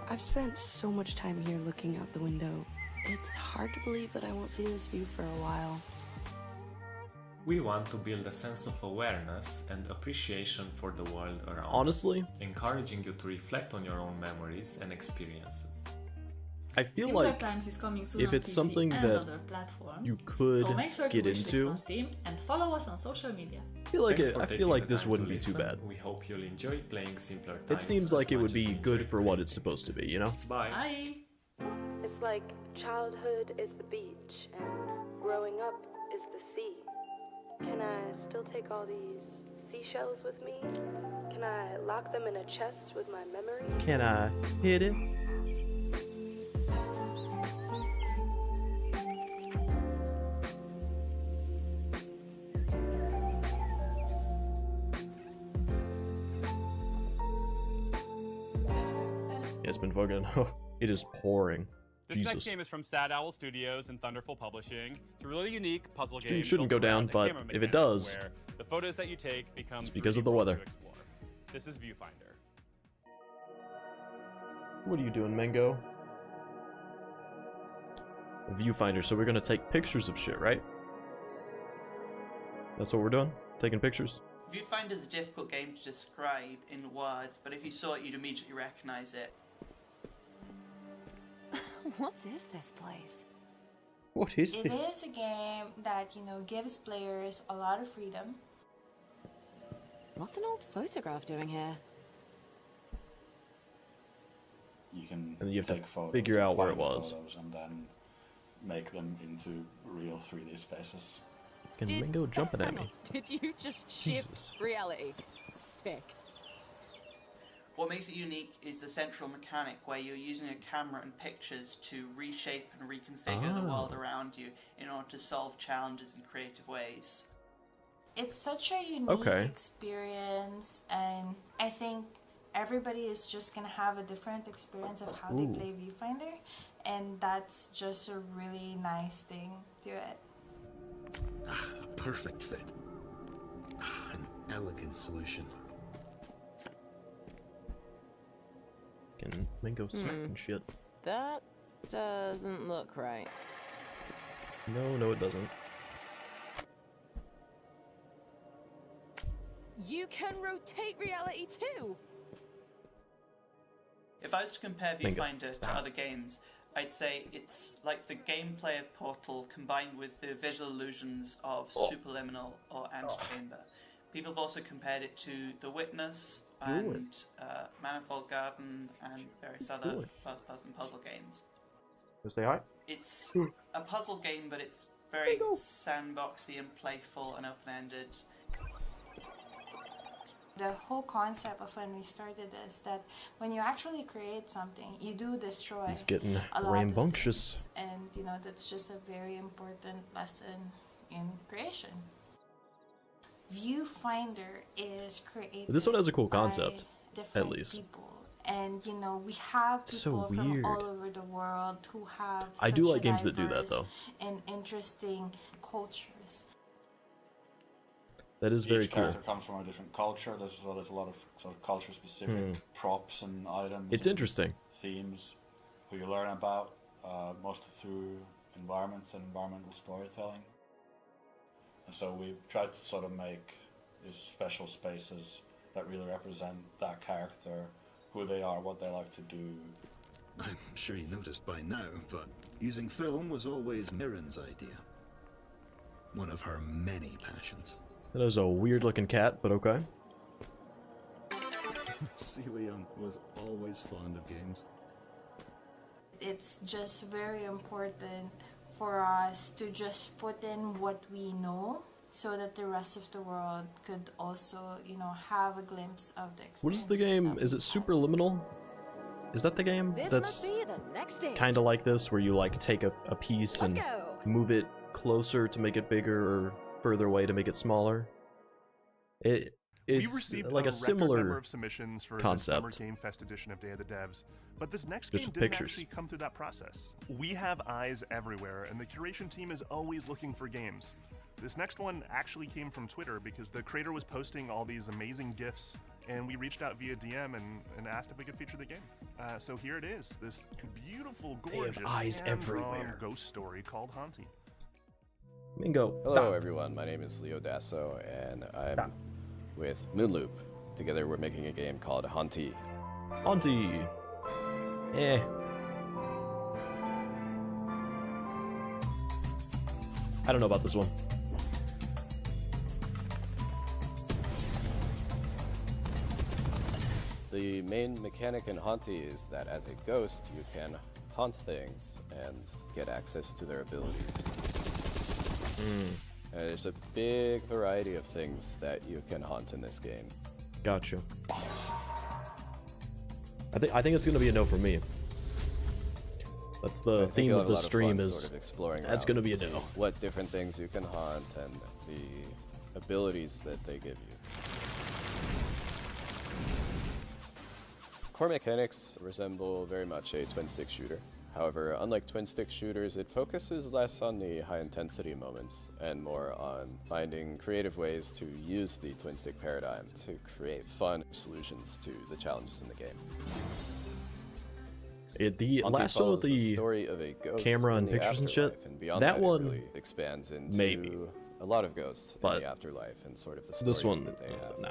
I've spent so much time here looking out the window. It's hard to believe that I won't see this view for a while. We want to build a sense of awareness and appreciation for the world around Honestly? us, encouraging you to reflect on your own memories and experiences. I feel Simpler like Times is coming soon if on it's PC something and that other platforms, you could so make sure to get wishlist into, on Steam and follow us on social media. I feel like Thanks for I feel taking like the this time wouldn't to be too listen. bad. We hope you'll enjoy playing Simpler It Times seems as like it much would as be you good enjoy for what it's supposed to be, you know? Bye. Bye. It's like childhood is the beach and growing up is the sea. Can I still take all these seashells with me? Can I lock them in a chest with my memory? Can I hit it? It's been fucking. It is pouring. This Jesus. next game is from Sad Owl Studios and Thunderful Publishing. It's a really unique puzzle Stream game. shouldn't built go down, around a but camera if it mechanic does, where the photos that you take become it's because 3D of the worlds weather. to explore. This is Viewfinder. What are you doing, Mango? Viewfinder, so we're gonna take pictures of shit, right? That's what we're doing? Taking pictures? Viewfinder is a difficult game to describe in words, but if you saw it, you'd immediately recognize it. What is this place? What is It this? is a game that, gives players a lot of freedom. What's an old photograph doing here? You can And you have to take photos, figure out where it find was. photos, and then make them into real 3D spaces. Can Mingo jumping at me? Did you just shift Jesus. reality? Sick. What makes it unique is the central mechanic where you're using a camera and pictures to reshape and reconfigure the world around you in order to solve challenges in creative ways. It's such a unique experience, and I think everybody is just going to have a different experience of how they play Viewfinder, and that's just a really nice thing to it. A perfect fit. An elegant solution. Can Mingo smacking shit? That doesn't look right. No, it doesn't. You can rotate reality too. If I was to compare Bingo. Viewfinder to other games, I'd say it's like the gameplay of Portal combined with the visual illusions of Superliminal or Antechamber. People have also compared it to The Witness and Manifold Garden and various other first-person puzzle games. Say hi. It's a puzzle game, but it's very sandboxy and playful and open-ended. The whole concept of when we started is that when you actually create something, you do destroy He's getting a lot rambunctious. of things. And that's just a very important lesson in creation. Viewfinder is created. This one has a cool by concept, at different least. people. And we have people So from weird. all over the world who have I do such like games that do that, diverse though. and interesting cultures. That is very Each cool. character comes from a different culture. There's a lot of sort of culture-specific props and items. It's and interesting. Themes who you learn about mostly through environments and environmental storytelling. And so we've tried to sort of make these special spaces that really represent that character, who they are, what they like to do. I'm sure you noticed by now, but using film was always Mirren's idea. One of her many passions. That is a weird-looking cat, but okay. Celium was always fond of games. It's just very important for us to just put in what we know so that the rest of the world could also, have a glimpse of the experience. What is the game? Is it Superliminal? Is that the game This that's must be the next stage. kind of like this, where you like take a piece and Let's go. move it closer to make it bigger or further away to make it smaller? We It's received like a record number similar of submissions for concept. the Summer Game Fest edition of Day of the Devs, but this next Just game with didn't pictures. actually come through that process. We have eyes everywhere, and the curation team is always looking for games. This next one actually came from Twitter because the creator was posting all these amazing GIFs, and we reached out via DM and asked if we could feature the game. So here it is, this beautiful, have gorgeous, eyes hand-drawn everywhere. ghost story called Haunty. Mingo, Hello stop. everyone, my name is Leo Dasso and I'm with Moonloop. Together we're making a game called Haunty. Haunty. Eh. I don't know about this one. The main mechanic in Haunty is that as a ghost you can haunt things and get access to their abilities. And there's a big variety of things that you can haunt in this game. Gotcha. I think it's gonna be a no for me. That's the I think theme you'll of have a the lot of stream fun is sort of exploring that's around gonna be a and no. see what different things you can haunt and the abilities that they give you. Core mechanics resemble very much a twin-stick shooter. However, unlike twin-stick shooters, it focuses less on the high-intensity moments and more on finding creative ways to use the twin-stick paradigm to create fun solutions to the challenges in the game. The Haunty last one with follows the story of a ghost camera and in the pictures and shit, afterlife, and beyond that it one really expands into maybe. a lot of ghosts in But the afterlife and sort of the stories this one, that they have. nah.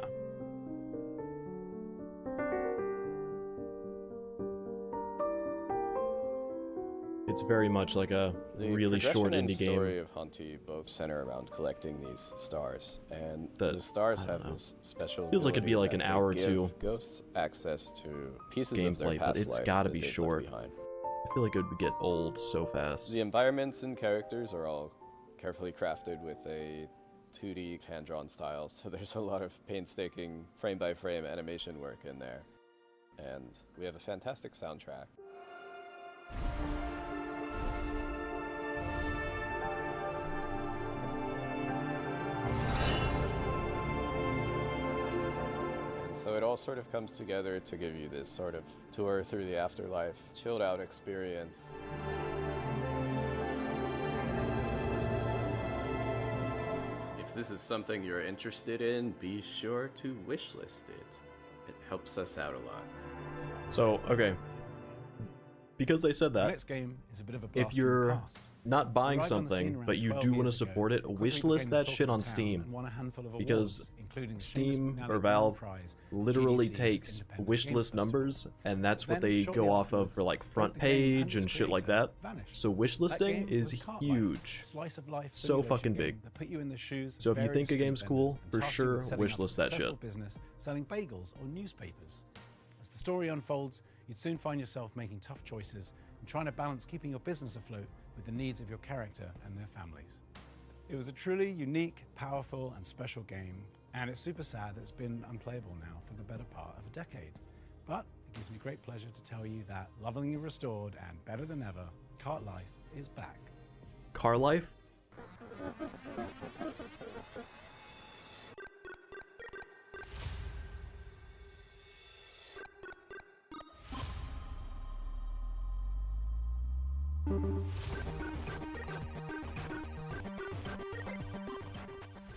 It's very much like a really short and indie story game. of Hunty both center around collecting these stars, and the stars have this special. Feels like it'd be like an hour or two. Ghosts access to pieces of their Gameplay, past but it's life gotta that be they've left short. behind. I feel like it would get old so fast. The environments and characters are all carefully crafted with a 2D hand-drawn style, so there's a lot of painstaking frame-by-frame animation work in there. And we have a fantastic soundtrack. And so it all sort of comes together to give you this sort of tour through the afterlife, chilled out experience. If this is something you're interested in, be sure to wishlist it. It helps us out a lot. So, okay. Because they said that, next game is a bit of a blast if you're from the past. not buying Arrived on the scene something, around but you 12 do want to years ago, support it, quickly wishlist became the that talk shit of on the town Steam. and won a handful of Because awards, including the Steam Seamus or McNally Valve Grand Prize, literally GDC's takes Independent wish Games list Festival. numbers, and that's what Then, they shortly go off of afterwards, for like both front the game and page its and shit like creator that. vanished. So wish That listing game is was Cart huge. Life, a slice of life So simulation fucking game big. that put you in the shoes of So if you various think a street game's vendors cool, and for tasked you sure with setting wish up list a that successful shit. business selling bagels or newspapers. As the story unfolds, you'd soon find yourself making tough choices and trying to balance keeping your business afloat with the needs of your character and their families. It was a truly unique, powerful, and special game, and it's super sad that it's been unplayable now for the better part of a decade. But it gives me great pleasure to tell you that lovingly restored and better than ever, Cart Life is back. Car Life?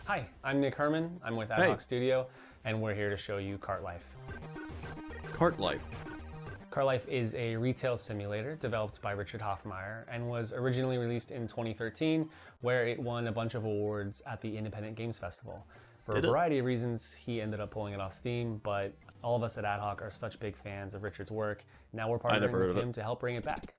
Hi, I'm Nick Herman. I'm with Ad Hey. Hoc Studio, and we're here to show you Cart Life. Cart Life. Cart Life is a retail simulator developed by Richard Hoffmeyer and was originally released in 2013, where it won a bunch of awards at the Independent Games Festival. For Did a it? variety of reasons, he ended up pulling it off Steam, but all of us at Ad Hoc are such big fans of Richard's work. Now we're I never partnering heard with of him it. to help bring it back.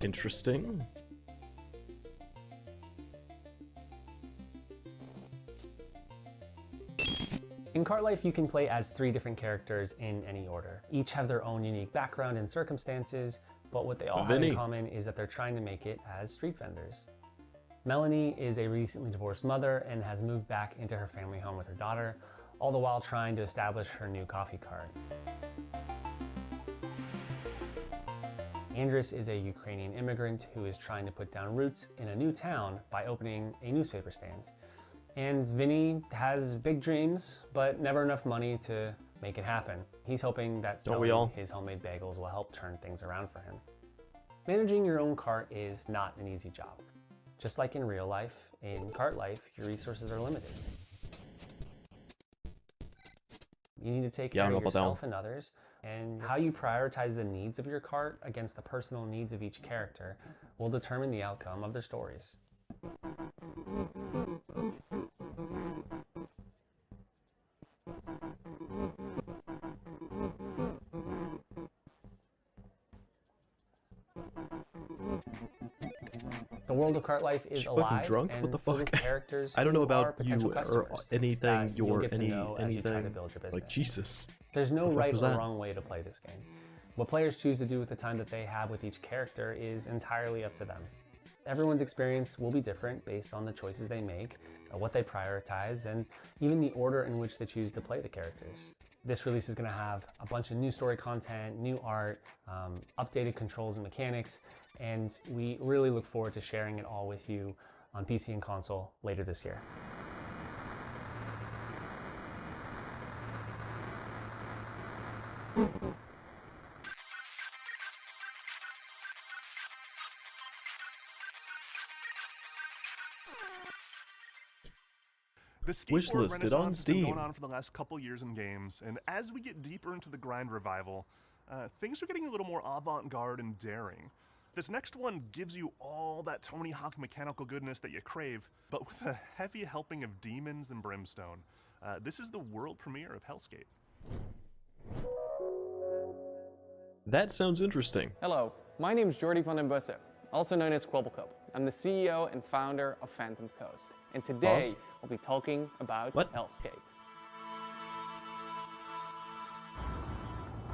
Interesting. In Cart Life, you can play as 3 different characters in any order. Each have their own unique background and circumstances, but what they all have Vinny. in common is that they're trying to make it as street vendors. Melanie is a recently divorced mother and has moved back into her family home with her daughter, all the while trying to establish her new coffee cart. Andres is a Ukrainian immigrant who is trying to put down roots in a new town by opening a newspaper stand. And Vinny has big dreams, but never enough money to make it happen. He's hoping that Don't we selling all? his homemade bagels will help turn things around for him. Managing your own cart is not an easy job. Just like in real life, in Cart Life, your resources are limited. You need to take Yeah, I care don't of know about that yourself and others, and how you prioritize the needs of your cart against the personal needs of each character will determine the outcome of their stories. The world of Cart Life is She fucking alive, drunk? and What the filled with fuck? characters I don't know who are about potential you or customers anything. that you'll Your get to know as you try to anything. build your business. Like Jesus. There's no The fuck right was or that? wrong way to play this game. What players choose to do with the time that they have with each character is entirely up to them. Everyone's experience will be different based on the choices they make, what they prioritize, and even the order in which they choose to play the characters. This release is going to have a bunch of new story content, new art, updated controls and mechanics, and we really look forward to sharing it all with you on PC and console later this year. The Wish skateboard listed on renaissance has been going Steam. on for the last couple years in games, and as we get deeper into the grind revival, things are getting a little more avant-garde and daring. This next one gives you all that Tony Hawk mechanical goodness that you crave, but with a heavy helping of demons and brimstone. This is the world premiere of Hellskate. That sounds interesting. Hello, my name is Jordi van den Bussen, also known as Kwobbelkop. I'm the CEO and founder of Phantom Coast, and today we'll be talking about Hellskate.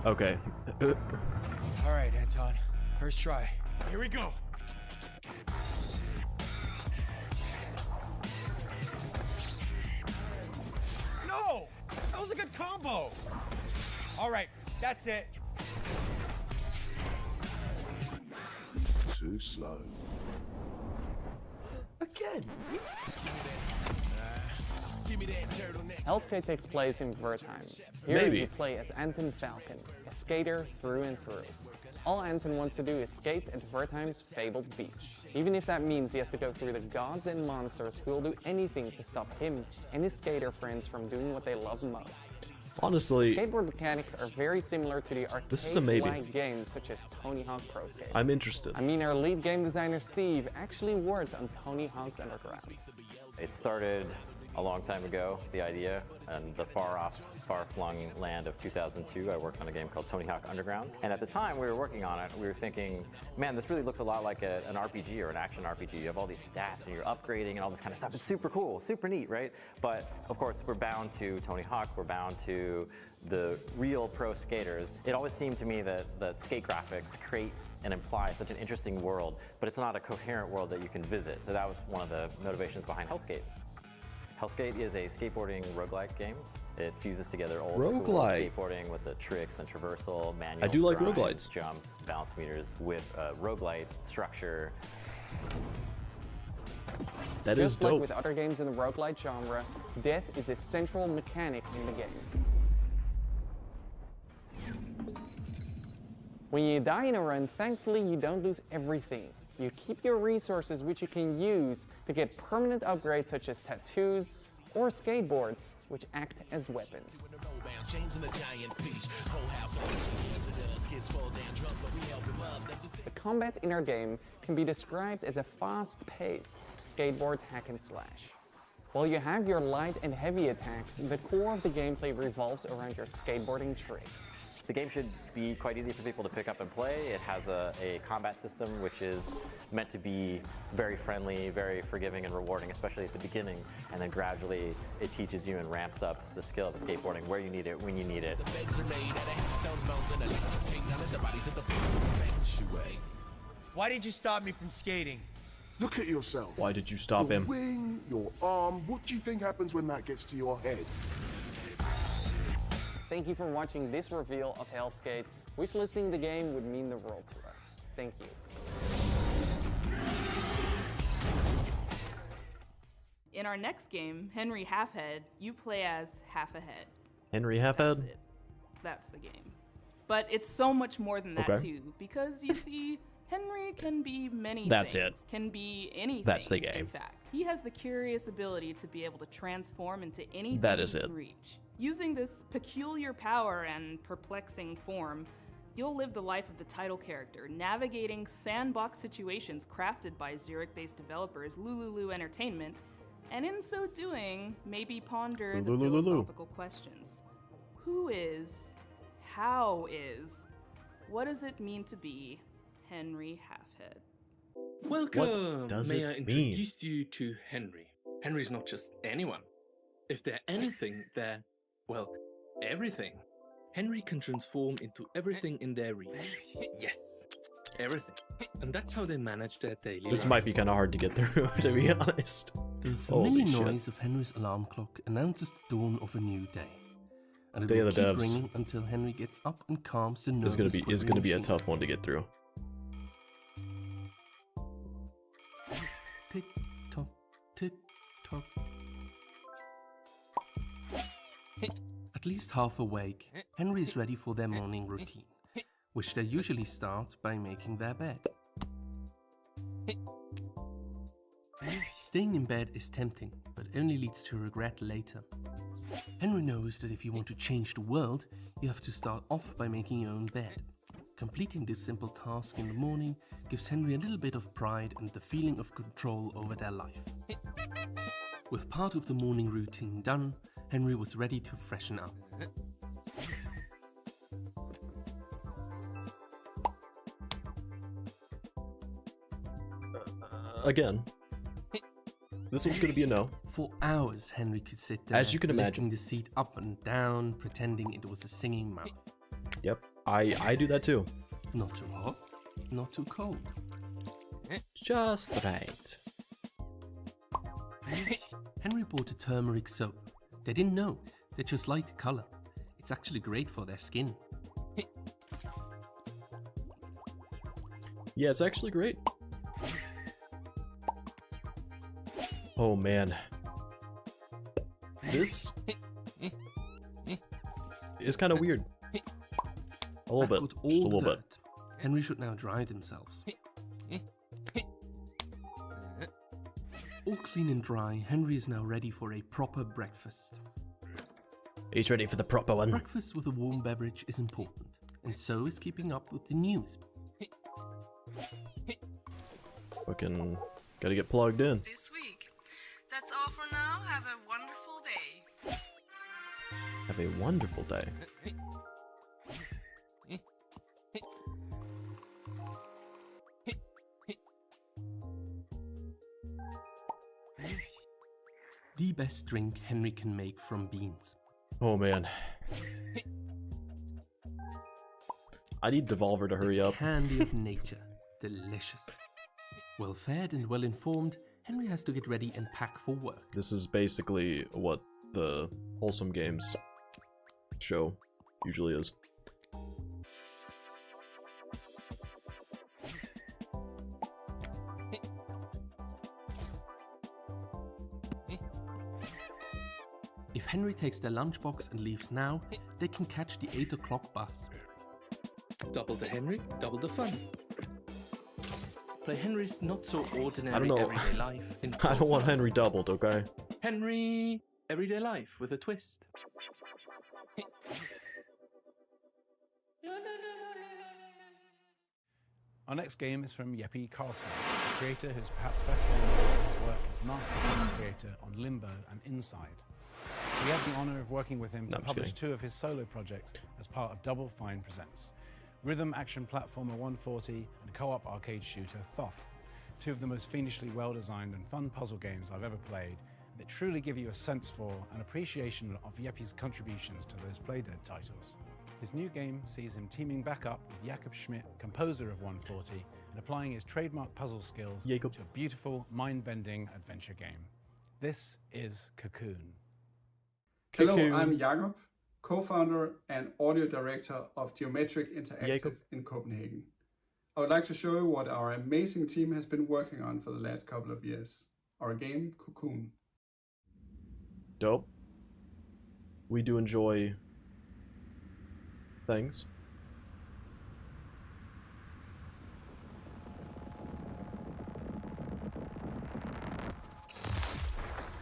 Okay. All right, Anton. First try. Here we go. No! That was a good combo. All right, that's it. Too slow. Again. Hellskate takes place in Wertheim. Here you play as Anton Falcon, a skater through and through. All Anton wants to do is skate at Wertheim's fabled beach, even if that means he has to go through the gods and monsters who will do anything to stop him and his skater friends from doing what they love most. Honestly, skateboard mechanics are very similar to the arcade-like games such as Tony Hawk Pro Skate. I'm interested. I mean, our lead game designer Steve actually worked on Tony Hawk's Underground. It started a long time ago, the idea, and the far-flung land of 2002, I worked on a game called Tony Hawk Underground. And at the time we were working on it, we were thinking, man, this really looks a lot like an RPG or an action RPG. You have all these stats and you're upgrading and all this kind of stuff. It's super cool, super neat, right? But of course, we're bound to Tony Hawk, we're bound to the real pro skaters. It always seemed to me that skate graphics create and imply such an interesting world, but it's not a coherent world that you can visit. So that was one of the motivations behind Hellskate. Hellskate is a skateboarding roguelike game. It fuses together old school skateboarding with the tricks and traversal, manual I do like grinds, roguelites. jumps, balance meters with a roguelite structure. That Just is dope. like with other games in the roguelite genre, death is a central mechanic in the game. When you die in a run, thankfully you don't lose everything. You keep your resources which you can use to get permanent upgrades such as tattoos or skateboards, which act as weapons. The combat in our game can be described as a fast-paced skateboard hack and slash. While you have your light and heavy attacks, the core of the gameplay revolves around your skateboarding tricks. The game should be quite easy for people to pick up and play. It has a combat system which is meant to be very friendly, very forgiving and rewarding, especially at the beginning. And then gradually it teaches you and ramps up the skill of the skateboarding, where you need it, when you need it. Why did you stop me from skating? Look at yourself. Why did you stop your him? Wing, your arm. What do you think happens when that gets to your head? Thank you for watching this reveal of Hellskate. Wishlisting the game would mean the world to us. Thank you. In our next game, Henry Halfhead, you play as Half a Head. Henry Halfhead? That's it. That's the game. But it's so much more than that too, because you see, Henry can be many That's things. it. Can be anything. That's the game. In fact, he has the curious ability to be able to transform into anything That is he it. can reach. Using this peculiar power and perplexing form, you'll live the life of the title character, navigating sandbox situations crafted by Zurich-based developers Lululu Entertainment, and in so doing, maybe ponder the philosophical questions. Who is? How is? What does it mean to be Henry Halfhead? Welcome! does May it I mean? introduce you to Henry? Henry's not just anyone. If they're anything, they're, well, everything. Henry can transform into everything in their reach. Yes, everything. And that's how they manage their daily This life. might be kind of hard to get through, to be honest. The Holy familiar shit. noise of Henry's alarm clock announces the dawn of a new day. And it Day will of the keep Devs. ringing until Henry gets up and calms the nervous Is gonna be a tough one to get through. Tick tock, tick tock. At least half awake, Henry is ready for their morning routine, which they usually start by making their bed. Staying in bed is tempting, but only leads to regret later. Henry knows that if you want to change the world, you have to start off by making your own bed. completing this simple task in the morning gives Henry a little bit of pride and the feeling of control over their life. With part of the morning routine done, Henry was ready to freshen up. Again, this one's gonna be a no. For hours, Henry could sit there, as you can imagine, lifting the seat up and down, pretending it was a singing mouth. Yep, I do that too. Not too hot, not too cold. Just right. Henry bought a turmeric soap. They didn't know, they just liked the color. It's actually great for their skin. Yeah, it's actually great. Oh man. This is kind of weird. A little bit, just a little bit. Henry should now dry themselves. All clean and dry, Henry is now ready for a proper breakfast. He's ready for the proper one. Breakfast with a warm beverage is important, and so is keeping up with the news. Fucking gotta get plugged in. This week. That's all for now. Have a wonderful day. Have a wonderful day. The best drink Henry can make from beans. Oh man. I need Devolver to hurry up. Candy of nature. Delicious. Well fed and well informed, Henry has to get ready and pack for work. This is basically what the Wholesome Games show usually is. If Henry takes their lunchbox and leaves now, they can catch the 8 o'clock bus. Double the Henry, double the fun. Play Henry's not so ordinary I don't know. everyday life. I don't want Henry doubled, okay? Henry, everyday life with a twist. Our next game is from Geoff Keighley, a creator who's perhaps best well known for his work as master puzzle creator on Limbo and Inside. We had the honor of working with him to publish 2 of his solo projects as part of Double Fine Presents: rhythm action platformer 140 and co-op arcade shooter Thoth. 2 of the most fiendishly well-designed and fun puzzle games I've ever played that truly give you a sense for and appreciation of Jeppy's contributions to those Playdead titles. His new game sees him teaming back up with Jakob Schmidt, composer of 140, and applying his trademark puzzle skills to a beautiful, mind-bending adventure game. This is Cocoon. Hello, I'm Jakob, co-founder and audio director of Geometric Interactive in Copenhagen. I would like to show you what our amazing team has been working on for the last couple of years. Our game, Cocoon. Dope. We do enjoy things.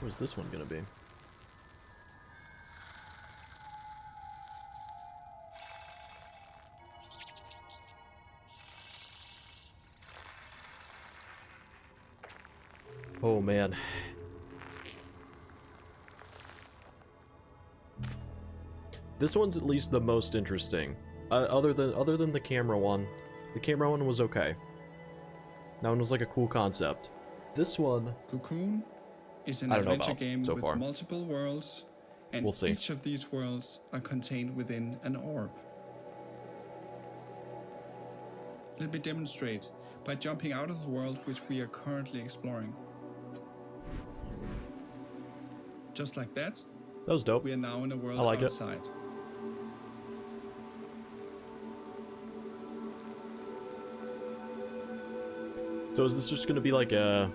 What is this one gonna be? Oh man. This one's at least the most interesting. Other than the camera one. The camera one was okay. That one was like a cool concept. This one, Cocoon is an adventure game with multiple worlds, and each of these worlds are contained within an orb. Let me demonstrate by jumping out of the world which we are currently exploring. Just like that. That was dope. We are now in a world I like outside. So is this just going to be like a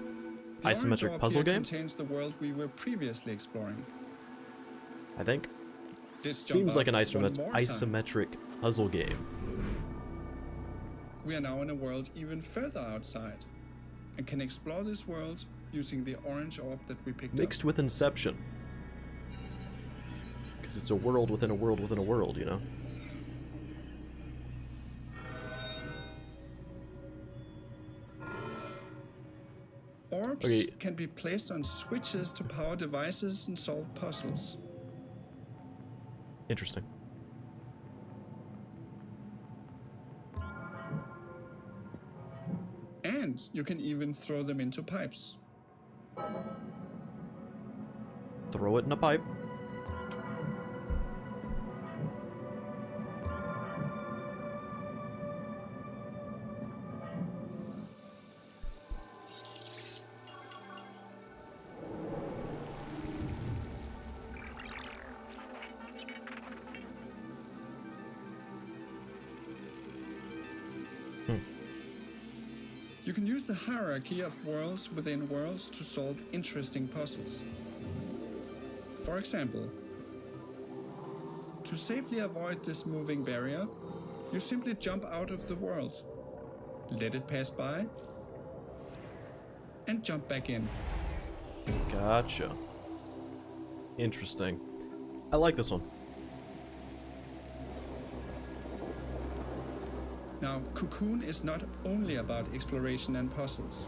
isometric puzzle game? Contains the world we were previously exploring. I think. This seems like an isometric puzzle game. We are now in a world even further outside, and can explore this world using the orange orb that we picked up. Mixed with Inception. Because it's a world within a world within a world, you know? Orbs can be placed on switches to power devices and solve puzzles. Interesting. And you can even throw them into pipes. Throw it in a pipe. You can use the hierarchy of worlds within worlds to solve interesting puzzles. For example, to safely avoid this moving barrier, you simply jump out of the world, let it pass by, and jump back in. Gotcha. Interesting. I like this one. Now, Cocoon is not only about exploration and puzzles.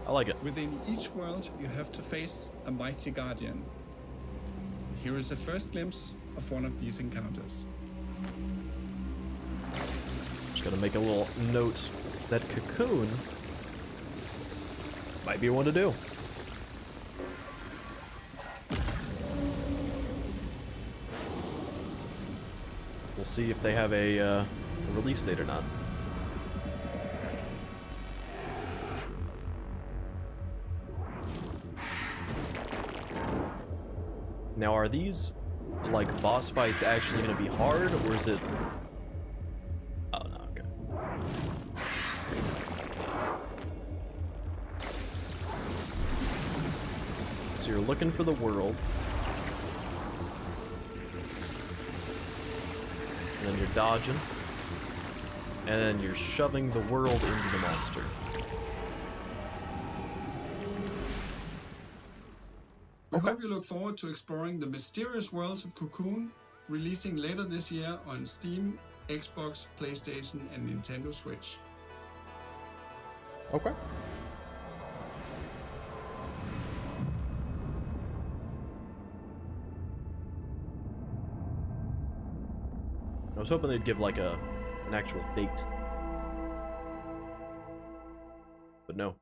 I like it. Within each world, you have to face a mighty guardian. Here is a first glimpse of one of these encounters. Just gotta make a little note that Cocoon might be one to do. We'll see if they have a release date or not. Now, are these like boss fights actually going to be hard, or is it? Oh no, okay. So you're looking for the world, and then you're dodging. And then you're shoving the world into the monster. We hope you look forward to exploring the mysterious worlds of Cocoon, releasing later this year on Steam, Xbox, PlayStation, and Nintendo Switch. Okay. I was hoping they'd give like an actual date. But no.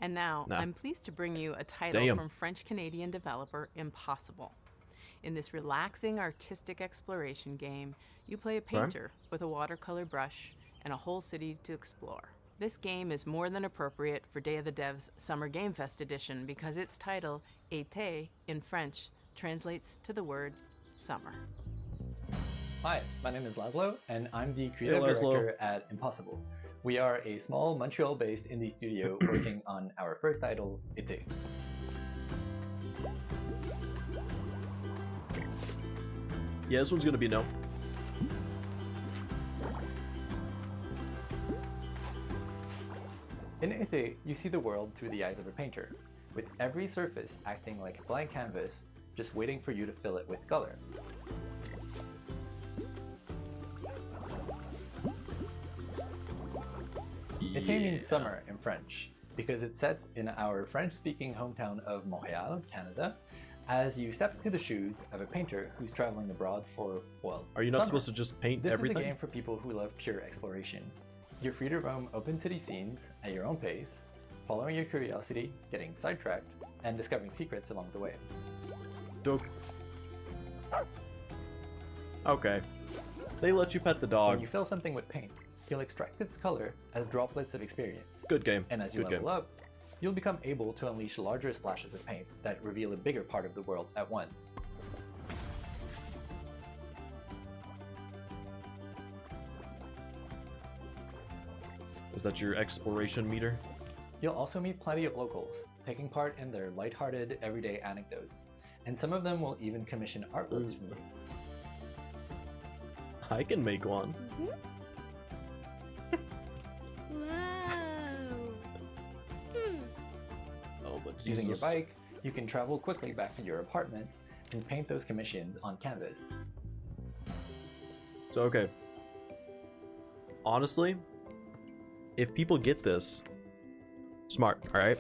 And now, I'm pleased to bring you a title from French-Canadian developer Impossible. In this relaxing artistic exploration game, you play a painter with a watercolor brush and a whole city to explore. This game is more than appropriate for Day of the Devs Summer Game Fest edition because its title, Été, in French, translates to the word summer. Hi, my name is Laszlo, and I'm the creative director at Impossible. We are a small Montreal-based indie studio working on our first title, Été. Yeah, this one's gonna be no. In Été, you see the world through the eyes of a painter, with every surface acting like a blank canvas, just waiting for you to fill it with color. Été means summer in French, because it's set in our French-speaking hometown of Montreal, Canada, as you step into the shoes of a painter who's traveling abroad for, well, are you not summer. supposed to just paint everything? This is a game for people who love pure exploration. You're free to roam open city scenes at your own pace, following your curiosity, getting sidetracked, and discovering secrets along the way. Dog. Okay. They let you pet the dog. When you fill something with paint, you'll extract its color as droplets of experience. Good game. And as you level up, you'll become able to unleash larger splashes of paint that reveal a bigger part of the world at once. Is that your exploration meter? You'll also meet plenty of locals, taking part in their lighthearted, everyday anecdotes, and some of them will even commission artworks from you. I can make one. Oh, but using your bike, you can travel quickly back to your apartment and paint those commissions on canvas. So, okay. Honestly, if people get this, Smart, alright?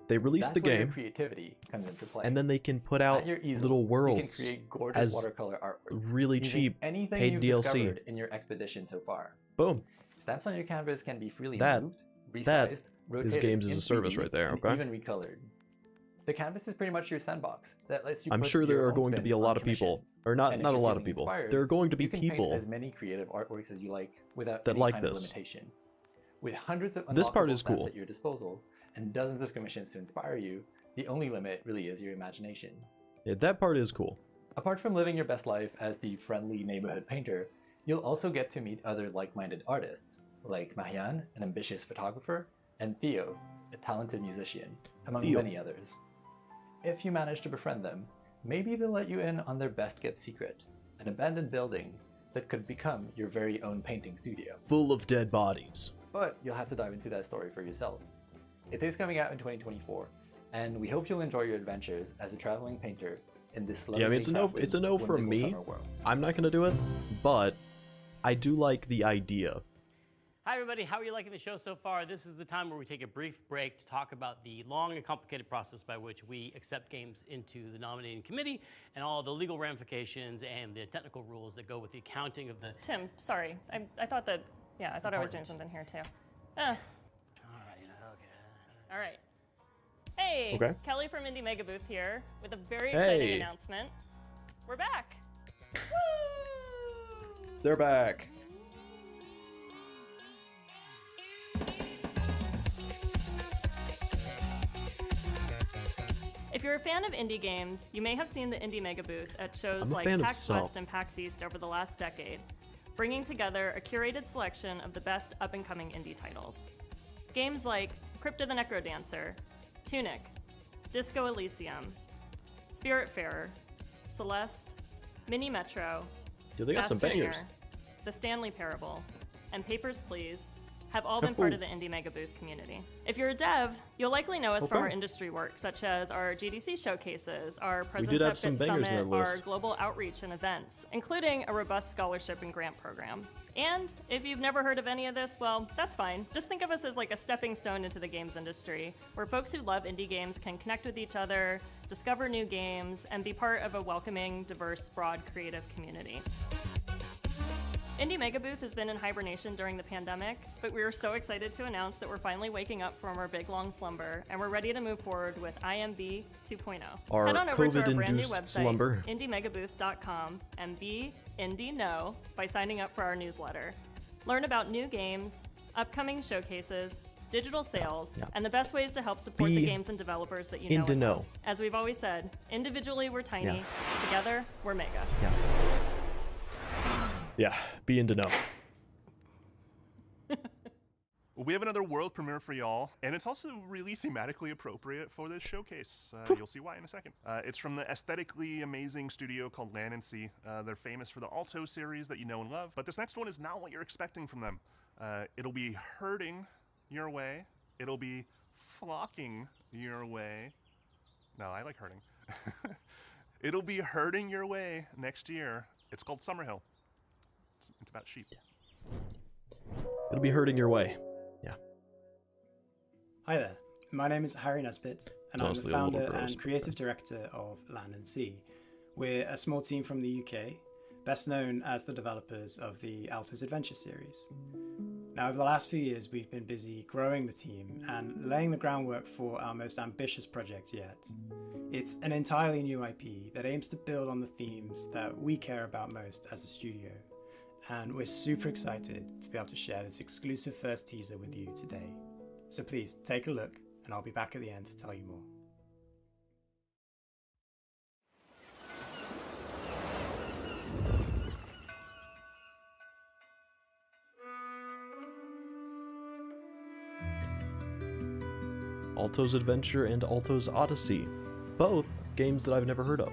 They release the Where your game, creativity comes into play. and then they can put out At your easel, little you worlds can create gorgeous as watercolor artworks really using cheap anything paid you've DLC. discovered in your expedition so far. Boom. Stamps on your canvas can be freely That moved, that resized, is rotated games as in a service 3D, right there, and okay? even recolored. The canvas is pretty much your sandbox that lets you I'm put sure there your are own going to spin be a on lot of people, commissions. or not And if a you're lot of feeling people. inspired, There are going to be you can people paint as many creative artworks as you like without that any like kind of this. limitation. With hundreds of This part unlockable is stamps cool. at your disposal and dozens of commissions to inspire you, the only limit really is your imagination. Yeah, that part is cool. Apart from living your best life as the friendly neighborhood painter, you'll also get to meet other like-minded artists, like Marianne, an ambitious photographer, and Theo, a talented musician, among many others. If you manage to befriend them, maybe they'll let you in on their best-kept secret, an abandoned building that could become your very own painting studio. Full of dead bodies. But you'll have to dive into that story for yourself. It is coming out in 2024, and we hope you'll enjoy your adventures as a traveling painter in this Yeah, I mean, it's a no from me. I'm not gonna do it, but I do like the idea. Hi everybody, how are you liking the show so far? This is the time where we take a brief break to talk about the long and complicated process by which we accept games into the nominating committee and all the legal ramifications and the technical rules that go with the accounting of the... Tim, sorry. I thought that, yeah, I thought I was doing something here too. All right, okay. All right. Hey, Okay. Kelly from Indie Mega Booth here with a very exciting Hey. announcement. We're back. They're back. If you're a fan of indie games, you may have seen the Indie Mega Booth at shows I'm a like fan of PAX some. West and PAX East over the last decade, bringing together a curated selection of the best up-and-coming indie titles. Games like Crypt of the Necrodancer, Tunic, Disco Elysium, Spiritfarer, Celeste, Mini Metro, Dude, they got some Master bangers. Nier, The Stanley Parable, and Papers, Please have all been part of the Indie Mega Booth community. If you're a dev, you'll likely know us from our industry work, such as our GDC showcases, our presence did have at some Bit bangers in Summit, our our list. global outreach and events, including a robust scholarship and grant program. And if you've never heard of any of this, well, that's fine. Just think of us as like a stepping stone into the games industry, where folks who love indie games can connect with each other, discover new games, and be part of a welcoming, diverse, broad, creative community. Indie Mega Booth has been in hibernation during the pandemic, but we are so excited to announce that we're finally waking up from our big long slumber, and we're ready to move forward with IMB 2.0. Our Head on over to our brand new COVID-induced website, slumber. indiemegabooth.com, and be Indie Know by signing up for our newsletter. Learn about new games, upcoming showcases, digital sales, and the best ways to help support Be the games and developers that you know. in the and know. love. As we've always said, individually we're tiny, together we're mega. Yeah, be in to know. We have another world premiere for y'all, and it's also really thematically appropriate for this showcase. You'll see why in a second. It's from the aesthetically amazing studio called Land and Sea. They're famous for the Alto series that you know and love, but this next one is not what you're expecting from them. It'll be herding your way. It'll be flocking your way. No, I like herding. It'll be herding your way next year. It's called Summerhill. It's about sheep. It'll be hurting your way. Yeah. Hi there, my name is Harry Nesbitt, and I'm the Honestly, a little founder gross, and creative director of Land and Sea. We're a small team from the UK, best known as the developers of the Alto's Adventure series. Now, over the last few years, we've been busy growing the team and laying the groundwork for our most ambitious project yet. It's an entirely new IP that aims to build on the themes that we care about most as a studio. And we're super excited to be able to share this exclusive first teaser with you today. So please take a look, and I'll be back at the end to tell you more. Alto's Adventure and Alto's Odyssey. Both games that I've never heard of.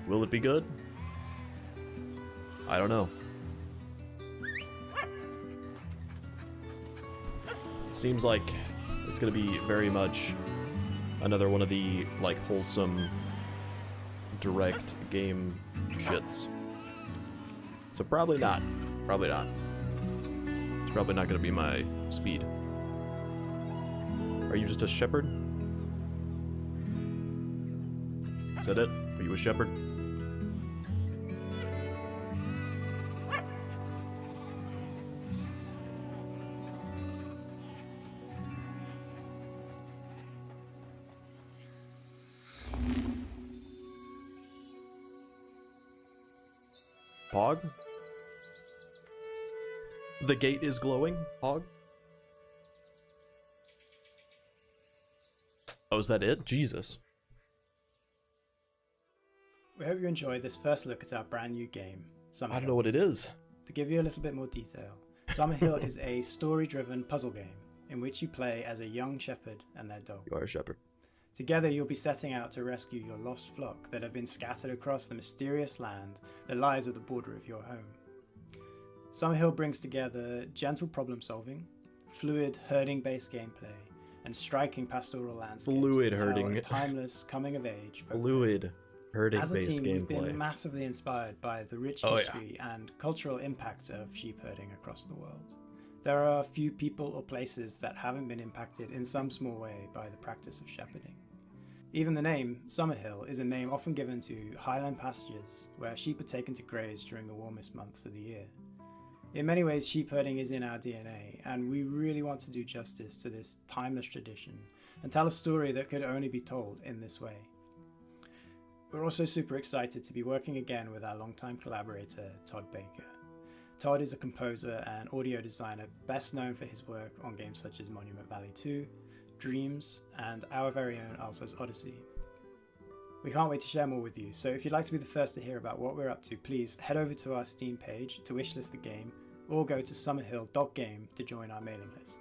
Will it be good? I don't know. Seems like it's gonna be very much another one of the like wholesome direct game shits. So probably not. Probably not. It's probably not going to be my speed. Are you just a shepherd? Is that it? Are you a shepherd? Pog? The gate is glowing, Pog? Oh, is that it? Jesus. We hope you enjoyed this first look at our brand new game, Summerhill. I don't know what it is. To give you a little bit more detail, Summerhill is a story-driven puzzle game in which you play as a young shepherd and their dog. You are a shepherd. Together you'll be setting out to rescue your lost flock that have been scattered across the mysterious land that lies at the border of your home. Summerhill brings together gentle problem solving, fluid herding-based gameplay, and striking pastoral landscapes Fluid to tell herding. a timeless coming-of-age folk tale. Fluid herding-based As a team, we've gameplay. been massively inspired by the rich history and cultural impact of sheep herding across the world. There are few people or places that haven't been impacted in some small way by the practice of shepherding. Even the name, Summerhill, is a name often given to highland pastures where sheep are taken to graze during the warmest months of the year. In many ways, sheep herding is in our DNA, and we really want to do justice to this timeless tradition and tell a story that could only be told in this way. We're also super excited to be working again with our longtime collaborator, Todd Baker. Todd is a composer and audio designer best known for his work on games such as Monument Valley 2, Dreams, and our very own Alto's Odyssey. We can't wait to share more with you, so if you'd like to be the first to hear about what we're up to, please head over to our Steam page to wishlist the game, or go to summerhill.game to join our mailing list.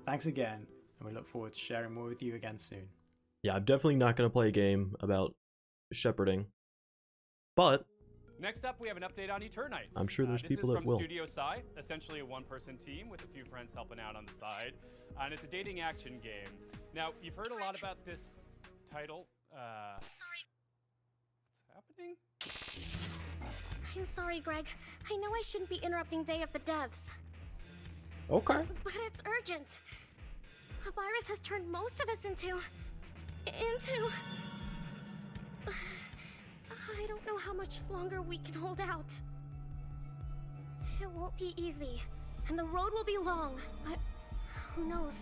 Thanks again, and we look forward to sharing more with you again soon. Yeah, I'm definitely not going to play a game about shepherding, but next up, we have an update on Eternites. I'm sure there's people that will. This is from Studio Psy, essentially a one-person team with a few friends helping out on the side, and it's a dating action game. Now, you've heard a lot about this title. Sorry. What's happening? I'm sorry, Greg. I know I shouldn't be interrupting Day of the Devs. Okay. But it's urgent. A virus has turned most of us into... I don't know how much longer we can hold out. It won't be easy, and the road will be long, but who knows?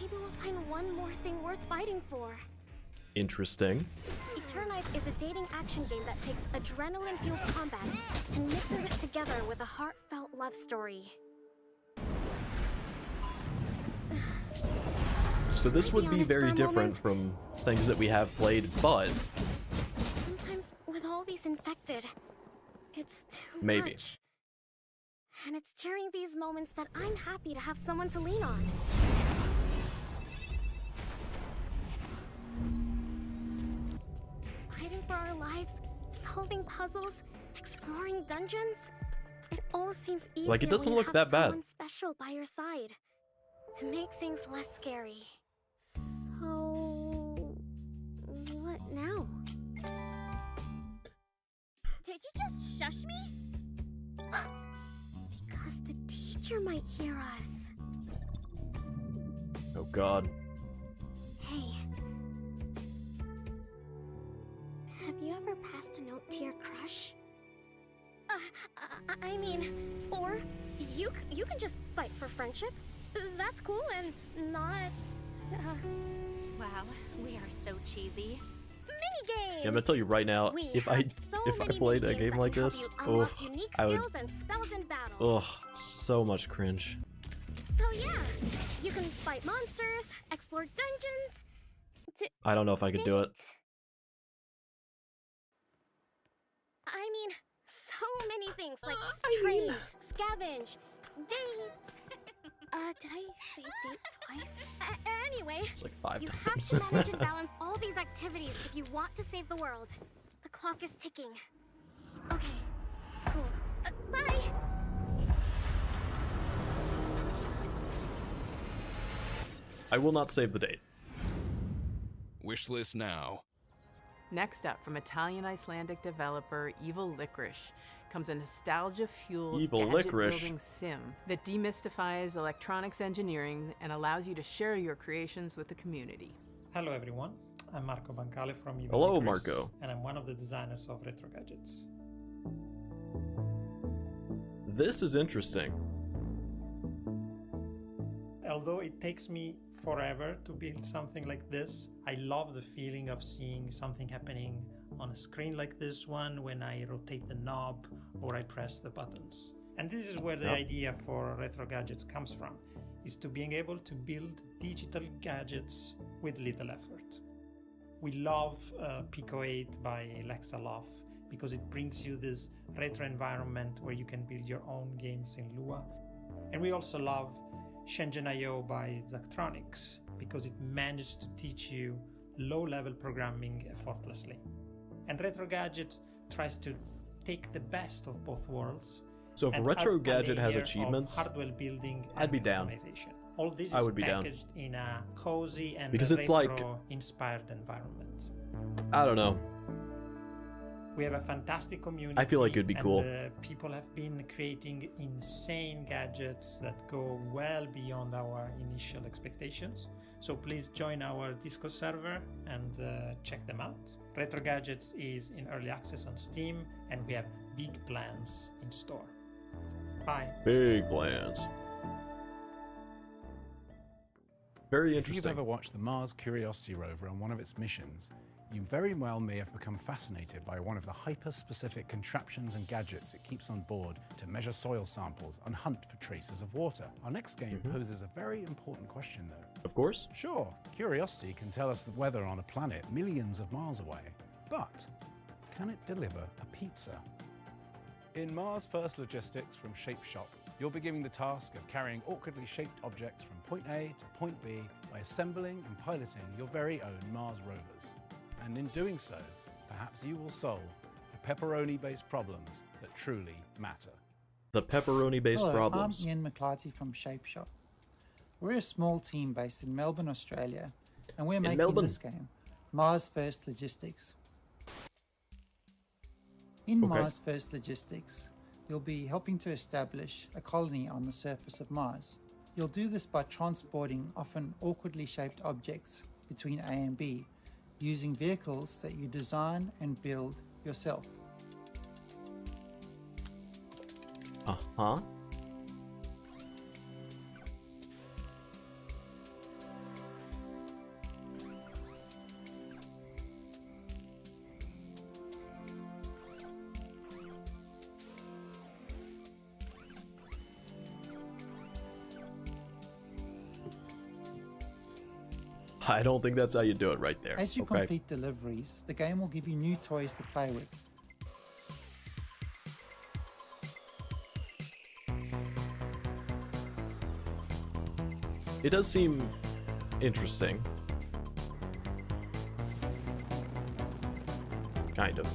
Maybe we'll find one more thing worth fighting for. Interesting. Eternites is a dating action game that takes adrenaline-fueled combat and mixes it together with a heartfelt love story. So this would be very different from things that we have played, but sometimes with all these infected, it's too maybe. much. And it's during these moments that I'm happy to have someone to lean on. Fighting for our lives, solving puzzles, exploring dungeons. It all seems easier Like, it doesn't when you look have that bad. someone special by your side to make things less scary. So, what now? Did you just shush me? Because the teacher might hear us. Oh God. Hey. Have you ever passed a note to your crush? I mean, or you can just fight for friendship. That's cool and not... Wow, we are so cheesy. Minigames! Yeah, I'm gonna tell you right now, if I played a game like this, oh, I would. Oh, so much cringe. So yeah, you can fight monsters, explore dungeons. I don't know if I could do it. I mean, so many things like trade, scavenge, dates. Did I say date twice? Anyway, It's like 5 you times. have to manage and balance all these activities if you want to save the world. The clock is ticking. Okay, cool. Bye! I will not save the date. Wish list now. Next up, from Italian-Icelandic developer Evil Licorice, comes a nostalgia-fueled gadget-building sim that demystifies electronics engineering and allows you to share your creations with the community. Hello everyone, I'm Marco Bancale from Evil Hello, Licorice, Marco. and I'm one of the designers of Retro Gadgets. This is interesting. Although it takes me forever to build something like this, I love the feeling of seeing something happening on a screen like this one when I rotate the knob or I press the buttons. And this is where the idea for Retro Gadgets comes from, is to being able to build digital gadgets with little effort. We love Pico 8 by Lexaloff because it brings you this retro environment where you can build your own games in Lua. And we also love Shenzhen.io by Zachtronics because it managed to teach you low-level programming effortlessly. And Retro Gadget tries to take the best of both worlds. So if Retro Gadget has achievements, hardware building I'd be down. All this is packaged in a cozy and because it's like inspired environment. I don't know. We have a fantastic community. I feel like it'd be cool. People have been creating insane gadgets that go well beyond our initial expectations. So please join our Discord server and check them out. Retro Gadgets is in early access on Steam, and we have big plans in store. Bye. Big plans. Very interesting. If you've ever watched the Mars Curiosity rover on one of its missions, you very well may have become fascinated by one of the hyper-specific contraptions and gadgets it keeps on board to measure soil samples and hunt for traces of water. Our next game poses a very important question, though. Of course. Sure, Curiosity can tell us the weather on a planet millions of miles away, but can it deliver a pizza? In Mars First Logistics from Shape Shop, you'll be given the task of carrying awkwardly shaped objects from point A to point B by assembling and piloting your very own Mars rovers. And in doing so, perhaps you will solve the pepperoni-based problems that truly matter. The pepperoni-based problems. I'm Ian McClarty from Shape Shop. We're a small team based in Melbourne, Australia, and we're making this game, Mars First Logistics. In Mars First Logistics, you'll be helping to establish a colony on the surface of Mars. You'll do this by transporting often awkwardly shaped objects between A and B, using vehicles that you design and build yourself. Uh-huh. I don't think that's how you do it right there. As you complete deliveries, the game will give you new toys to play with. It does seem interesting. Kind of.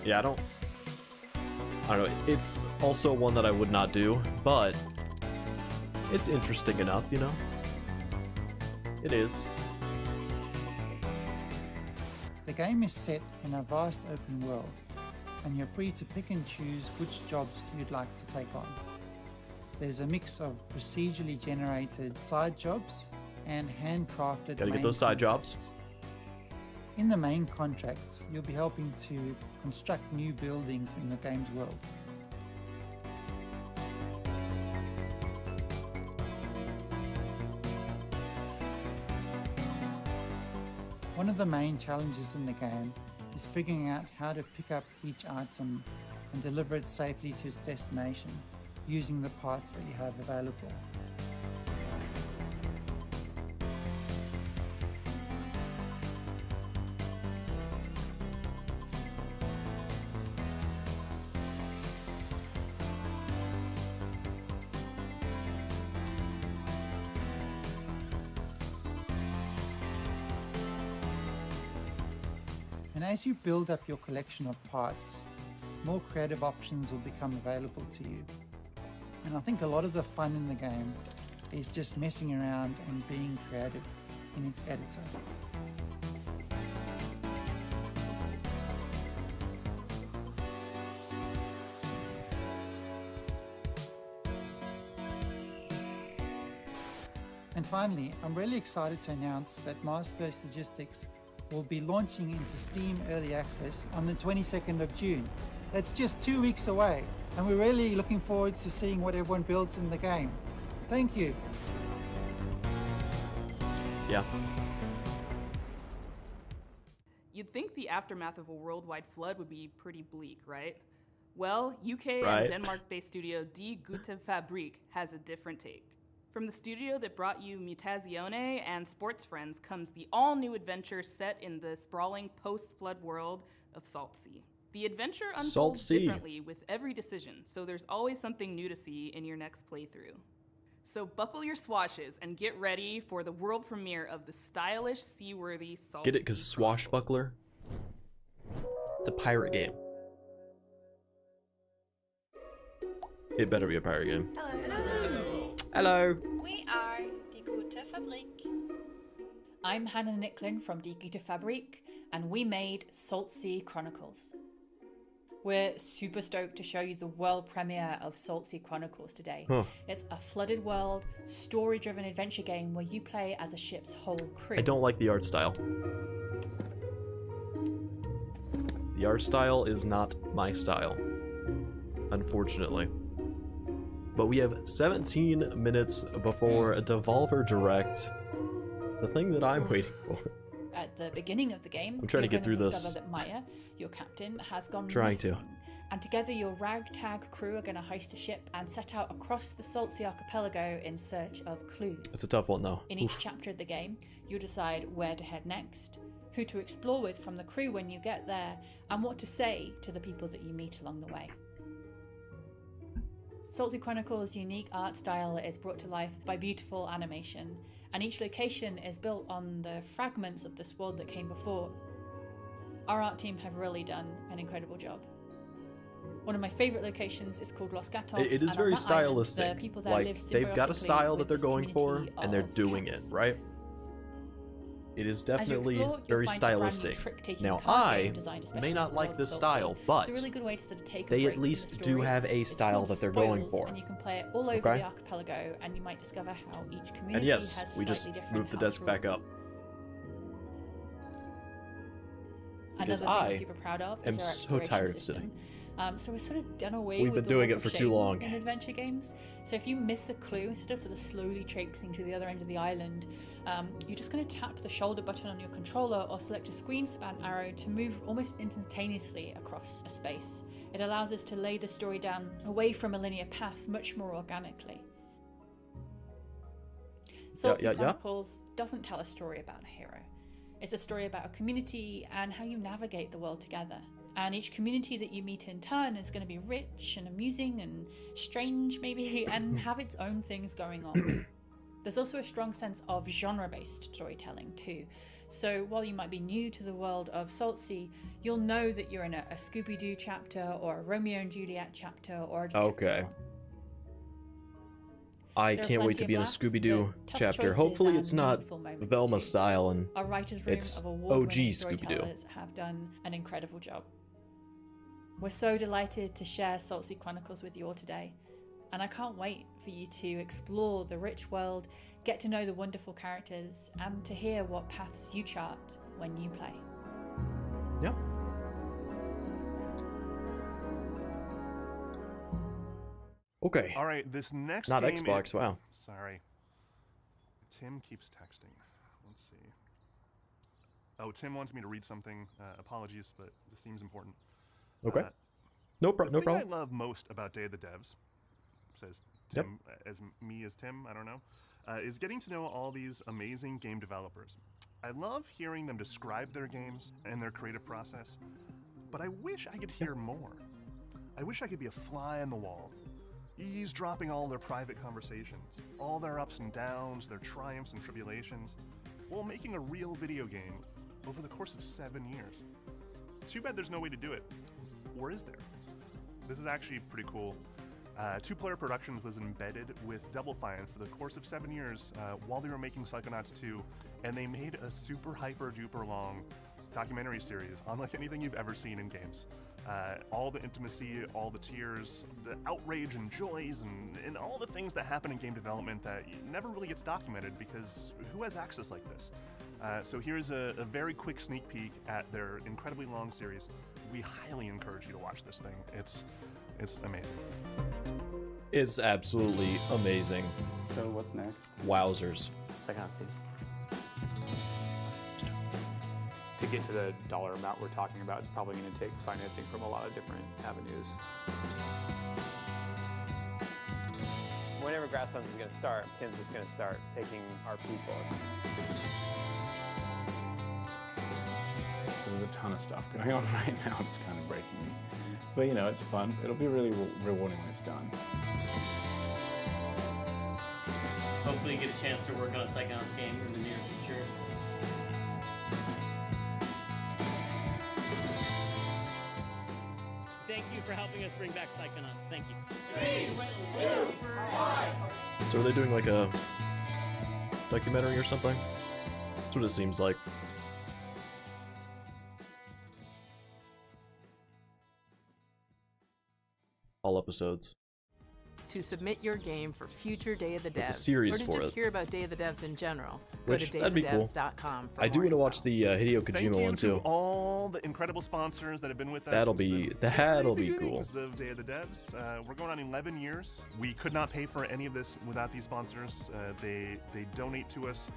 Yeah, I don't know. It's also one that I would not do, but it's interesting enough, you know? It is. The game is set in a vast open world, and you're free to pick and choose which jobs you'd like to take on. There's a mix of procedurally generated side jobs and handcrafted Gotta get those side jobs. In the main contracts, you'll be helping to construct new buildings in the game's world. One of the main challenges in the game is figuring out how to pick up each item and deliver it safely to its destination using the parts that you have available. And as you build up your collection of parts, more creative options will become available to you. And I think a lot of the fun in the game is just messing around and being creative in its editor. And finally, I'm really excited to announce that Mars First Logistics will be launching into Steam Early Access on the 22nd of June. That's just 2 weeks away, and we're really looking forward to seeing what everyone builds in the game. Thank you. Yeah. You'd think the aftermath of a worldwide flood would be pretty bleak, right? Well, UK Right. and Denmark-based studio Die Gute Fabrik has a different take. From the studio that brought you Mutazione and Sports Friends comes the all-new adventure set in the sprawling post-flood world of Salt Sea. The adventure unfolds differently with every decision, so there's always something new to see in your next playthrough. So buckle your swashes and get ready for the world premiere of the stylish, seaworthy Salt Sea. Get it? Because Swashbuckler? It's a pirate game. It better be a pirate game. Hello. Hello. We are Die Gute Fabrik. I'm Hannah Nicklin from Die Gute Fabrik, and we made Salt Sea Chronicles. We're super stoked to show you the world premiere of Salt Sea Chronicles today. Huh. It's a flooded world, story-driven adventure game where you play as a ship's whole crew. I don't like the art style. The art style is not my style, unfortunately. But we have 17 minutes before a Devolver Direct. The thing that I'm waiting for. At the beginning of the game, I'm trying to get through this. Discover that Maya, your captain, has gone Trying to. missing. And together your ragtag crew are going to heist a ship and set out across the Salt Sea archipelago in search of clues. It's a tough one, though. In each chapter of the game, you'll decide where to head next, who to explore with from the crew when you get there, and what to say to the people that you meet along the way. Salt Sea Chronicles' unique art style is brought to life by beautiful animation, and each location is built on the fragments of this world that came before. Our art team have really done an incredible job. One of my favourite locations is called Los Gatos. It is very stylistic. Like, they've got a style that they're going for, and they're doing it, right? It is definitely very stylistic. Now, I may not like this style, but it's a really good way to sort of take a they break at least from the do story. have a It's style called that they're going Spoils, for. and you can play it all over Okay. the archipelago, and you might discover how each community And yes, has we just slightly different moved the house desk back rules. up. Another thing I we're super proud of am is our so exploration tired of system. sitting. So we're sort of done away We've with been the doing walk it for of too shame long. in adventure games. So if you miss a clue, instead of sort of slowly traipsing to the other end of the island, you're just going to tap the shoulder button on your controller or select a screen span arrow to move almost instantaneously across a space. It allows us to lay the story down away from a linear path much more organically. Salt Sea Chronicles doesn't tell a story about a hero. It's a story about a community and how you navigate the world together. And each community that you meet in turn is going to be rich and amusing and strange, maybe, and have its own things going on. There's also a strong sense of genre-based storytelling too. So while you might be new to the world of Salt Sea, you'll know that you're in a Scooby-Doo chapter or a Romeo and Juliet chapter or a Detective Okay. one. I There are can't wait plenty to of be in a laughs, Scooby-Doo the tough chapter. choices Hopefully and it's not meaningful moments Velma too. style and Our writers' room it's of OG award-winning Scooby-Doo. storytellers have done an incredible job. We're so delighted to share Salt Sea Chronicles with you all today, and I can't wait for you to explore the rich world, get to know the wonderful characters, and to hear what paths you chart when you play. Yeah. Okay. All right, this next Not game Xbox, wow. Sorry. Tim keeps texting. Let's see. Oh, Tim wants me to read something. Apologies, but this seems important. Okay. No The problem. thing I love most about Day of the Devs, says Tim, as me as Tim, I don't know, is getting to know all these amazing game developers. I love hearing them describe their games and their creative process, but I wish I could hear more. I wish I could be a fly on the wall, eavesdropping all their private conversations, all their ups and downs, their triumphs and tribulations, while making a real video game over the course of 7 years. Too bad there's no way to do it. Or is there? This is actually pretty cool. Two-Player Productions was embedded with Double Fine for the course of 7 years while they were making Psychonauts 2, and they made a super hyper-duper long documentary series unlike anything you've ever seen in games. All the intimacy, all the tears, the outrage and joys, and all the things that happen in game development that never really gets documented because who has access like this? So here's a very quick sneak peek at their incredibly long series. We highly encourage you to watch this thing. It's amazing. It's absolutely amazing. So what's next? Wowzers. Psychonauts 2. To get to the dollar amount we're talking about, it's probably going to take financing from a lot of different avenues. Whenever Grasslands is going to start, Tim's just going to start taking our people. So there's a ton of stuff going on right now. It's kind of breaking me. But you know, it's fun. It'll be really rewarding when it's done. Hopefully you get a chance to work on a Psychonauts game in the near future. Thank you for helping us bring back Psychonauts. Thank you. 3, 2, 1. So are they doing like a documentary or something? That's what it seems like. All episodes. To submit your game for future Day of the Devs, With a series or to for just it. hear about Day of the Devs in general, Which, go to that'd be cool. dayofthedevs.com for I do more want to watch the Hideo Thank Kojima you one to too. all the incredible sponsors that have been with us. That'll since be the that'll very be cool. beginnings of Day of the Devs. We're going on 11 years. We could not pay for any of this without these sponsors. They donate to us.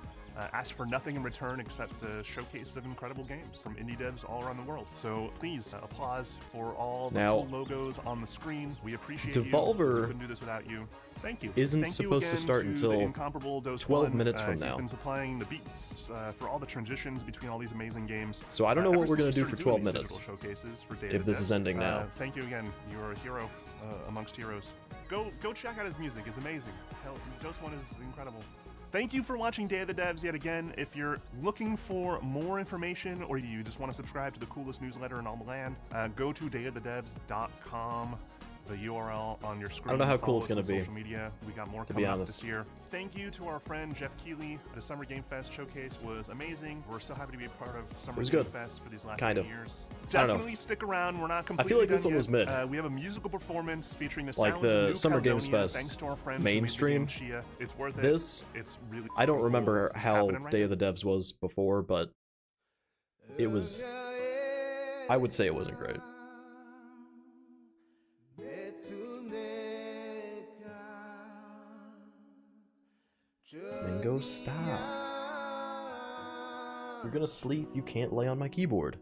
Ask for nothing in return except a showcase of incredible games from indie devs all around the world. So please, applause for all the Now, cool logos on the screen. We appreciate you. Devolver We couldn't do this without you. Thank you. isn't Thank you supposed to again start to until the incomparable Dose 12 One. minutes from He's now. been supplying the beats for all the transitions between all these amazing games. So I don't know Ever what we're since gonna we do for started 12 doing minutes, these digital showcases for Day if of the this is Devs. ending now. Thank you again. You're a hero amongst heroes. Go check out his music. It's amazing. Hell, Dose One is incredible. Thank you for watching Day of the Devs yet again. If you're looking for more information or you just want to subscribe to the coolest newsletter in all the land, go to dayofthedevs.com. The URL on your screen. I don't know how Follow cool it's us on gonna be, Social media. We got more to coming be up honest. this year. Thank you to our friend Geoff Keighley. The Summer Game Fest showcase was amazing. We're so happy to be a part of Summer was Game good. Fest for these last Kind 8 of. years. I don't know. Definitely stick around. We're not I completely feel like this done one was yet. mid. We have a musical performance featuring the Like sounds of the New Summer Games Caledonia, Fest thanks to our friends who made the mainstream. game Chia. It's worth it. This, It's really I don't cool remember how happening right Day now. of the Devs was before, but it was. I would say it wasn't great. Mingo, stop. You're gonna sleep. You can't lay on my keyboard.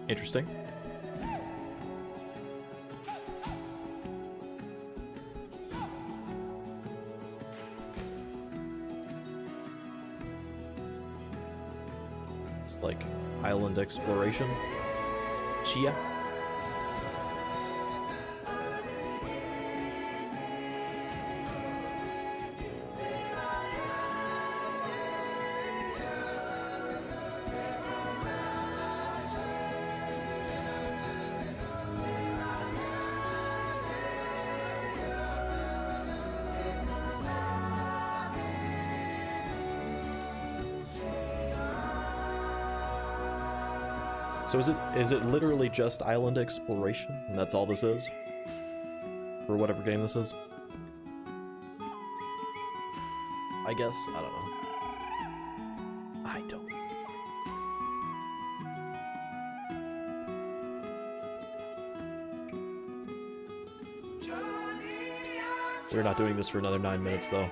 Interesting. It's like island exploration. Chia. So is it literally just island exploration, and that's all this is? For whatever game this is? I guess, I don't know. I don't. We're not doing this for another 9 minutes though.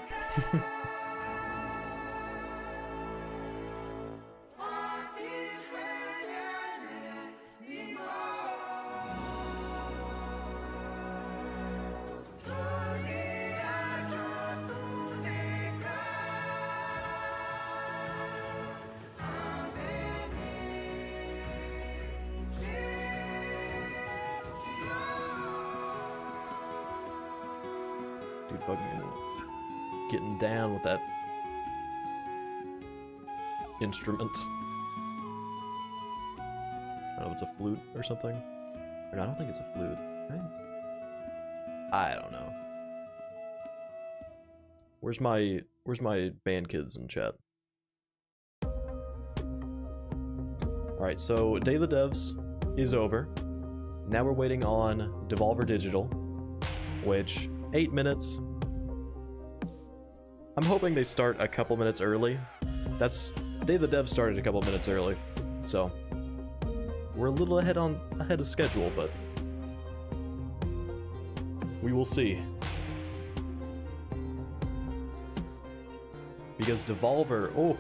Fucking getting down with that instrument. I don't know if it's a flute or something. Or no, I don't think it's a flute, right? I don't know. Where's my band kids in chat? Alright, so Day of the Devs is over. Now we're waiting on Devolver Digital, which 8 minutes. I'm hoping they start a couple minutes early. That's Day of the Devs started a couple minutes early, so we're a little ahead of schedule, but we will see. Because Devolver, oh,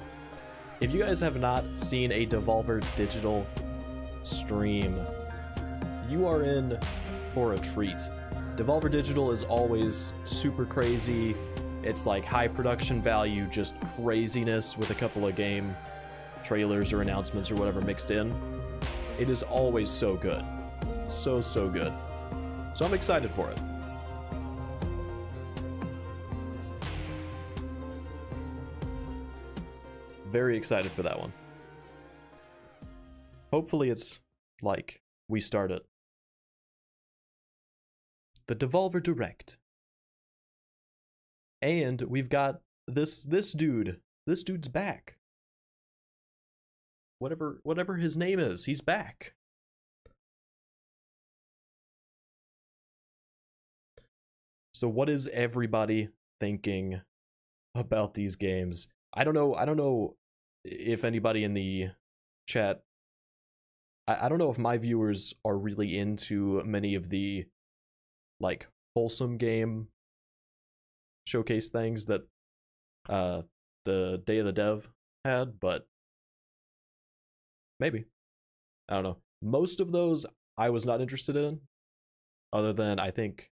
if you guys have not seen a Devolver Digital stream, you are in for a treat. Devolver Digital is always super crazy. It's like high production value, just craziness with a couple of game trailers or announcements or whatever mixed in. It is always so good. So good. So I'm excited for it. Very excited for that one. Hopefully it's like we start it. The Devolver Direct. And we've got this dude. This dude's back. Whatever his name is, he's back. So what is everybody thinking about these games? I don't know if anybody in the chat, I don't know if my viewers are really into many of the like wholesome game showcase things that the Day of the Dev had, but maybe. I don't know. Most of those I was not interested in, other than I think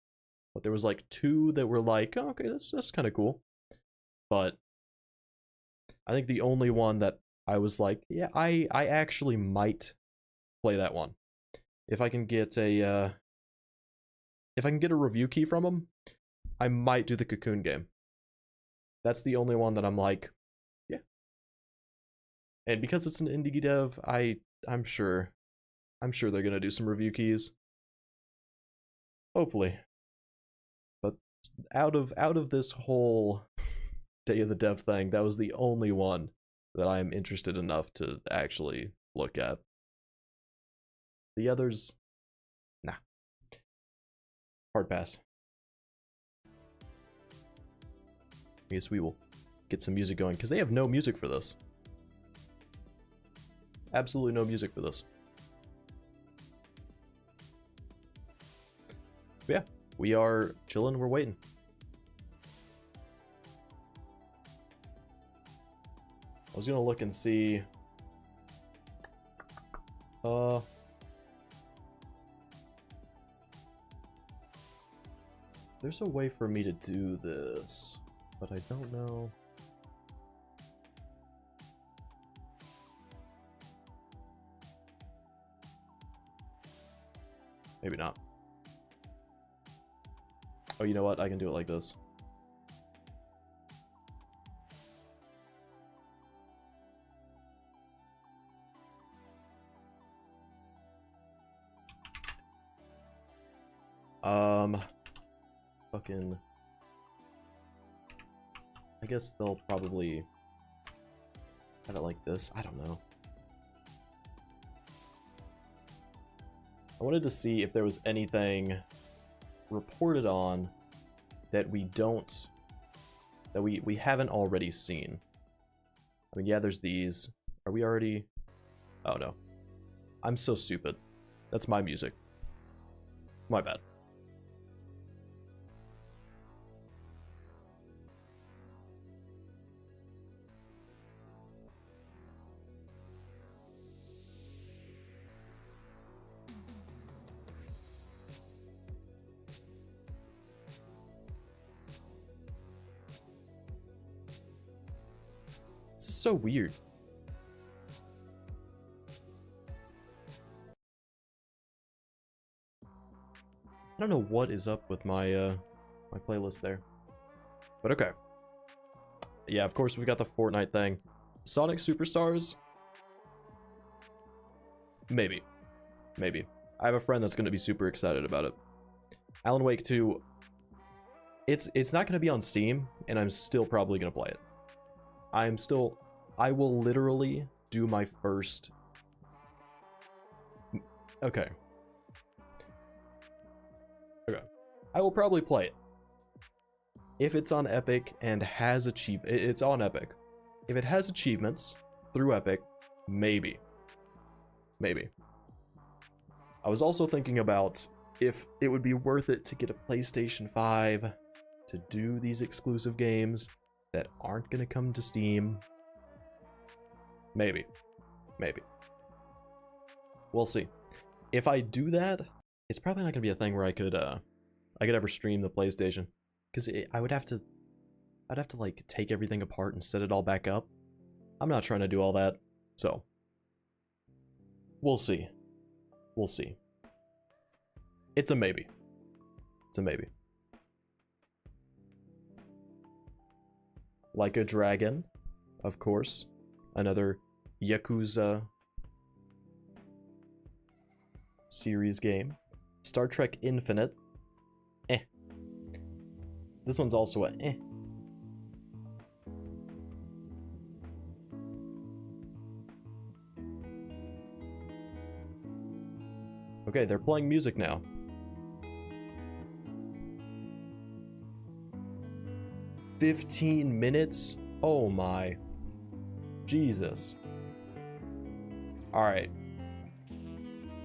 there was like 2 that were like, oh, okay, that's kind of cool. But I think the only one that I was like, yeah, I actually might play that one. If I can get a review key from them, I might do the Cocoon game. That's the only one that I'm like, yeah. And because it's an indie dev, I'm sure they're gonna do some review keys. Hopefully. But out of this whole Day of the Dev thing, that was the only one that I'm interested enough to actually look at. The others, nah. Hard pass. I guess we will get some music going, because they have no music for this. Absolutely no music for this. But yeah, we are chilling, we're waiting. I was gonna look and see. There's a way for me to do this, but I don't know. Maybe not. Oh, you know what? I can do it like this. Fucking... I guess they'll probably have it like this. I don't know. I wanted to see if there was anything reported on that we haven't already seen. I mean, yeah, there's these. Are we already... Oh, no. I'm so stupid. That's my music. My bad. This is so weird. I don't know what is up with my my playlist there. But okay. Yeah, of course we've got the Fortnite thing. Sonic Superstars? Maybe. Maybe. I have a friend that's going to be super excited about it. Alan Wake 2, it's not going to be on Steam, and I'm still probably going to play it. I will literally do my first... Okay. Okay. I will probably play it. If it's on Epic and has it's on Epic. If it has achievements through Epic, maybe. Maybe. I was also thinking about if it would be worth it to get a PlayStation 5 to do these exclusive games that aren't going to come to Steam. Maybe. Maybe. We'll see. If I do that, it's probably not going to be a thing where I could ever stream the PlayStation. Because I'd have to like take everything apart and set it all back up. I'm not trying to do all that. So, we'll see. We'll see. It's a maybe. It's a maybe. Like a Dragon, of course. Another Yakuza series game. Star Trek Infinite. Eh. This one's also a eh. Okay, they're playing music now. $15 minutes? Oh my. Jesus. Alright.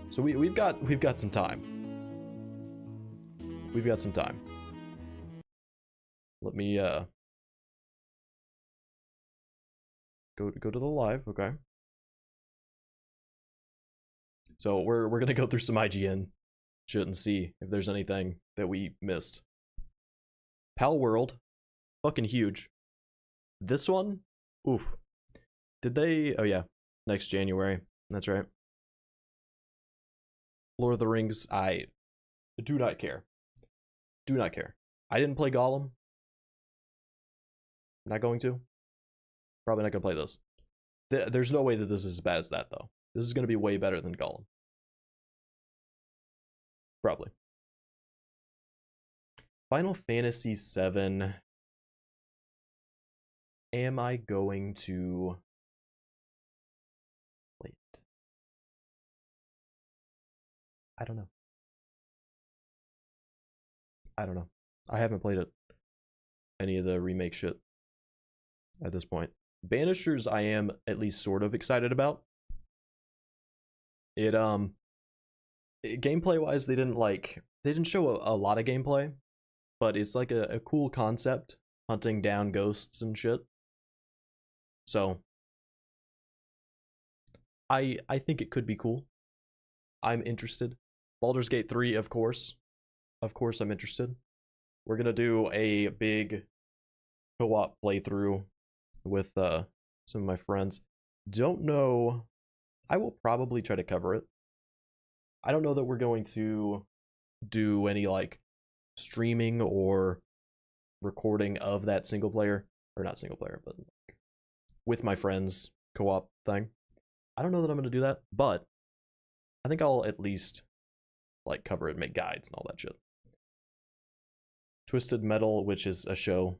So we've got some time. We've got some time. Let me go to the live, okay. So we're gonna go through some IGN shit and see if there's anything that we missed. Pal World, fucking huge. This one, oof. Did they? Oh yeah, next January. That's right. Lord of the Rings. I do not care. Do not care. I didn't play Gollum. Not going to. Probably not gonna play this. There's no way that this is as bad as that though. This is gonna be way better than Gollum. Probably. Final Fantasy VII. Am I going to play it? I don't know. I don't know. I haven't played it. Any of the remake shit at this point. Banishers I am at least sort of excited about. It gameplay wise they didn't show a lot of gameplay, but it's like a cool concept, hunting down ghosts and shit. So I think it could be cool. I'm interested. Baldur's Gate 3, of course. Of course I'm interested. We're gonna do a big co-op playthrough with some of my friends. Don't know. I will probably try to cover it. I don't know that we're going to do any like streaming or recording of that single player, or not single player, but like, with my friends co-op thing. I don't know that I'm going to do that, but I think I'll at least like cover it, make guides and all that shit. Twisted Metal, which is a show.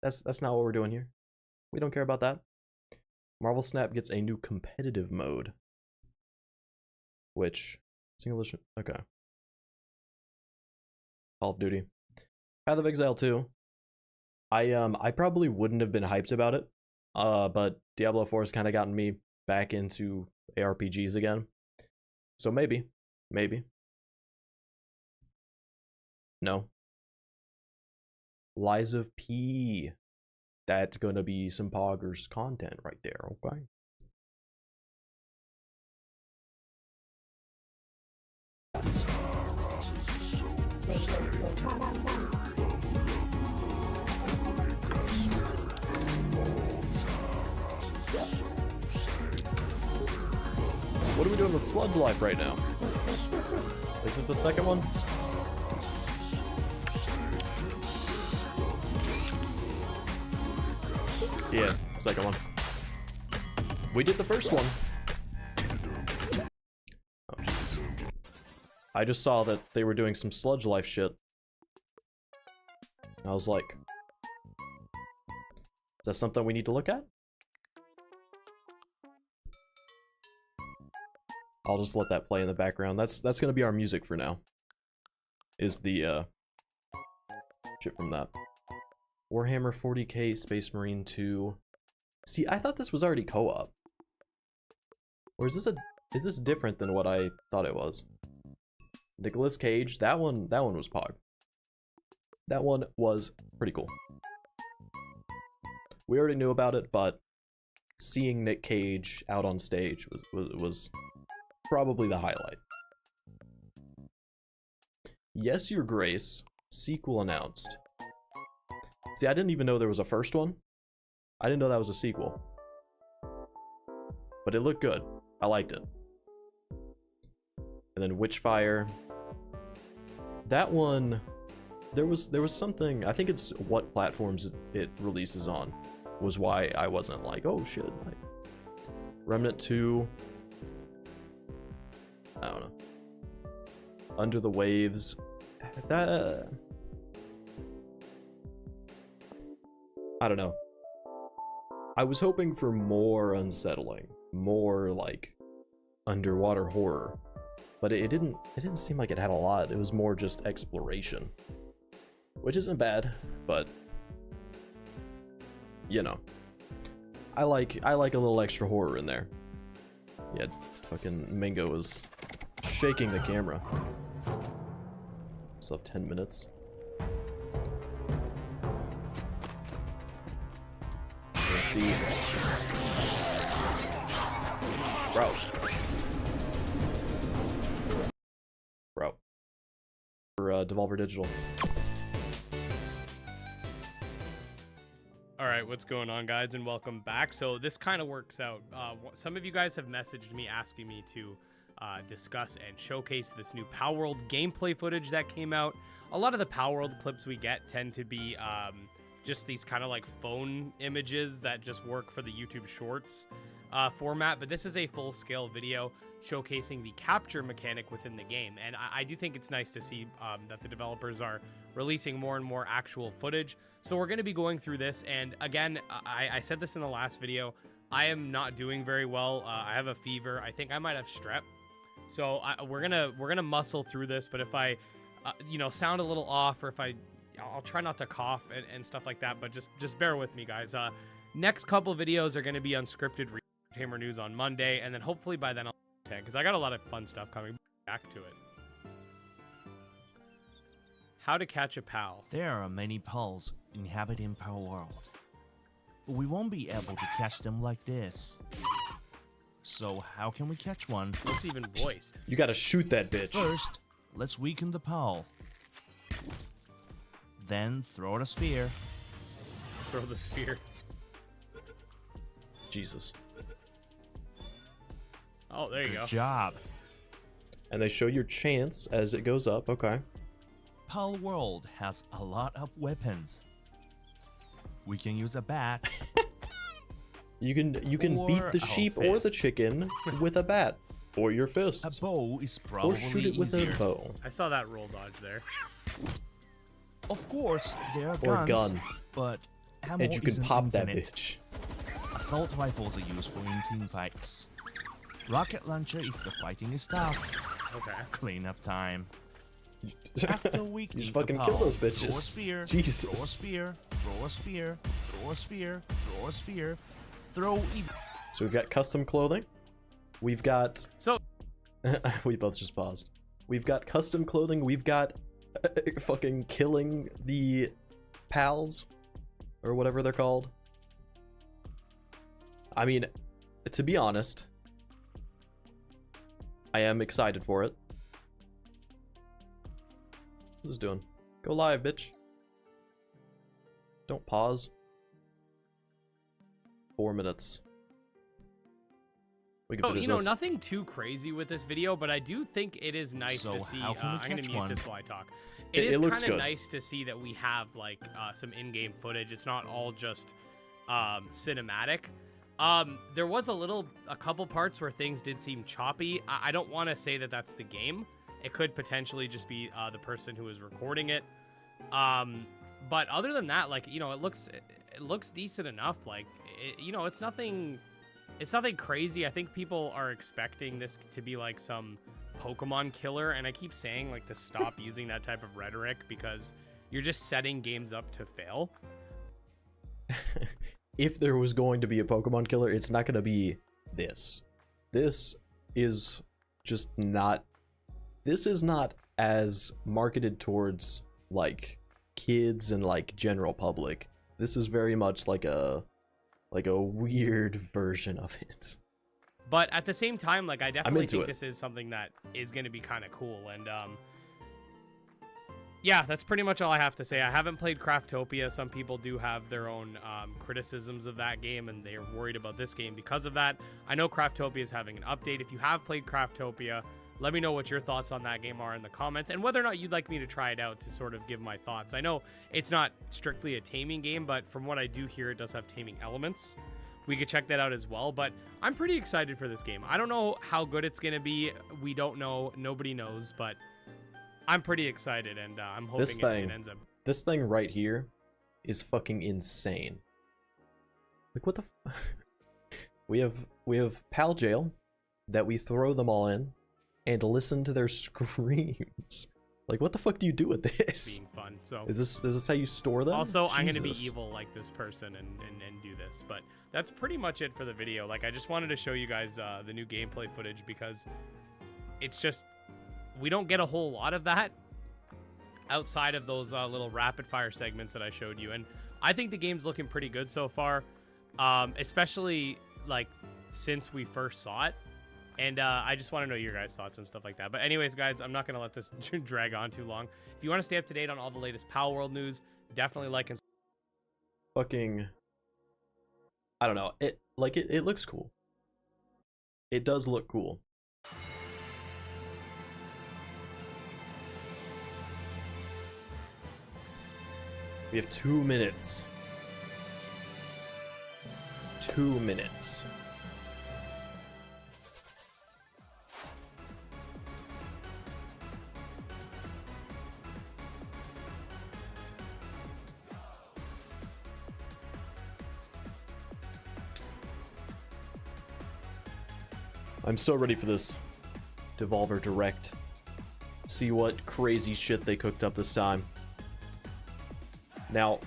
That's not what we're doing here. We don't care about that. Marvel Snap gets a new competitive mode. Which single issue? Okay. Call of Duty. Path of Exile 2. I probably wouldn't have been hyped about it. But Diablo 4 has kind of gotten me back into ARPGs again. So maybe. No. Lies of P. That's gonna be some Poggers content right there, okay? What are we doing with Sludge Life right now? Is this the second one? Yes, second one. We did the first one. Oh, jeez. I just saw that they were doing some Sludge Life shit. I was like, is that something we need to look at? I'll just let that play in the background. That's gonna be our music for now. Is the shit from that. Warhammer 40k Space Marine 2. See, I thought this was already co-op. Or is this different than what I thought it was? Nicolas Cage, that one was Pog. That one was pretty cool. We already knew about it, but seeing Nick Cage out on stage was probably the highlight. Yes, Your Grace, sequel announced. See, I didn't even know there was a first one. I didn't know that was a sequel. But it looked good. I liked it. And then Witchfire. That one, there was something, I think it's what platforms it releases on, was why I wasn't like, oh shit. Like, Remnant 2. I don't know. Under the Waves. That... I don't know. I was hoping for more unsettling, more like underwater horror, but it didn't seem like it had a lot. It was more just exploration, which isn't bad, but you know, I like a little extra horror in there. Yeah, fucking Mingo is shaking the camera. Still have 10 minutes. Let's see. Bro. For Devolver Digital. Alright, what's going on, guys, and welcome back. So this kind of works out. Some of you guys have messaged me asking me to discuss and showcase this new Palworld gameplay footage that came out. A lot of the Palworld clips we get tend to be just these kind of like phone images that just work for the YouTube Shorts format, but this is a full-scale video showcasing the capture mechanic within the game, and I do think it's nice to see that the developers are releasing more and more actual footage. So we're going to be going through this, and again, I said this in the last video, I am not doing very well. I have a fever. I think I might have strep. So we're gonna muscle through this, but if I sound a little off, or if I'll try not to cough and stuff like that, but just bear with me, guys. Next couple videos are going to be unscripted Tamer news on Monday, and then hopefully by then I'll because I got a lot of fun stuff coming back to it. How to catch a PAL. There are many PALs inhabiting Palworld, but we won't be able to catch them like this. So how can we catch one? What's even voiced? You gotta shoot that bitch. First, let's weaken the PAL. Then throw the sphere. Throw the sphere. Jesus. Oh, there you go. Good job. And they show your chance as it goes up. Okay. Palworld has a lot of weapons. We can use a bat. You can beat the sheep or the chicken with a bat or your fist. A bow is probably or shoot it with easier. a bow. I saw that roll dodge there. Of course, there are or guns, a gun. but ammo and you can isn't pop infinite. that bitch. Assault rifles are useful in team fights. Rocket launcher if the fighting is tough. Okay. Cleanup time. After we you just fucking kill those bitches. Throw a sphere. Jesus. Throw a sphere. Throw a sphere. Throw a sphere. Throw a sphere. Throw. So we've got custom clothing. We've got. So. We both just paused. We've got custom clothing. We've got fucking killing the pals or whatever they're called. I mean, to be honest, I am excited for it. What's this doing? Go live, bitch. Don't pause. 4 minutes. We can finish this. Nothing too crazy with this video, but I do think it is nice to see. I'm gonna mute this while I talk. It is kind of nice to see that we have like some in-game footage. It's not all just cinematic. There was a couple parts where things did seem choppy. I don't want to say that that's the game. It could potentially just be the person who was recording it. But other than that, like, you know, it looks decent enough. Like, you know, it's nothing crazy. I think people are expecting this to be like some Pokemon killer, and I keep saying like to stop using that type of rhetoric because you're just setting games up to fail. If there was going to be a Pokemon killer, it's not going to be this. This is just not... This is not as marketed towards, like, kids and, like, general public. This is very much like a weird version of it. But at the same time, like, I definitely think it. this is something that is going to be kind of cool. And, yeah, that's pretty much all I have to say. I haven't played Craftopia. Some people do have their own criticisms of that game, and they're worried about this game because of that. I know Craftopia is having an update. If you have played Craftopia, let me know what your thoughts on that game are in the comments, and whether or not you'd like me to try it out to sort of give my thoughts. I know it's not strictly a taming game, but from what I do hear, it does have taming elements. We could check that out as well, but I'm pretty excited for this game. I don't know how good it's going to be. We don't know. Nobody knows, but I'm pretty excited, and I'm hoping it ends up. This thing right here is fucking insane. Like, what the we have Pal Jail that we throw them all in and listen to their screams. Like, what the fuck do you do with this? Being fun. So is this how you store them? Also, Jesus. I'm gonna be evil like this person and do this, but that's pretty much it for the video. Like, I just wanted to show you guys the new gameplay footage because it's just, we don't get a whole lot of that outside of those little rapid fire segments that I showed you, and I think the game's looking pretty good so far, especially like since we first saw it. And I just want to know your guys' thoughts and stuff like that. But anyways, guys, I'm not going to let this drag on too long. If you want to stay up to date on all the latest Pal World news, definitely like and... Fucking... I don't know. It looks cool. It does look cool. We have 2 minutes. 2 minutes. I'm so ready for this Devolver Direct. See what crazy shit they cooked up this time. Now,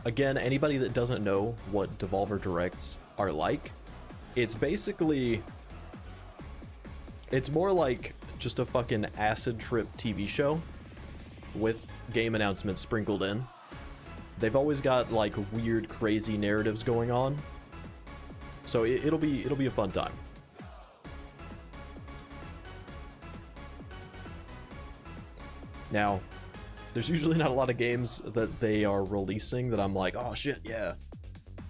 again, anybody that doesn't know what Devolver Directs are like, it's basically... It's more like just a fucking acid trip TV show with game announcements sprinkled in. They've always got, like, weird, crazy narratives going on. So it'll be a fun time. Now, there's usually not a lot of games that they are releasing that I'm like, oh shit, yeah.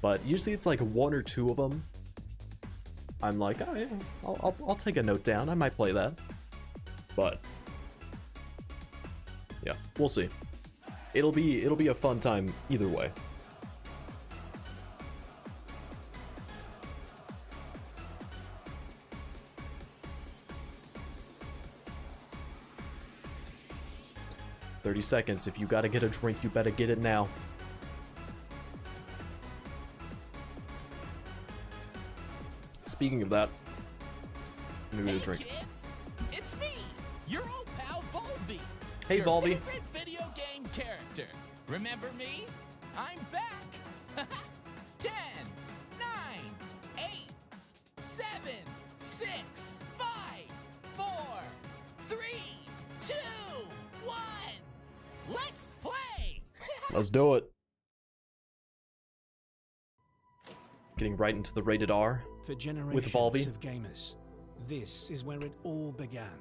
But usually it's like 1 or 2 of them. I'm like, oh yeah, I'll take a note down. I might play that. But yeah, we'll see. It'll be a fun time either way. "30 seconds. If you gotta get a drink, you better get it now." Speaking of that, I'm gonna get a drink. Kids, it's me, your old pal Volvi. Hey, your Volvi. favorite video game character. Remember me? I'm back. 10, 9, 8, 7, 6, 5, 4, 3, 2, 1. Let's play! Let's do it. Getting right into the rated R For generations with Volvi. of gamers, this is where it all began.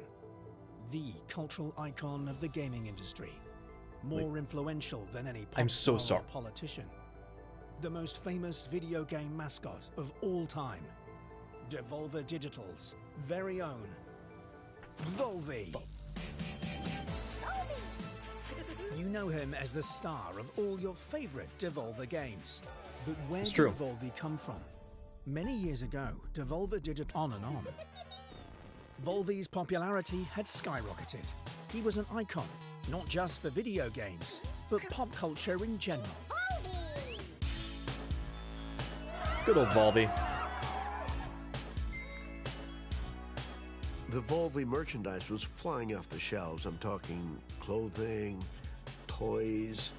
The cultural icon of the gaming industry. More influential than any pop I'm so star or sorry. politician. The most famous video game mascot of all time. Devolver Digital's very own Volvi. You know him as the star of all your favorite Devolver games. But where did true. Volvi come from? Many years ago, Devolver Digital on and on. Volvi's popularity had skyrocketed. He was an icon, not just for video games, but pop culture in general. Good old Volvi. The Volvi merchandise was flying off the shelves. I'm talking clothing, toys,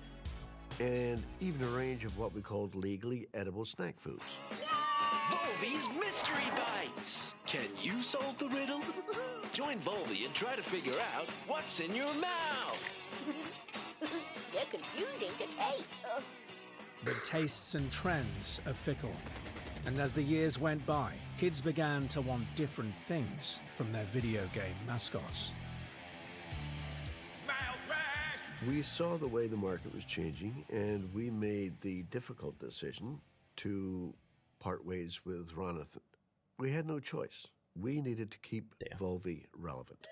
and even a range of what we called legally edible snack foods. Volvi's Mystery Bites! Can you solve the riddle? Join Volvi and try to figure out what's in your mouth. They're confusing to taste. But tastes and trends are fickle. And as the years went by, kids began to want different things from their video game mascots. We saw the way the market was changing, and we made the difficult decision to part ways with Ronathan. We had no choice. We needed to keep Volvi relevant.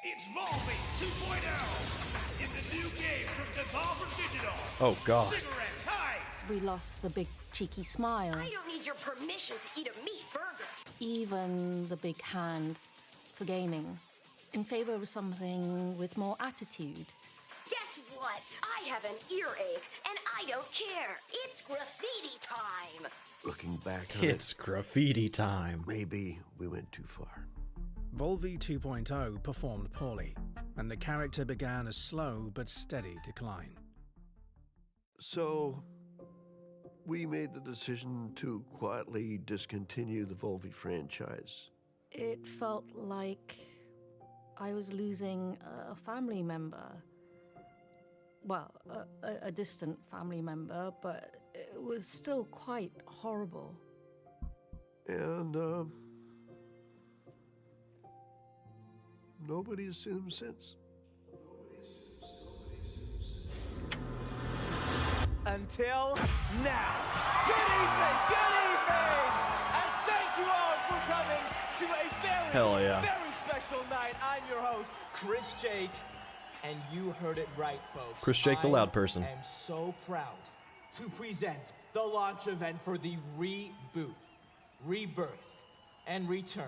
It's Volvi 2.0 in the new game from Devolver Digital. Oh, God. Cigarette heist. We lost the big cheeky smile. I don't need your permission to eat a meat burger. Even the big hand for gaming. In favor of something with more attitude. Guess what? I have an earache, and I don't care. It's graffiti time. Looking back on It's graffiti time. Maybe we went too far. Volvi 2.0 performed poorly, and the character began a slow but steady decline. So, we made the decision to quietly discontinue the Volvi franchise. It felt like I was losing a family member. Well, a distant family member, but it was still quite horrible. And, nobody's seen him since. Until now. Good evening, and thank you all for coming to a Hell yeah. very special night. I'm your host, Chris Jake, and you heard it right, folks. Chris Jake, the loud person. I am so proud to present the launch event for the reboot, rebirth, and return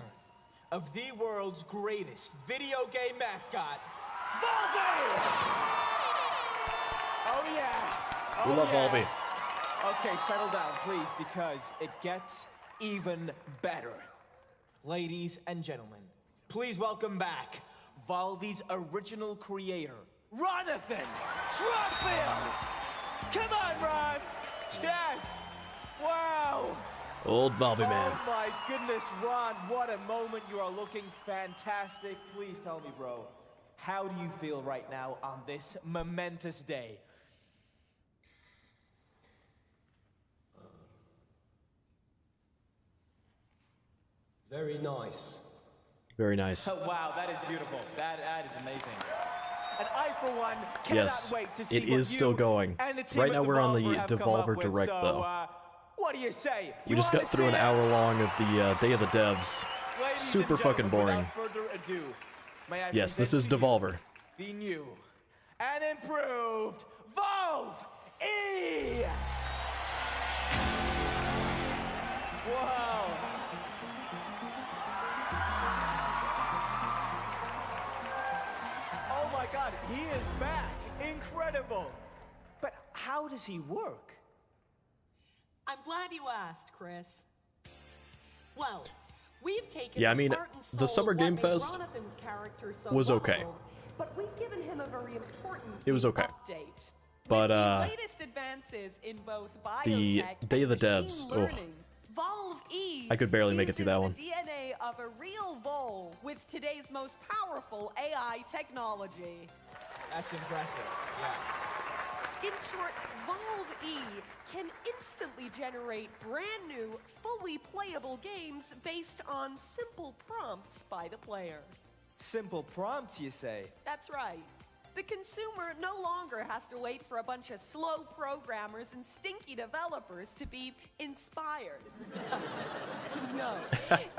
of the world's greatest video game mascot, Volvi! Oh yeah! We love Volvi. Okay, settle down, please, because it gets even better. Ladies and gentlemen, please welcome back Volvi's original creator, Ronathan Trotfield! Come on, Ron! Yes! Wow! Old Volvi man. Oh my goodness, Ron, what a moment. You are looking fantastic. Please tell me, bro, how do you feel right now on this momentous day? Very nice. Very nice. Oh, wow, that is beautiful. That is amazing. And I, for one, cannot Yes, wait to see it what is still you going. and the team Right at now we're on the Devolver have come up Devolver with. Direct, So, though. What do you say? We just got through an hour long of the Day of the Devs. Ladies Super and fucking gentlemen, boring. without further ado, may I Yes, this present is to you Devolver. the new and improved Volve E! Wow. Oh my God, he is back. Incredible. But how does he work? I'm glad you asked, Chris. Well, we've taken Yeah, I mean, the heart and the soul Summer of what Game made Fest Ronathan's character so was okay. lovable, but we've given him a very important It was okay. update. But, With the latest advances in both the biotech Day of the and Devs, machine ugh. learning, Volve E I could barely make it through that one. fuses the DNA of a real vole with today's most powerful AI technology. That's impressive. Yeah. In short, Volve E can instantly generate brand new, fully playable games based on simple prompts by the player. Simple prompts, you say? That's right. The consumer no longer has to wait for a bunch of slow programmers and stinky developers to be inspired. No,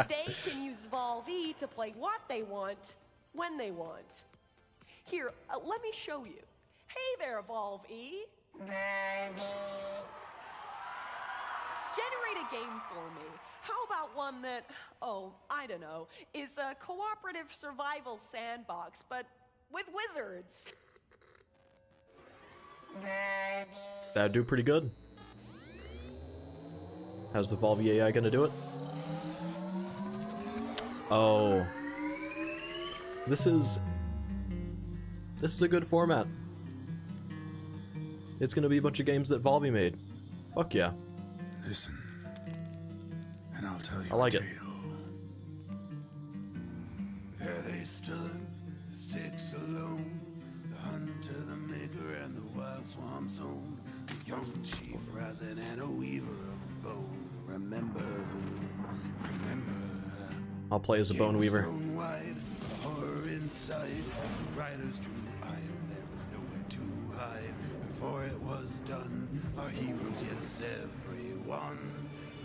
they can use Volve E to play what they want, when they want. Here, let me show you. Hey there, Volve E. Generate a game for me. How about one that, oh, I don't know, is a cooperative survival sandbox, but with wizards? That'd do pretty good. How's the Valve AI gonna do it? Oh. This is a good format. It's gonna be a bunch of games that Valve made. Fuck yeah. Listen, and I'll tell you I like a it. tale. There they stood, the six alone, the hunter, the maker, and the wild swamp zone. The young chief rising and a weaver of bone. Remember. I'll play as a bone weaver. Thrown wide, the horror inside. The riders drew iron, there was nowhere to hide. Before it was done, our heroes, yes, everyone,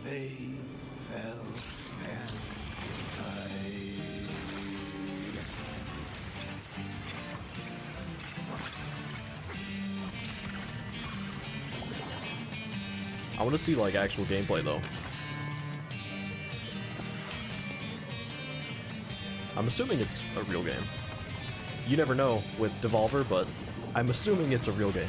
they fell and died. I want to see like actual gameplay though. I'm assuming it's a real game. You never know with Devolver, but I'm assuming it's a real game.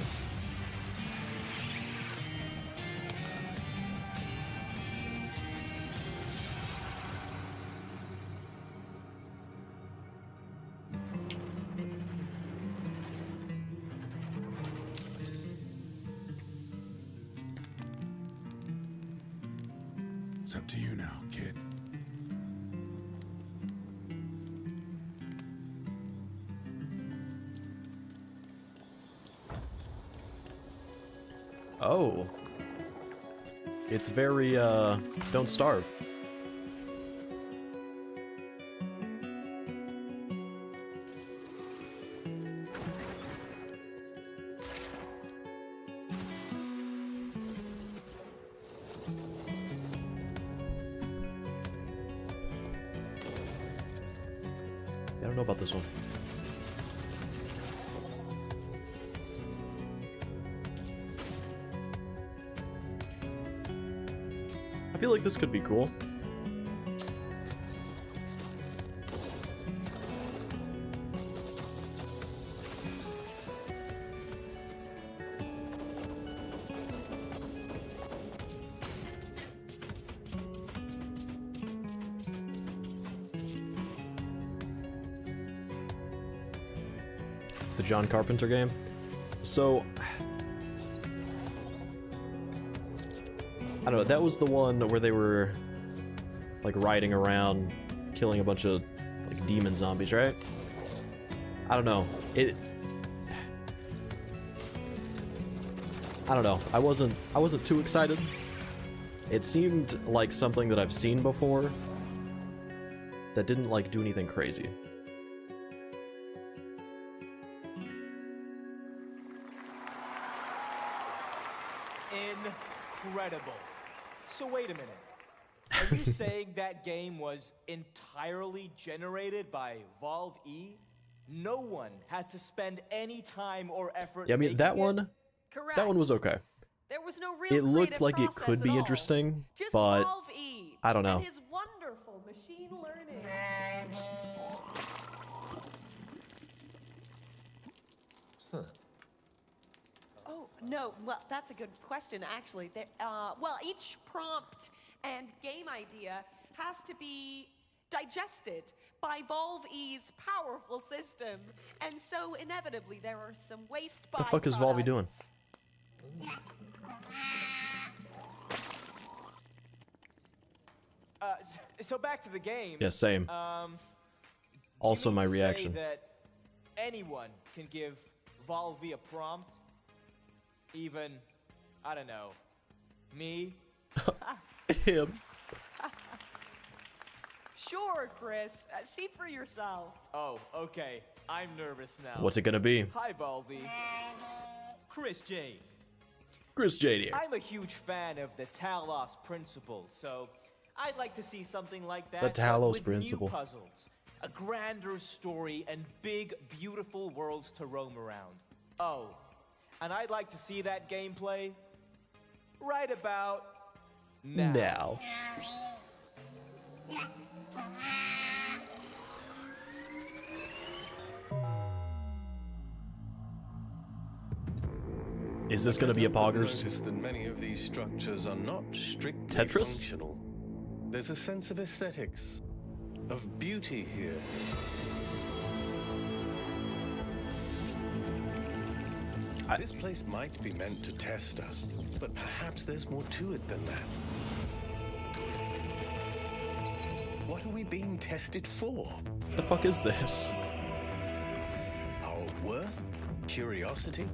It's up to you now, kid. Oh. It's very, Don't Starve. I don't know about this one. I feel like this could be cool. The John Carpenter game. So I don't know, that was the one where they were like riding around killing a bunch of like demon zombies, right? I don't know. I don't know. I wasn't too excited. It seemed like something that I've seen before that didn't like do anything crazy. Incredible. So wait a minute. Are you saying that game was entirely generated by Valve E? No one had to spend any time or effort. Yeah, I mean making that it? one was okay. There was no real It looked creative like it process could be at all. interesting, Just but Valve E I don't know. And his wonderful machine learning. Oh, no, well, that's a good question, actually. Well, each prompt and game idea has to be digested by Valve E's powerful system. And so, inevitably, there are some waste byproducts. What the fuck is Valve doing? So back to the game. Yeah, same. Also my reaction. Say that anyone can give Valve a prompt? Even, I don't know, me? Him. Sure, Chris. See for yourself. Oh, okay. I'm nervous now. What's it gonna be? Hi, Valve. Chris J. Chris J. here. I'm a huge fan of the Talos principle, so I'd like to see something like that. The Talos with principle. New puzzles, a grander story, and big, beautiful worlds to roam around. Oh, and I'd like to see that gameplay right about Now. Is this going to be a poggers? Notice that many of these structures are not strictly Tetris? functional. There's a sense of aesthetics, of beauty here. This place might be meant to test us, but perhaps there's more to it than that. What are we being tested for? The fuck is this? Our worth? Curiosity?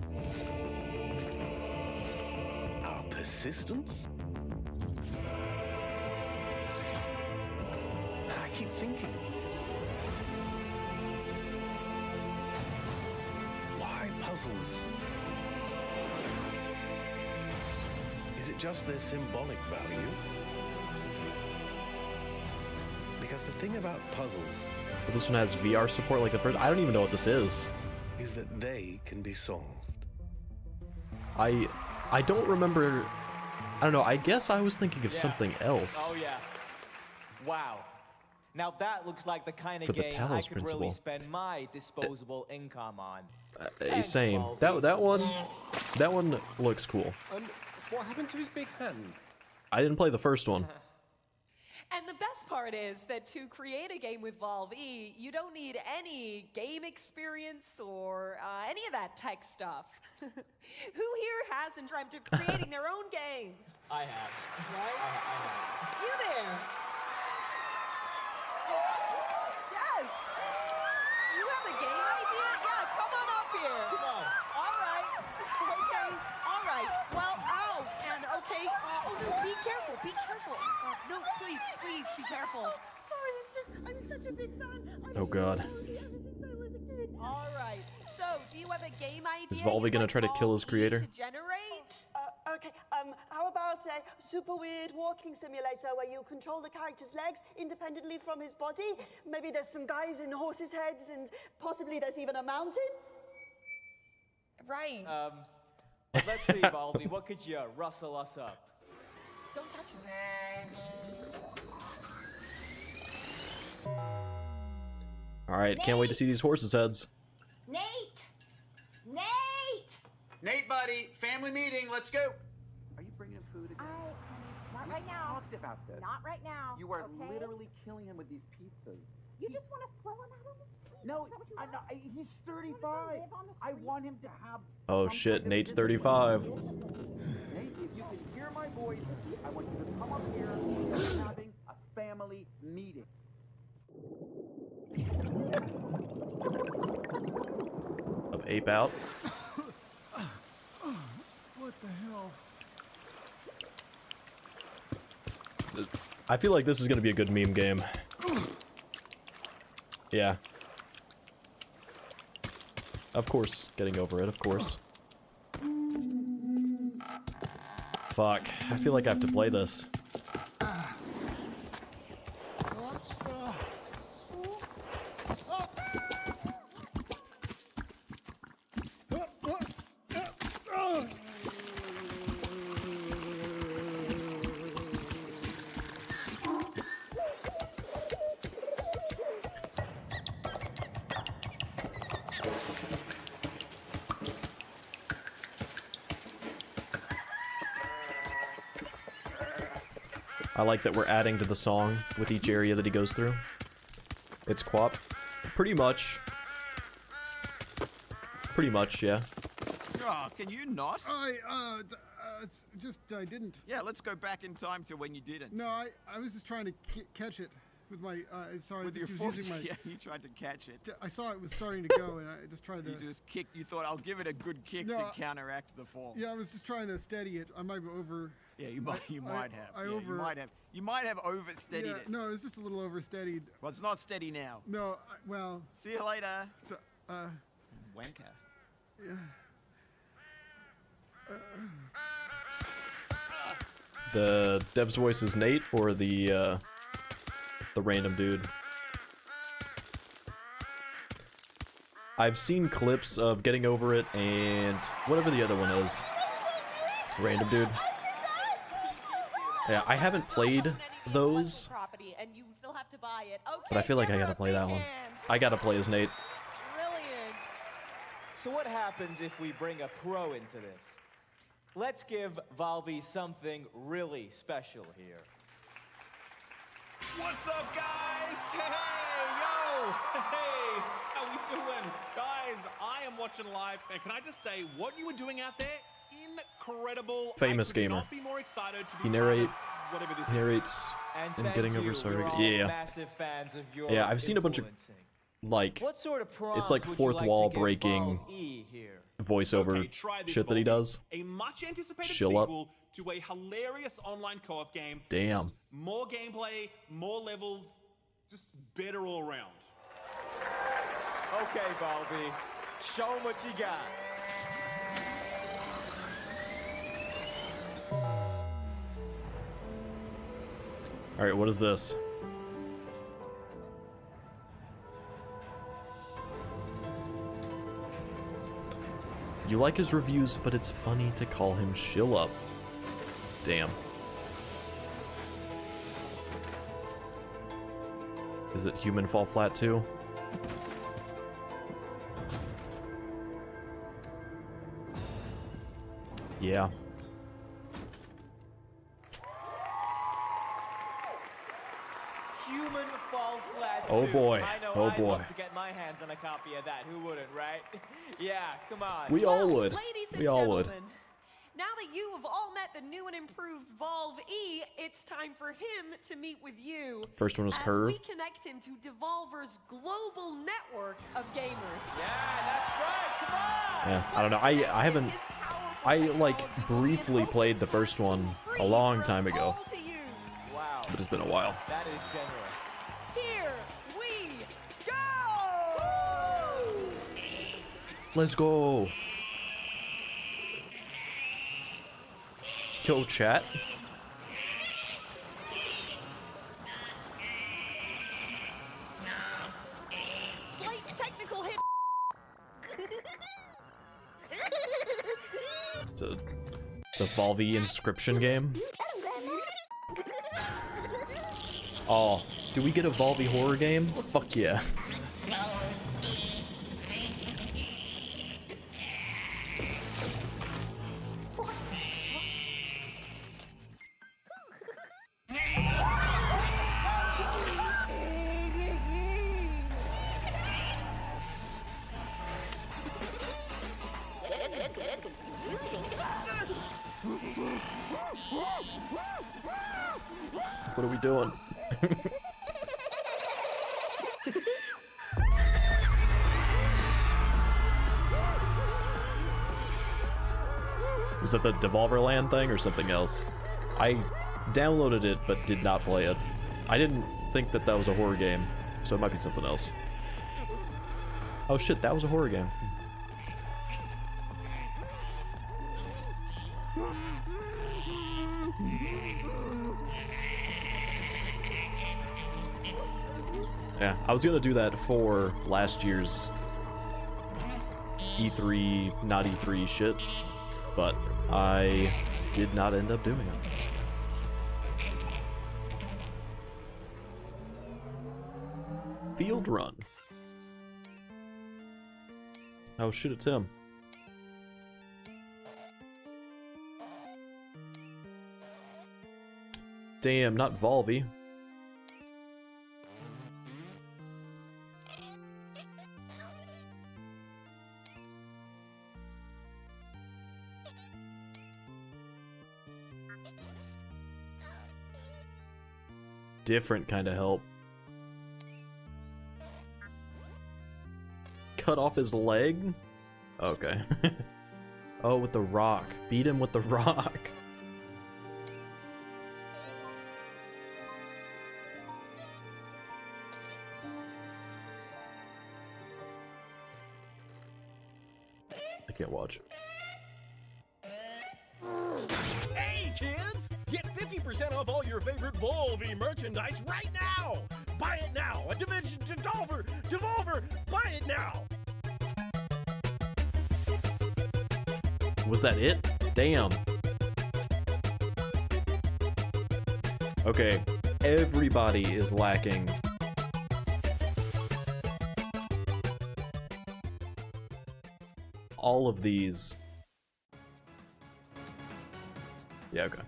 Our persistence? I keep thinking, why puzzles? Is it just their symbolic value? Because the thing about puzzles But this one has VR support like the first. I don't even know what this is. is that they can be solved. I don't remember. I don't know. I guess I was thinking of something else. Oh yeah. Wow. Now that looks like the kind For of the game I Talos could really principle. spend my disposable income on. Same. That one looks cool. What happened to his big hand? I didn't play the first one. And the best part is that to create a game with Valve E, you don't need any game experience or any of that tech stuff. Who here hasn't dreamt of creating their own game? I have. Right? I have. You there? Yes. You have a game idea? Yeah, come on up here. Come on. All right. Okay. All right. Well, ow. And okay. Be careful. Be careful. No, please be careful. Sorry, it's just I'm such a big fan. Oh god. All right. So, do you have a game idea? Is Volvi gonna try to kill his creator? To generate? Okay. How about a super weird walking simulator where you control the character's legs independently from his body? Maybe there's some guys in horses' heads, and possibly there's even a mountain. Right. Let's see, Valvi. What could you rustle us up? Don't touch me. Alright, can't wait to see these horses' heads. Nate! Nate! Nate, buddy, family meeting, let's go. Are you bringing him food again? Not We right now. talked about this. Not right now. You are okay? literally killing him with these pizzas. You just want to throw him out on the street. No, Is that what you I, want? no, he's 35. I want him to have. Oh shit, Nate's 35. Nate, if you can hear my voice, I want you to come up here. We're having a family meeting. Of Ape Out. What the hell? I feel like this is gonna be a good meme game. Yeah. Of course, getting over it, of course. Fuck, I feel like I have to play this. I like that we're adding to the song with each area that he goes through. It's Quap. Pretty much, yeah. Oh, can you not? It's just I didn't. Yeah, let's go back in time to when you didn't. No, I was just trying to catch it with my. Sorry, With your just foot, using my. yeah, you tried to catch it. I saw it was starting to go, and I just tried to. You just kicked. You thought I'll give it a good kick No, to counteract the fall. Yeah, I was just trying to steady it. I might be over. Yeah, you might. You might have. I Yeah, over. You might have oversteadied Yeah, it. no, it was just a little oversteadied. Well, it's not steady now. No, well. See you later. So, Wanker. Yeah. The dev's voice is Nate or the random dude? I've seen clips of Getting Over It and whatever the other one is. Random dude. Yeah, I haven't played those, and you still have to buy it. Okay, but I feel like I gotta play that one. I gotta play as Nate. Brilliant. So what happens if we bring a pro into this? Let's give Valvi something really special here. What's up, guys? Hey, yo! Hey, how we doing? Guys, I am watching live, and can I just say, what you were doing out there, incredible. Famous gamer. Not be more excited to be He narrates And and getting over sorry. Yeah. Massive fans of your Yeah, I've seen a bunch of like What sort of it's like fourth wall breaking voiceover shit that he does. A much anticipated Chill up. sequel to a hilarious online co-op game. Damn. Just more gameplay, more levels, just better all around. Okay, Valvi, show 'em what you got. All right, what is this? You like his reviews, but it's funny to call him Shill Up. Damn. Is it Human Fall Flat too? Yeah. Human Fall Flat. Oh boy. I know Oh I'd boy. love to get my hands on a copy of that. Who wouldn't, right? Yeah, come on. We all would. Ladies and We all would. gentlemen, now that you have all met the new and improved Valve E, it's time for him to meet with you. First one was as Curve. we connect him to Devolver's global network of gamers. Yeah, that's right. Come on. Yeah, I don't know. I haven't. I like briefly played the first one a long time ago, Wow. but it's been a while. That is generous. Here we go! Let's go. Yo, chat. Slight technical hit. It's a Valve inscription game. Oh, do we get a Valve horror game? Fuck yeah. What are we doing? Was that the Devolver Land thing or something else? I downloaded it but did not play it. I didn't think that that was a horror game, so it might be something else. Oh shit, that was a horror game. Yeah, I was gonna do that for last year's E3, not E3 shit, but I did not end up doing it. Field run. Oh shit, it's him. Damn, not Valve. Different kind of help. Cut off his leg? Okay. Oh, with the rock. Beat him with the rock. I can't watch. Hey, kids! Get 50% off all your favorite Valve merchandise right now! Buy it now! A Division Devolver! Devolver! Buy it now! Was that it? Damn. Okay, everybody is lacking. All of these. Yeah, okay.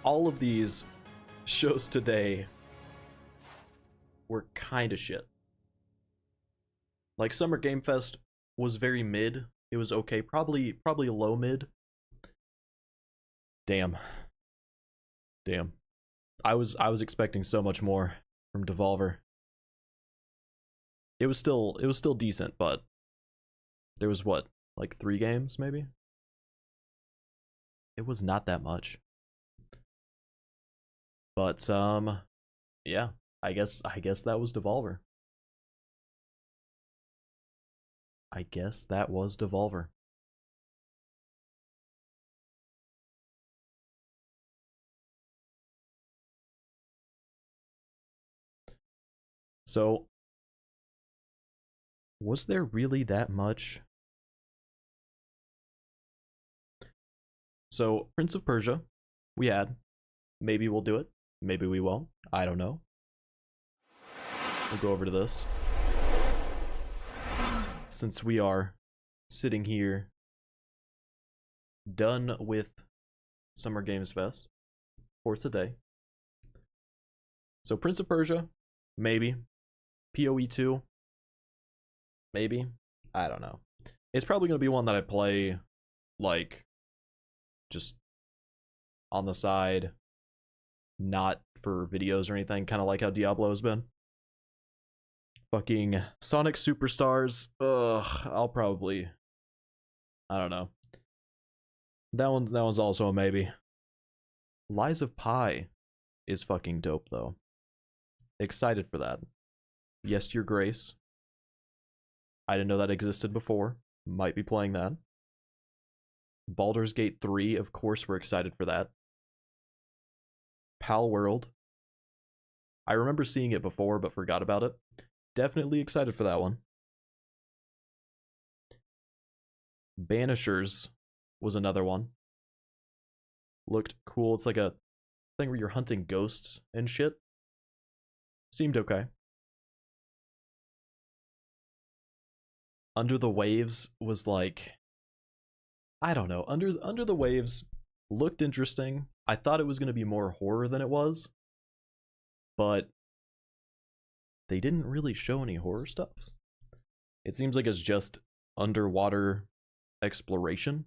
All of these shows today were kind of shit. Like, Summer Game Fest was very mid. It was okay, probably low mid. Damn. I was expecting so much more from Devolver. It was still decent, but there was what, like 3 games maybe? It was not that much. But yeah, I guess that was Devolver. I guess that was Devolver. So, was there really that much? So, Prince of Persia, we had. Maybe we'll do it. Maybe we won't. I don't know. We'll go over to this. Since we are sitting here done with Summer Games Fest for today. So, Prince of Persia, maybe. PoE 2, maybe. I don't know. It's probably going to be one that I play, like, just on the side, not for videos or anything, kind of like how Diablo has been. Fucking Sonic Superstars, ugh, I'll probably, I don't know. That one's also a maybe. Lies of Pi is fucking dope, though. Excited for that. Yes, Your Grace. I didn't know that existed before. Might be playing that. Baldur's Gate 3, of course we're excited for that. Pal World. I remember seeing it before, but forgot about it. Definitely excited for that one. Banishers was another one. Looked cool. It's like a thing where you're hunting ghosts and shit. Seemed okay. Under the Waves was like, I don't know. Under the Waves looked interesting. I thought it was going to be more horror than it was, but they didn't really show any horror stuff. It seems like it's just underwater exploration.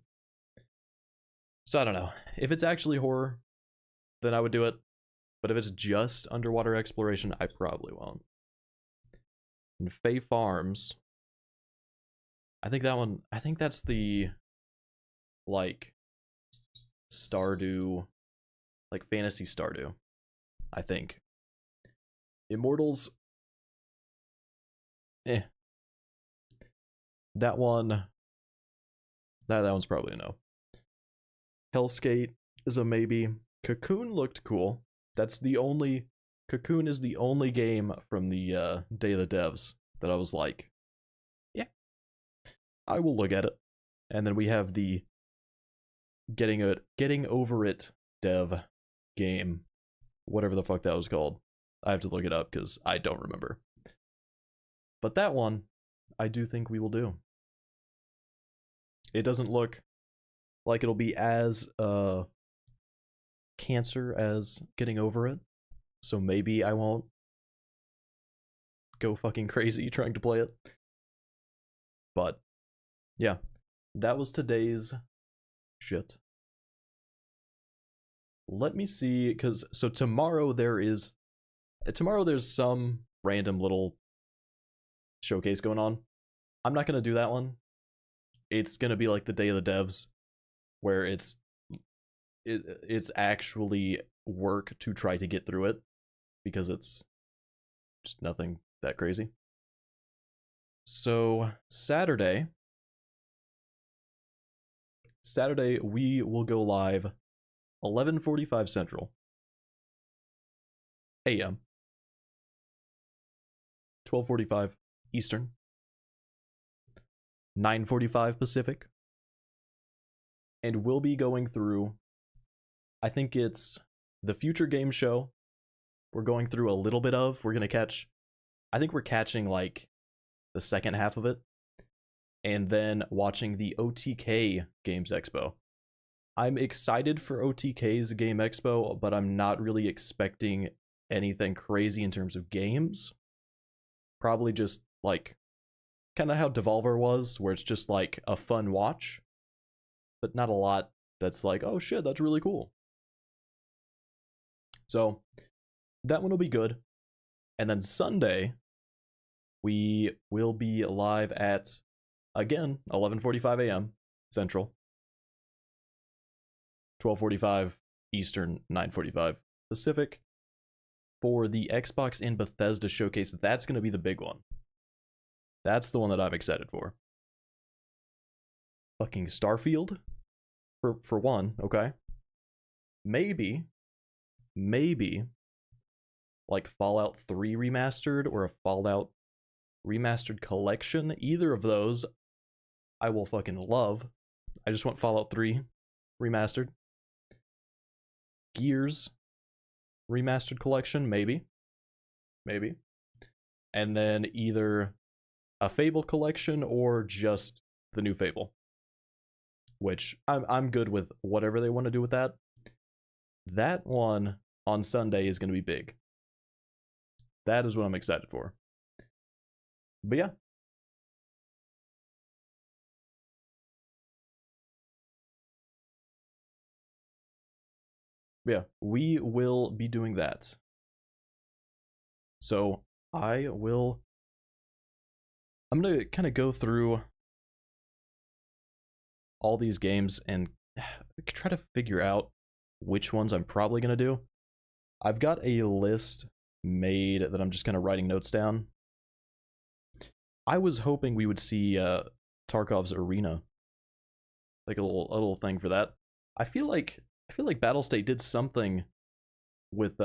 So I don't know. If it's actually horror, then I would do it. But if it's just underwater exploration, I probably won't. And Fae Farms, I think that's the, like, Stardew, like fantasy Stardew, I think. Immortals, that one's probably a no. Hellskate is a maybe. Cocoon looked cool. Cocoon is the only game from the Day of the Devs that I was like, yeah, I will look at it. And then we have the Getting Over It dev game, whatever the fuck that was called. I have to look it up because I don't remember. But that one, I do think we will do. It doesn't look like it'll be as cancer as Getting Over It, so maybe I won't go fucking crazy trying to play it. But yeah, that was today's shit. Let me see, because so tomorrow there's some random little showcase going on. I'm not gonna do that one. It's gonna be like the Day of the Devs, where it's actually work to try to get through it, because it's just nothing that crazy. So Saturday we will go live 11:45 Central AM, 12:45 Eastern, 9:45 Pacific, and we'll be going through, I think it's the future game show, we're going through a little bit of. We're gonna catch. I think we're catching like the second half of it, and then watching the OTK Games Expo. I'm excited for OTK's Game Expo, but I'm not really expecting anything crazy in terms of games. Probably just like kind of how Devolver was, where it's just like a fun watch, but not a lot that's like, oh shit, that's really cool. So that one will be good. And then Sunday, we will be live at, again, 11:45 a.m. Central, 12:45 Eastern, 9:45 Pacific, for the Xbox and Bethesda showcase. That's going to be the big one. That's the one that I'm excited for. Fucking Starfield, for one, okay? Maybe, like Fallout 3 Remastered or a Fallout Remastered Collection. Either of those, I will fucking love. I just want Fallout 3 Remastered. Gears Remastered Collection, maybe. And then either a Fable Collection or just the new Fable. Which, I'm good with whatever they want to do with that. That one on Sunday is going to be big. That is what I'm excited for. But yeah. Yeah, we will be doing that. So I'm going to kind of go through all these games and try to figure out which ones I'm probably going to do. I've got a list made that I'm just kind of writing notes down. I was hoping we would see Tarkov's Arena, like a little thing for that. I feel like Battlestate did something with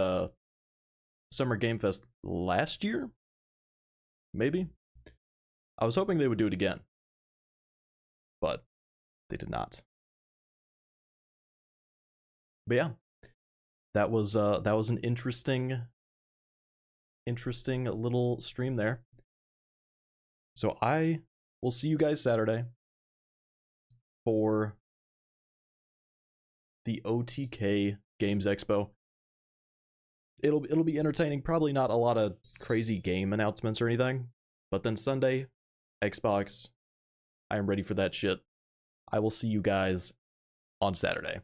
Summer Game Fest last year. Maybe. I was hoping they would do it again, but they did not. But yeah, that was an interesting little stream there. So I will see you guys Saturday for the OTK Games Expo. It'll be entertaining. Probably not a lot of crazy game announcements or anything, but then Sunday, Xbox. I am ready for that shit. I will see you guys on Saturday.